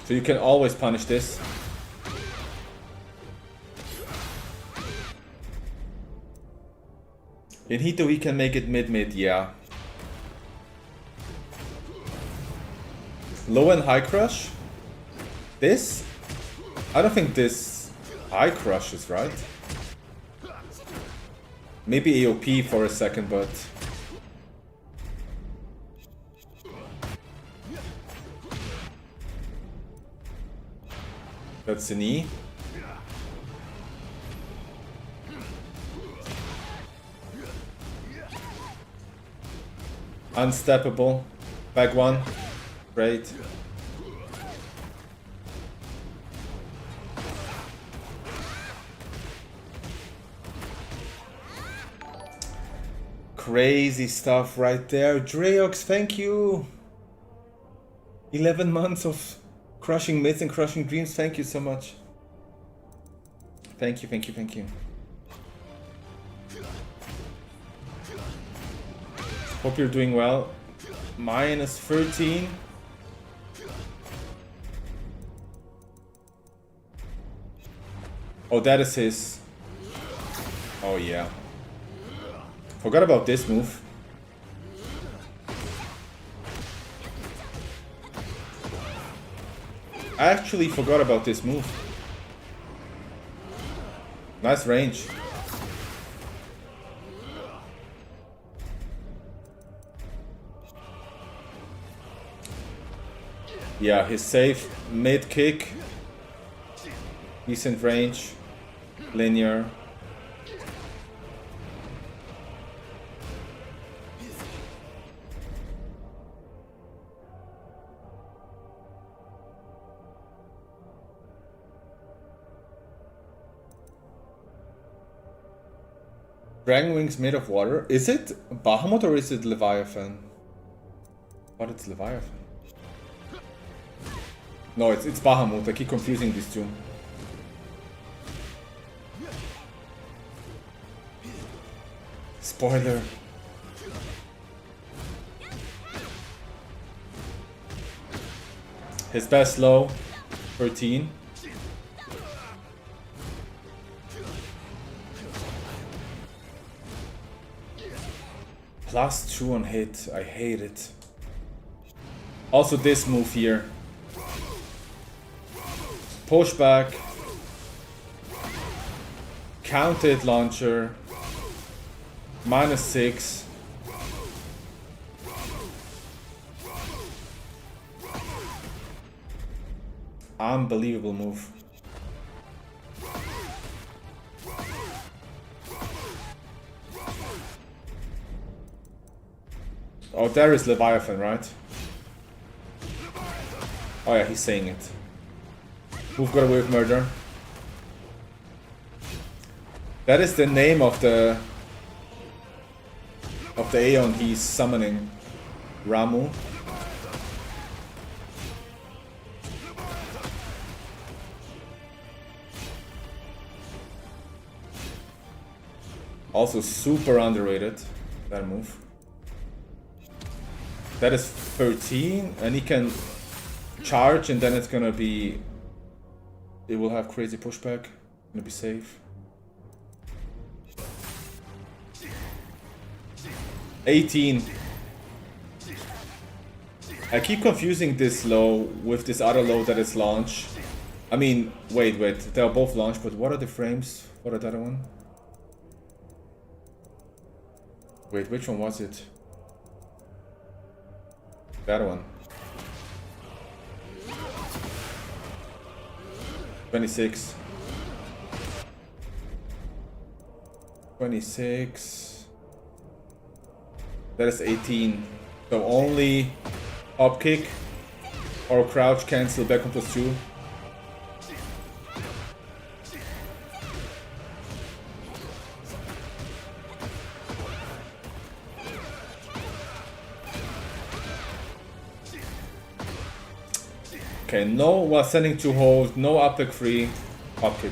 So you can always punish this. In Hito we can make it mid-mid, yeah. Low and high crush? This? I don't think this high crush is right. Maybe AOP for a second, but... That's an E. Unsteppable. Back one. Great. Crazy stuff right there. Dreox, thank you. 11 months of crushing myths and crushing dreams. Thank you so much. Thank you, thank you, thank you. Hope you're doing well. Minus 13. Oh, that is his. Oh, yeah. Forgot about this move. I actually forgot about this move. Nice range. Yeah, his safe mid kick. Decent range. Linear. Dragon Wings made of water. Is it Bahamut or is it Leviathan? But it's Leviathan. No, it's Bahamut. I keep confusing these two. Spoiler. His best low. 13. +2 on hit. I hate it. Also this move here. Push back. Counted launcher. -6. Unbelievable move. Oh, there is Leviathan, right? Oh yeah, he's saying it. Move got away with murder. That is the name of the Aeon he's summoning. Ramu. Also super underrated, that move. That is 13, and he can charge, and then it's gonna be... It will have crazy pushback, gonna be safe. 18. I keep confusing this low with this other low that is launch. I mean, wait, they are both launch, but what are the frames for the other one? Wait, which one was it? That one. 26. 26. That is 18. So only up kick or crouch cancel back on +2. Okay, no while sending to hold, no up kick free, up kick.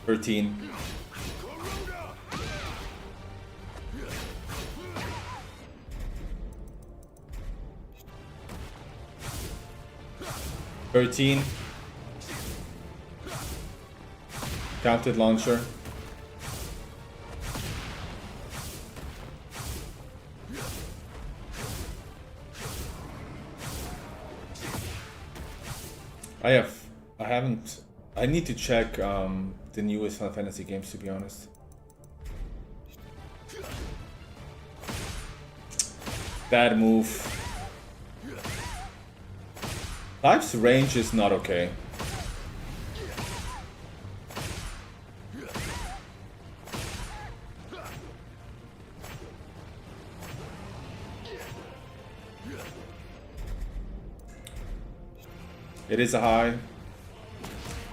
$13. $13. Counted launcher. I need to check the newest Final Fantasy games, to be honest. Bad move. Life's range is not okay. It is a high.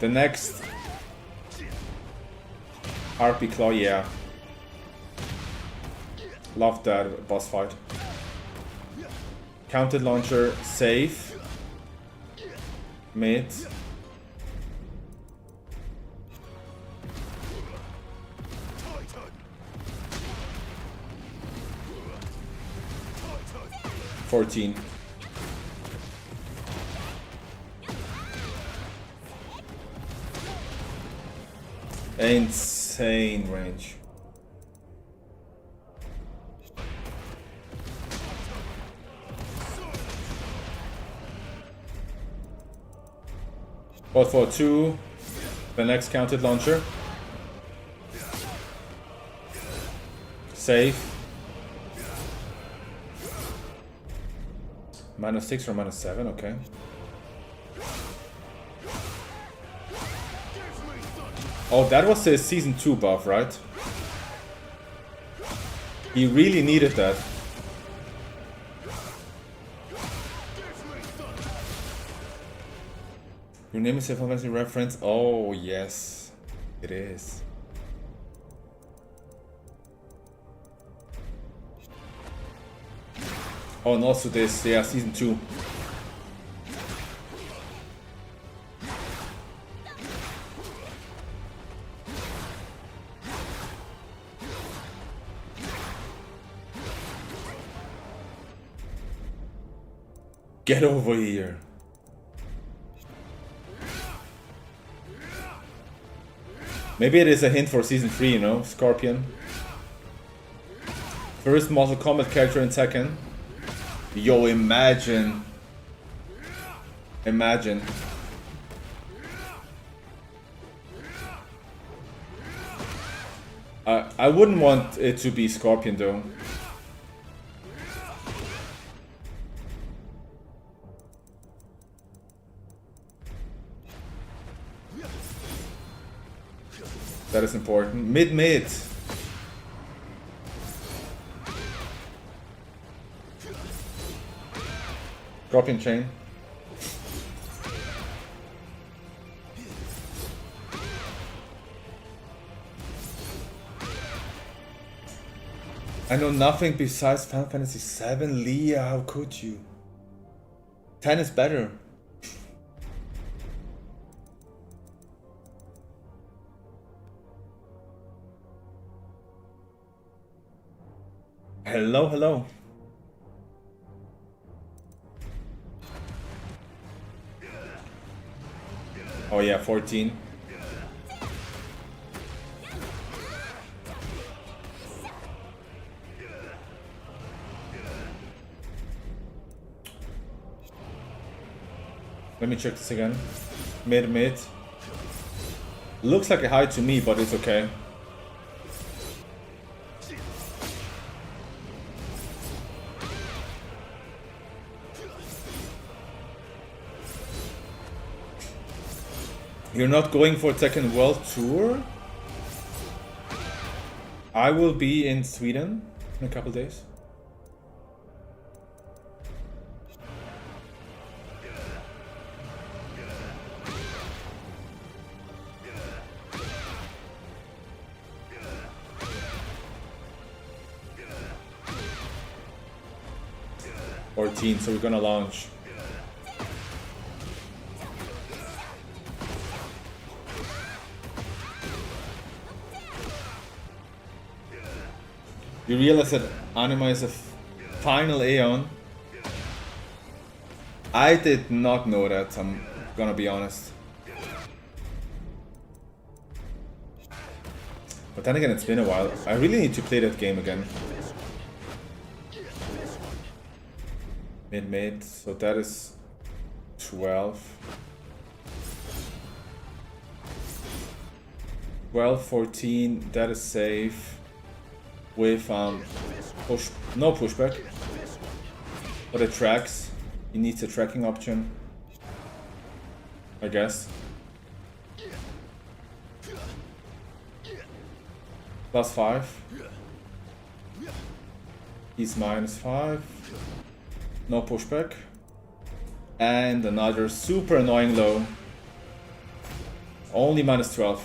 The next RP Claw, yeah. Love that boss fight. Counted launcher, safe. Mid. $14. Insane range. Both for 2. The next counted launcher. Safe. -6 or -7, okay. Oh, that was the Season 2 buff, right? He really needed that. Your name is a Final Fantasy reference? Oh, yes. It is. Oh, and also this, yeah, Season 2. Get over here. Maybe it is a hint for season 3, you know, Scorpion. First Mortal Kombat character in Tekken. Yo, imagine. Imagine. I wouldn't want it to be Scorpion though. That is important. Mid. Scorpion chain. I know nothing besides Final Fantasy VII. Leah, how could you? 10 is better. Hello. Oh yeah, 14. Let me check this again. Mid. Looks like a high to me, but it's okay. You're not going for Tekken World Tour? I will be in Sweden in a couple days. So we're gonna launch. You realize that Anima is a final Aeon? I did not know that, I'm gonna be honest. But then again, it's been a while. I really need to play that game again. Mid, so that is 12. 12, 14, that is safe. With no pushback. But it tracks. He needs a tracking option, I guess. +5. He's -5. No pushback. And another super annoying low. Only -12.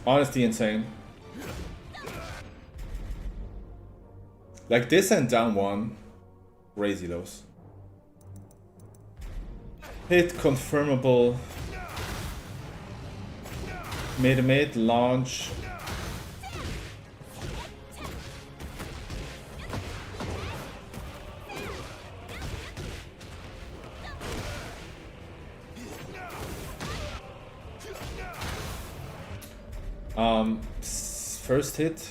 Honestly insane. Like this and down 1. Crazy lows. Hit confirmable. Mid, launch. First hit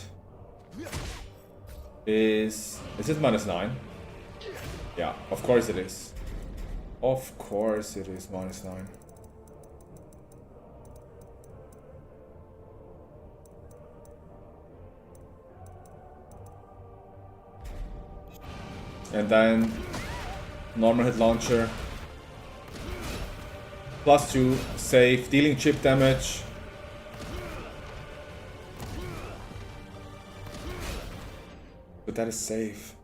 is it -9? Yeah, of course it is. Of course it is -9. And then normal hit launcher. +2, safe, dealing chip damage. But that is safe.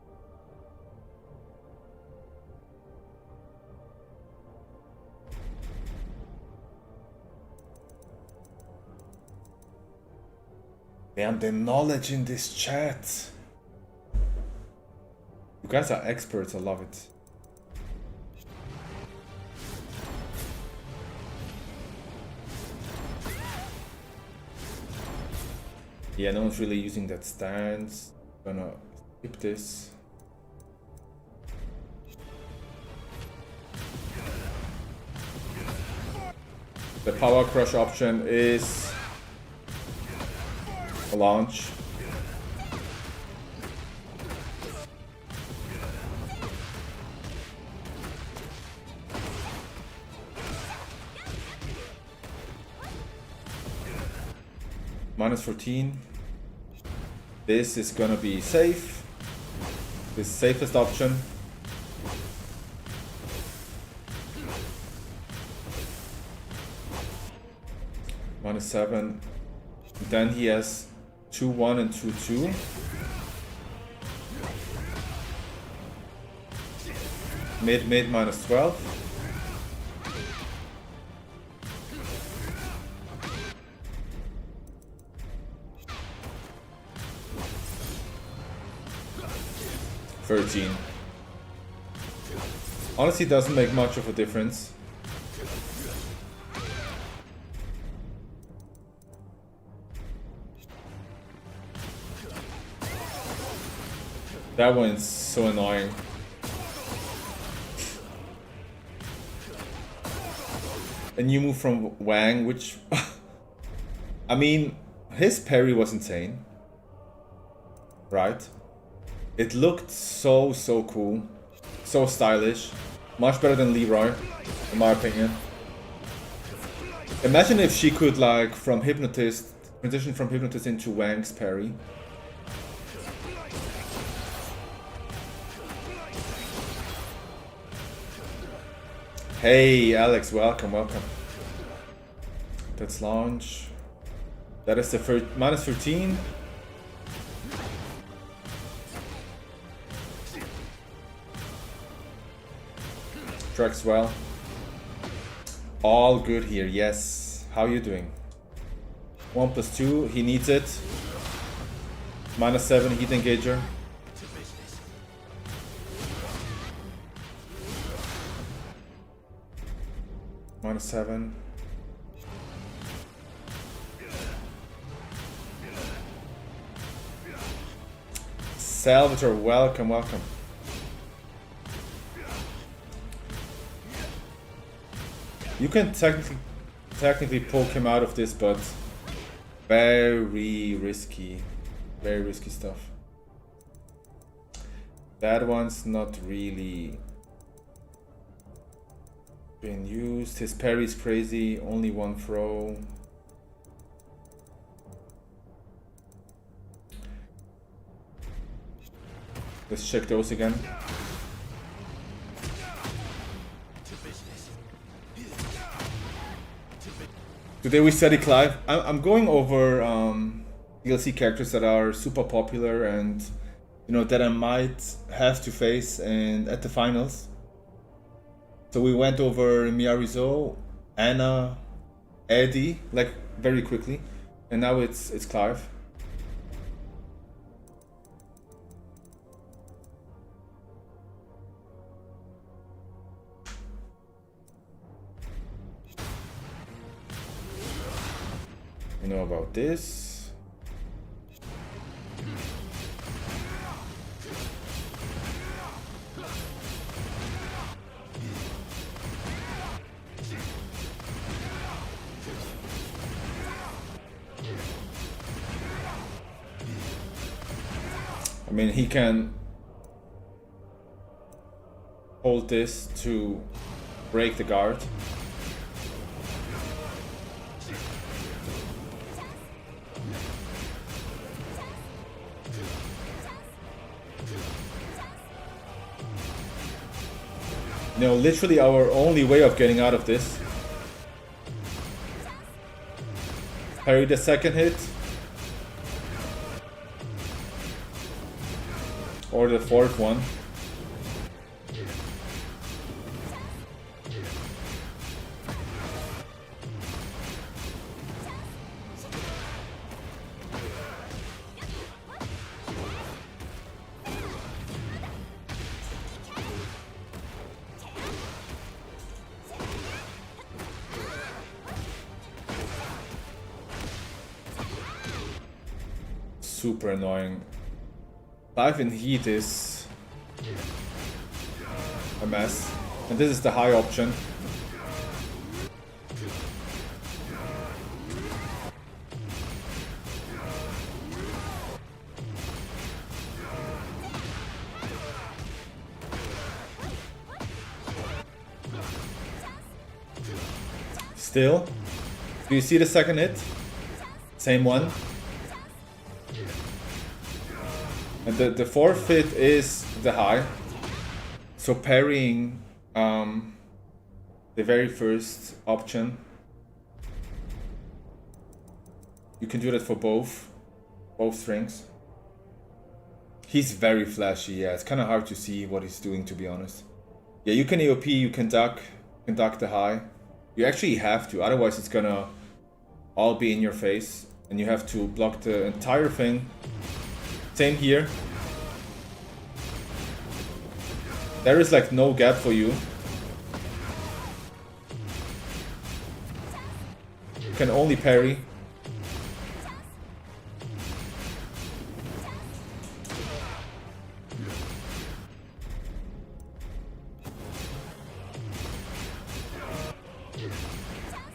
Damn, the knowledge in this chat. You guys are experts, I love it. Yeah, no one's really using that stance. Gonna skip this. The power crush option is a launch. Minus 14. This is gonna be safe. This safest option. Minus 7. Then he has 2-1 and 2-2. Mid minus 12. $13. Honestly, doesn't make much of a difference. That one's so annoying. A new move from Wang, which I mean, his parry was insane, right? It looked so cool, so stylish, much better than Leroy, in my opinion. Imagine if she could, like, from Hypnotist, transition from Hypnotist into Wang's parry. Hey Alex, welcome. Let's launch. That is the first minus 13. Tracks well. All good here, yes. How you doing? 1+2, he needs it. Minus 7 heat engager. Minus 7. Salvatore, welcome. You can technically poke him out of this, but very risky stuff. That one's not really been used. His parry's crazy, only one throw. Let's check those again. Today we study Clive. I'm going over DLC characters that are super popular and, you know, that I might have to face and at the finals. So we went over Miyaruzo, Anna, Eddie, like very quickly, and now it's Clive. You know about this. I mean, he can hold this to break the guard. You know, literally our only way of getting out of this. Parry the second hit. Or the fourth one. super annoying. Dive in heat is a mess. And this is the high option. Still. Do you see the second hit? Same one. And the fourth hit is the high. So parrying the very first option. You can do that for both strings. He's very flashy, yeah. It's kind of hard to see what he's doing, to be honest. Yeah, you can AOP, you can duck the high. You actually have to, otherwise it's gonna all be in your face. And you have to block the entire thing. Same here. There is like no gap for you. You can only parry.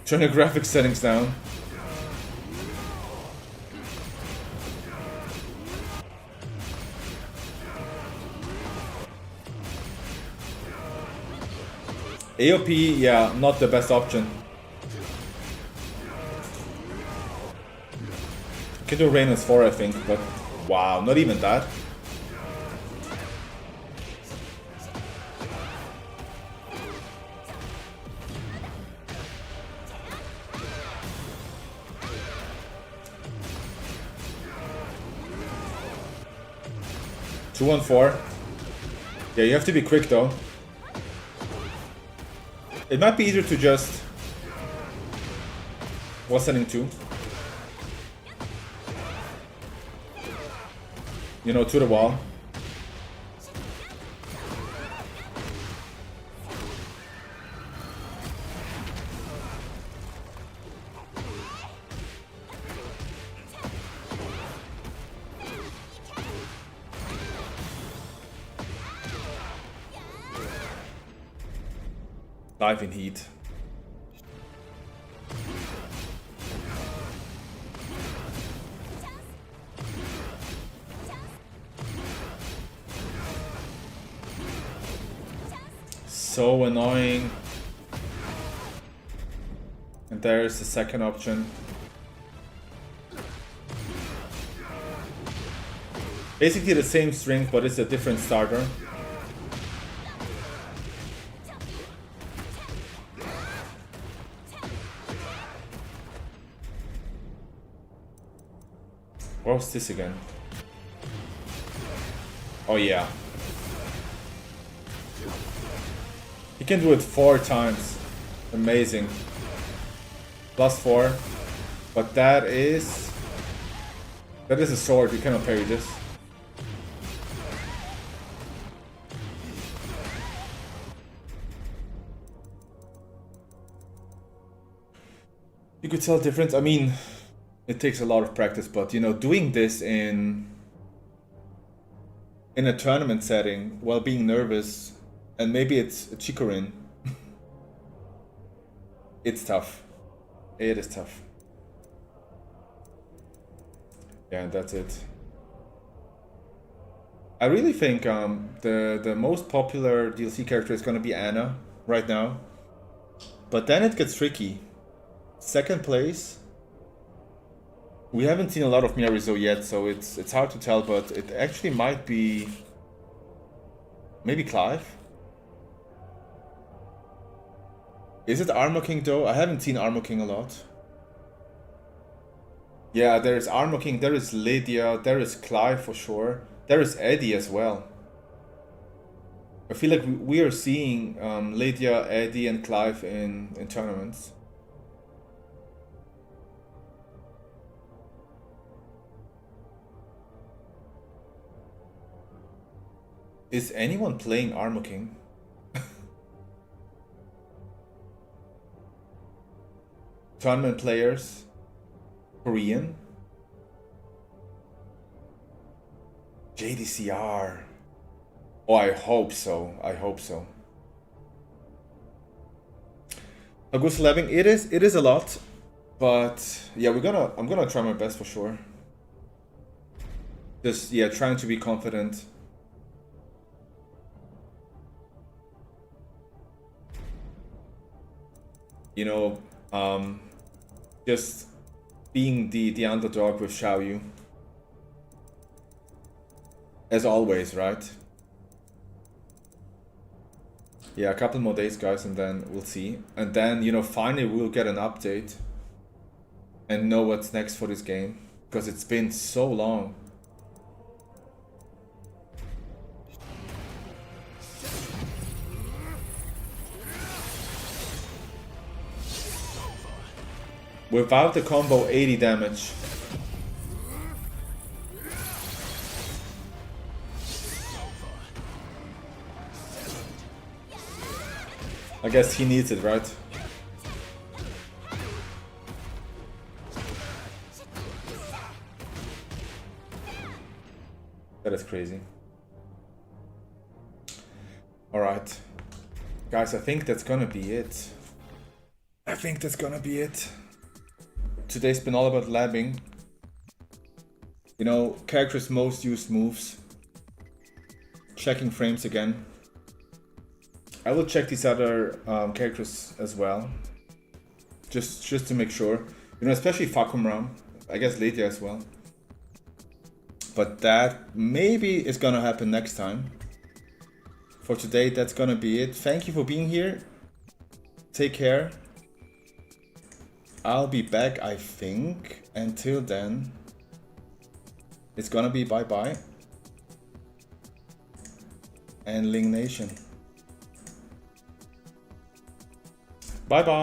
Turn the graphics settings down. AOP, yeah, not the best option. You can do Rain as 4, I think, but wow, not even that. Two on 4. Yeah, you have to be quick though. It might be easier to just... What's sending 2? You know, to the wall. Dive in heat. So annoying. And there's the second option. Basically the same string, but it's a different starter. What was this again? Oh yeah. He can do it 4 times. Amazing. +4. But that is a sword, you cannot parry this. You could tell difference. I mean, it takes a lot of practice, but you know, doing this in a tournament setting while being nervous, and maybe it's a Chikorin, it's tough. It is tough. Yeah, and that's it. I really think the most popular DLC character is gonna be Anna right now, but then it gets tricky. Second place. We haven't seen a lot of Miyaruzo yet, so it's hard to tell, but it actually might be maybe Clive. Is it Armor King though? I haven't seen Armor King a lot. Yeah, there is Armor King, there is Lydia, there is Clive for sure. There is Eddie as well. I feel like we are seeing Lydia, Eddie, and Clive in tournaments. Is anyone playing Armor King? Tournament players? Korean? JDCR. Oh, I hope so. I hope so. August Leving, it is a lot, but yeah, I'm gonna try my best for sure. Just yeah, trying to be confident. You know, just being the underdog with XIAOYU. As always, right? Yeah, a couple more days, guys, and then we'll see. And then, you know, finally we'll get an update and know what's next for this game. Because it's been so long. Without the combo, 80 damage. I guess he needs it, right? That is crazy. Alright. Guys, I think that's gonna be it. I think that's gonna be it. Today's been all about labbing. You know, characters' most used moves. Checking frames again. I will check these other characters as well. Just to make sure. You know, especially Fakumram. I guess Lydia as well. But that maybe is gonna happen next time. For today, that's gonna be it. Thank you for being here. Take care. I'll be back, I think. Until then, it's gonna be bye-bye. And Ling Nation. Bye-bye.